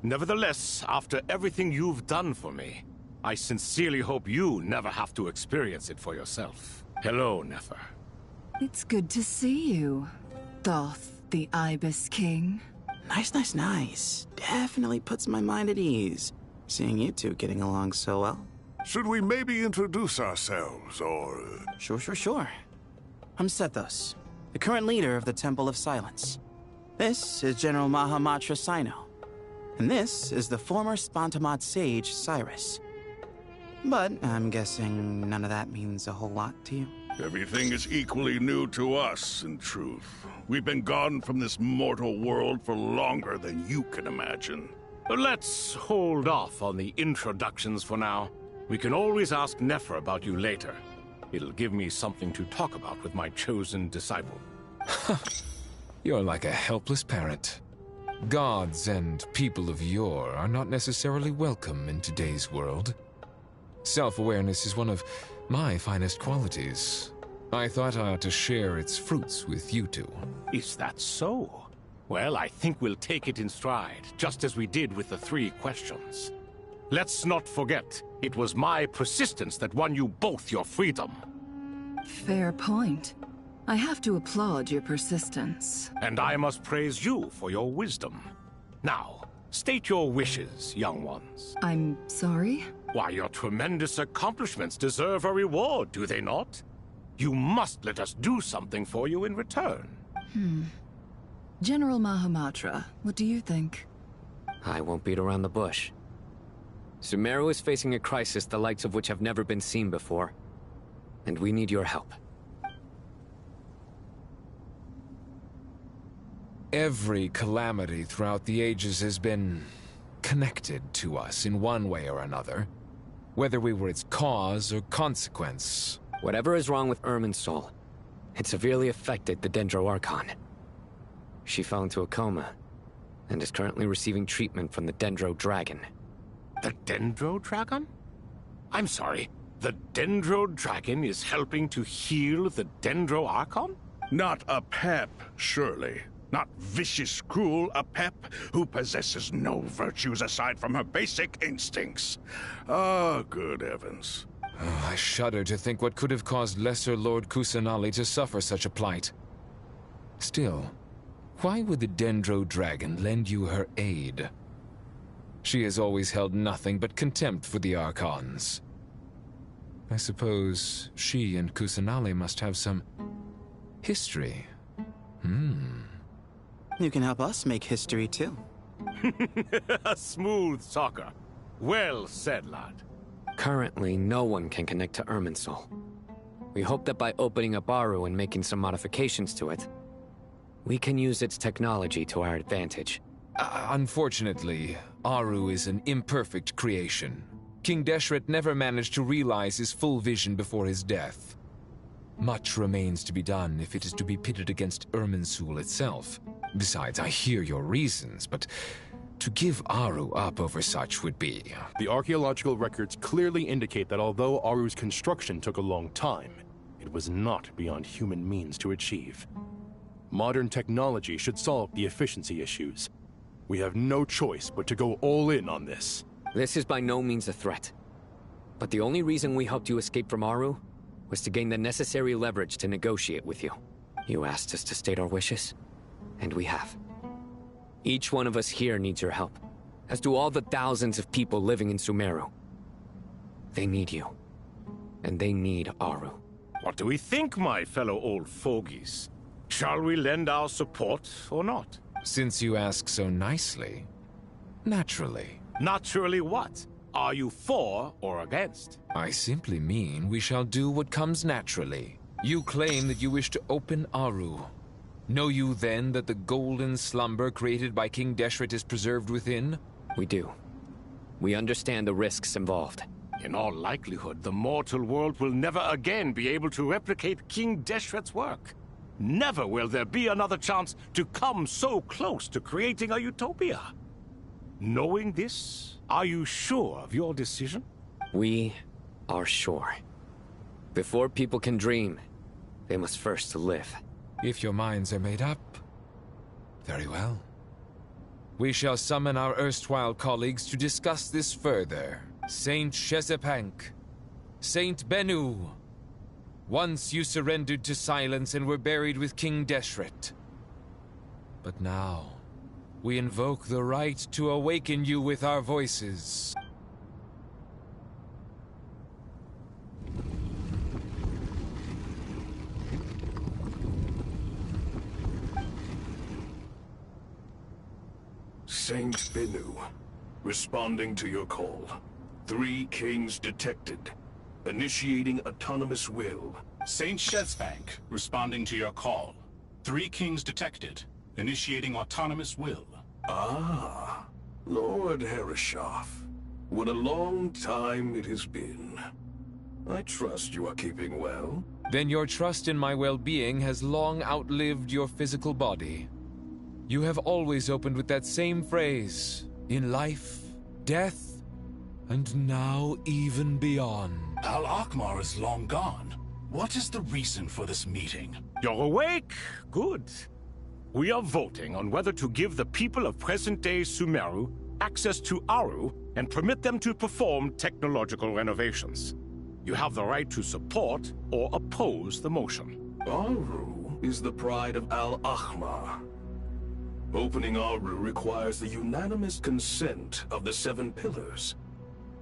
Nevertheless, after everything you've done for me, I sincerely hope you never have to experience it for yourself. Hello, Nefer. It's good to see you, Thoth, the Ibis King. Nice. Definitely puts my mind at ease, seeing you 2 getting along so well. Should we maybe introduce ourselves, or... Sure. I'm Sethos, the current leader of the Temple of Silence. This is General Mahamatra Sino, and this is the former Spantamat sage, Cyrus. But I'm guessing none of that means a whole lot to you. Everything is equally new to us, in truth. We've been gone from this mortal world for longer than you can imagine. Let's hold off on the introductions for now. We can always ask Nefer about you later. It'll give me something to talk about with my chosen disciple. You're like a helpless parent. Gods and people of yore are not necessarily welcome in today's world. Self-awareness is one of my finest qualities. I thought I ought to share its fruits with you 2. Is that so? Well, I think we'll take it in stride, just as we did with the 3 questions. Let's not forget, it was my persistence that won you both your freedom. Fair point. I have to applaud your persistence. And I must praise you for your wisdom. Now, state your wishes, young ones. I'm sorry? Why, your tremendous accomplishments deserve a reward, do they not? You must let us do something for you in return. General Mahamatra, what do you think? I won't beat around the bush. Sumeru is facing a crisis the likes of which have never been seen before. And we need your help. Every calamity throughout the ages has been connected to us in one way or another, whether we were its cause or consequence. Whatever is wrong with Irminsul, it severely affected the Dendro Archon. She fell into a coma, and is currently receiving treatment from the Dendro Dragon. The Dendro Dragon? I'm sorry, the Dendro Dragon is helping to heal the Dendro Archon? Not a pep, surely. Not vicious, cruel a pep who possesses no virtues aside from her basic instincts. Ah, good heavens. Oh, I shudder to think what could have caused Lesser Lord Kusanali to suffer such a plight. Still, why would the Dendro Dragon lend you her aid? She has always held nothing but contempt for the Archons. I suppose she and Kusanali must have some history. You can help us make history, too. Smooth talker. Well said, lad. Currently, no one can connect to Irminsul. We hope that by opening up Aru and making some modifications to it, we can use its technology to our advantage. Unfortunately, Aru is an imperfect creation. King Deshret never managed to realize his full vision before his death. Much remains to be done if it is to be pitted against Irminsul itself. Besides, I hear your reasons, but to give Aru up over such would be... The archaeological records clearly indicate that although Aru's construction took a long time, it was not beyond human means to achieve. Modern technology should solve the efficiency issues. We have no choice but to go all in on this. This is by no means a threat. But the only reason we helped you escape from Aru was to gain the necessary leverage to negotiate with you. You asked us to state our wishes, and we have. Each one of us here needs your help, as do all the thousands of people living in Sumeru. They need you, and they need Aru. What do we think, my fellow old fogies? Shall we lend our support or not? Since you ask so nicely, naturally. Naturally what? Are you for or against? I simply mean we shall do what comes naturally. You claim that you wish to open Aru. Know you then that the golden slumber created by King Deshret is preserved within? We do. We understand the risks involved. In all likelihood, the mortal world will never again be able to replicate King Deshret's work. Never will there be another chance to come so close to creating a utopia. Knowing this, are you sure of your decision? We are sure. Before people can dream, they must first live. If your minds are made up, very well. We shall summon our erstwhile colleagues to discuss this further. Saint Shezepank, Saint Bennu. Once you surrendered to silence and were buried with King Deshret. But now, we invoke the right to awaken you with our voices. Saint Bennu, responding to your call. 3 kings detected. Initiating autonomous will. Saint Shezbank, responding to your call. 3 kings detected. Initiating autonomous will. Ah, Lord Herreshoff. What a long time it has been. I trust you are keeping well. Then your trust in my well-being has long outlived your physical body. You have always opened with that same phrase, in life, death, and now even beyond. Al-Akhmar is long gone. What is the reason for this meeting? You're awake? Good. We are voting on whether to give the people of present-day Sumeru access to Aru and permit them to perform technological renovations. You have the right to support or oppose the motion. Aru is the pride of Al-Akhmar. Opening Aru requires the unanimous consent of the 7 pillars.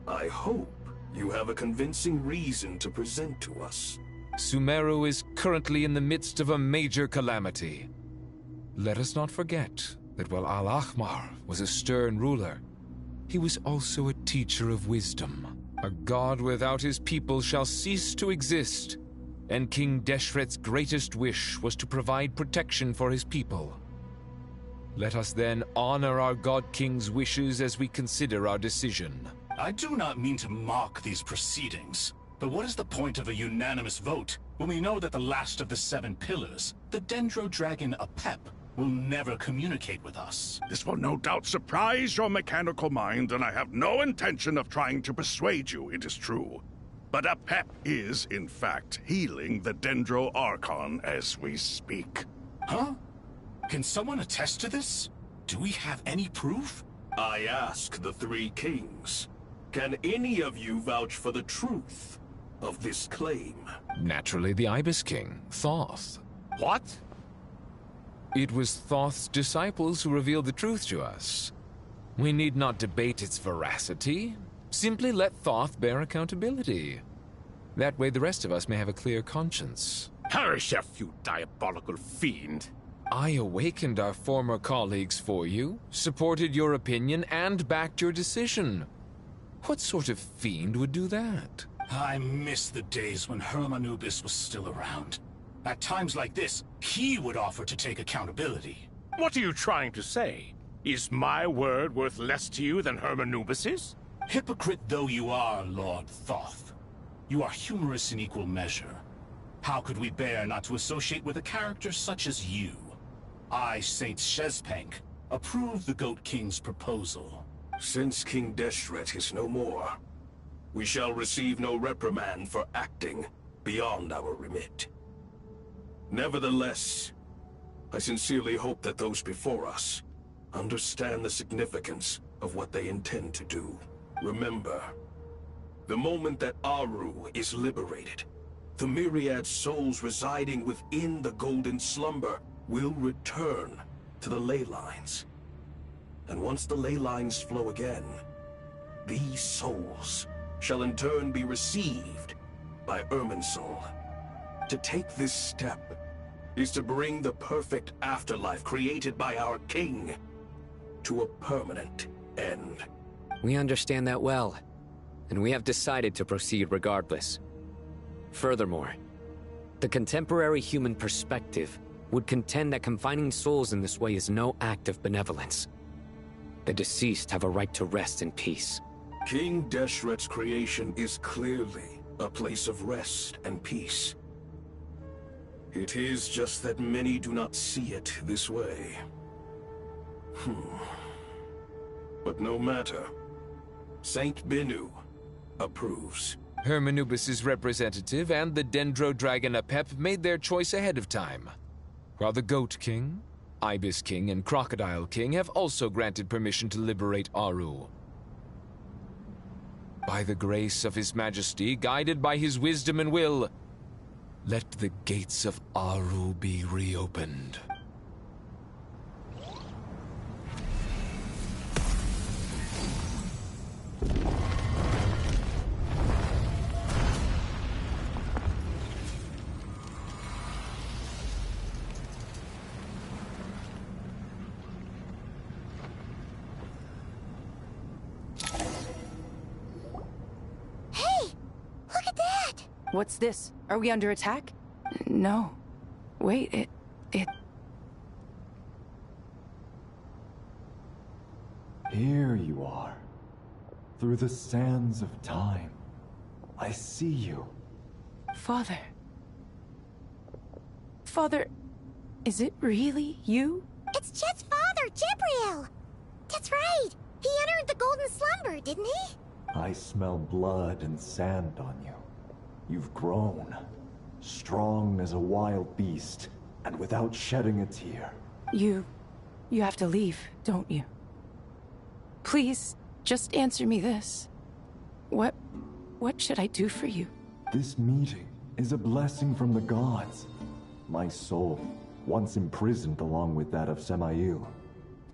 I hope you have a convincing reason to present to us. Sumeru is currently in the midst of a major calamity. Let us not forget that while Al-Akhmar was a stern ruler, he was also a teacher of wisdom. A god without his people shall cease to exist, and King Deshret's greatest wish was to provide protection for his people. Let us then honor our God King's wishes as we consider our decision. I do not mean to mock these proceedings, but what is the point of a unanimous vote when we know that the last of the 7 pillars, the Dendro Dragon Apep, will never communicate with us? This will no doubt surprise your mechanical mind, and I have no intention of trying to persuade you it is true. But Apep is, in fact, healing the Dendro Archon as we speak. Huh? Can someone attest to this? Do we have any proof? I ask the three kings. Can any of you vouch for the truth of this claim? Naturally, the Ibis King, Thoth. What? It was Thoth's disciples who revealed the truth to us. We need not debate its veracity. Simply let Thoth bear accountability. That way the rest of us may have a clear conscience. Harishef, you diabolical fiend! I awakened our former colleagues for you, supported your opinion, and backed your decision. What sort of fiend would do that? I miss the days when Hermanubis was still around. At times like this, he would offer to take accountability. What are you trying to say? Is my word worth less to you than Hermanubis's? Hypocrite though you are, Lord Thoth, you are humorous in equal measure. How could we bear not to associate with a character such as you? I, Saint Shezpenk, approve the Goat King's proposal. Since King Deshret is no more, we shall receive no reprimand for acting beyond our remit. Nevertheless, I sincerely hope that those before us understand the significance of what they intend to do. Remember, the moment that Aru is liberated, the myriad souls residing within the Golden Slumber will return to the ley lines. And once the ley lines flow again, these souls shall in turn be received by Irminsul. To take this step is to bring the perfect afterlife created by our king to a permanent end. We understand that well, and we have decided to proceed regardless. Furthermore, the contemporary human perspective would contend that confining souls in this way is no act of benevolence. The deceased have a right to rest in peace. King Deshret's creation is clearly a place of rest and peace. It is just that many do not see it this way. But no matter. Saint Binu approves. Hermanubis' representative and the Dendro Dragon Apep made their choice ahead of time, while the Goat King, Ibis King, and Crocodile King have also granted permission to liberate Aru. By the grace of His Majesty, guided by his wisdom and will, let the gates of Aru be reopened. What's this? Are we under attack? No. Wait, it... Here you are. Through the sands of time. I see you. Father. Father, is it really you? It's Jet's father, Jibriel! That's right! He entered the Golden Slumber, didn't he? I smell blood and sand on you. You've grown, strong as a wild beast, and without shedding a tear. You have to leave, don't you? Please, just answer me this. What should I do for you? This meeting is a blessing from the gods. My soul, once imprisoned along with that of Semail,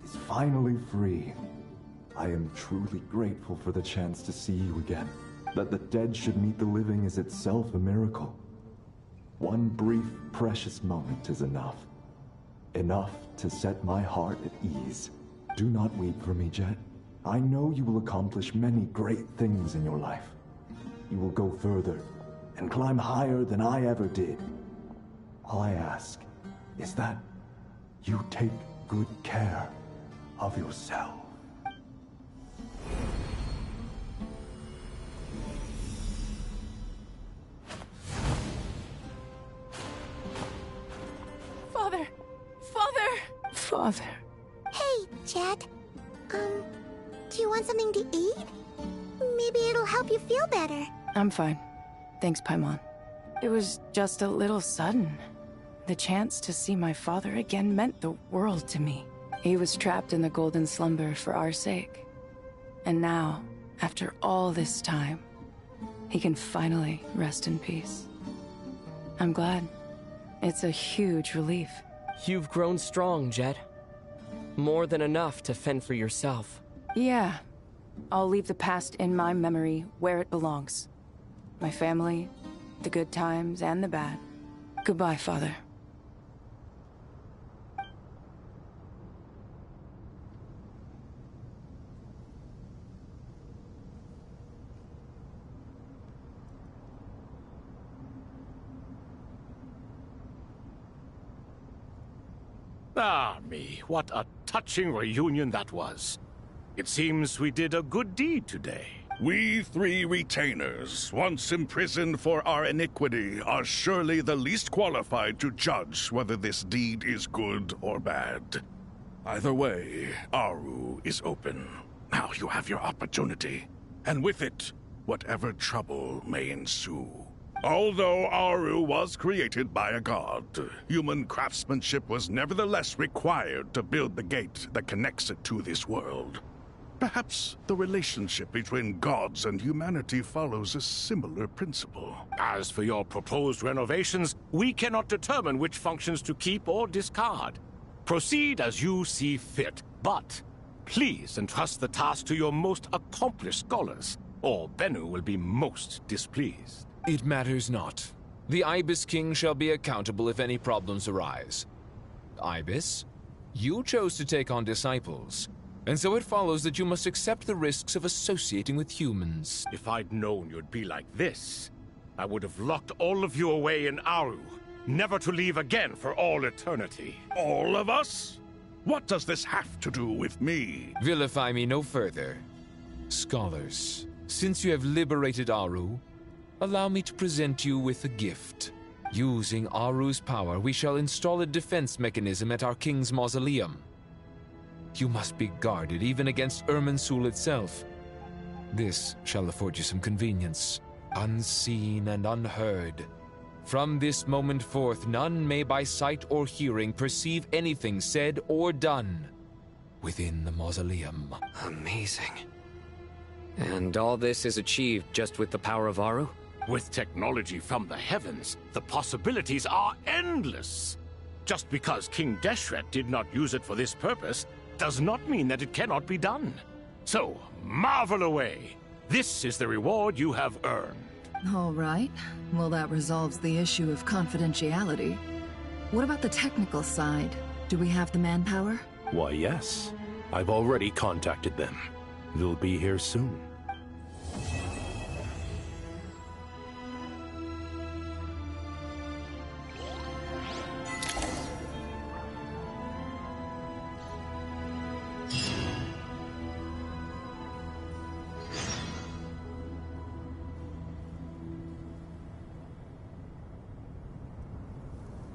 is finally free. I am truly grateful for the chance to see you again. That the dead should meet the living is itself a miracle. One brief, precious moment is enough. Enough to set my heart at ease. Do not weep for me, Jet. I know you will accomplish many great things in your life. You will go further and climb higher than I ever did. All I ask is that you take good care of yourself. Father. Hey, Jet. Do you want something to eat? Maybe it'll help you feel better. I'm fine. Thanks, Paimon. It was just a little sudden. The chance to see my father again meant the world to me. He was trapped in the golden slumber for our sake. And now, after all this time, he can finally rest in peace. I'm glad. It's a huge relief. You've grown strong, Jet. More than enough to fend for yourself. Yeah. I'll leave the past in my memory where it belongs. My family, the good times and the bad. Goodbye, Father. Ah, me, what a touching reunion that was. It seems we did a good deed today. We three retainers, once imprisoned for our iniquity, are surely the least qualified to judge whether this deed is good or bad. Either way, Aru is open. Now you have your opportunity, and with it, whatever trouble may ensue. Although Aru was created by a god, human craftsmanship was nevertheless required to build the gate that connects it to this world. Perhaps the relationship between gods and humanity follows a similar principle. As for your proposed renovations, we cannot determine which functions to keep or discard. Proceed as you see fit, but please entrust the task to your most accomplished scholars, or Bennu will be most displeased. It matters not. The Ibis King shall be accountable if any problems arise. Ibis, you chose to take on disciples, and so it follows that you must accept the risks of associating with humans. If I'd known you'd be like this, I would have locked all of you away in Aru, never to leave again for all eternity. All of us? What does this have to do with me? Vilify me no further. Scholars, since you have liberated Aru, allow me to present you with a gift. Using Aru's power, we shall install a defense mechanism at our king's mausoleum. You must be guarded even against Irminsul itself. This shall afford you some convenience, unseen and unheard. From this moment forth, none may by sight or hearing perceive anything said or done within the mausoleum. Amazing. And all this is achieved just with the power of Aru? With technology from the heavens, the possibilities are endless. Just because King Deshret did not use it for this purpose does not mean that it cannot be done. So, marvel away. This is the reward you have earned. All right. Well, that resolves the issue of confidentiality. What about the technical side? Do we have the manpower? Why, yes. I've already contacted them. They'll be here soon.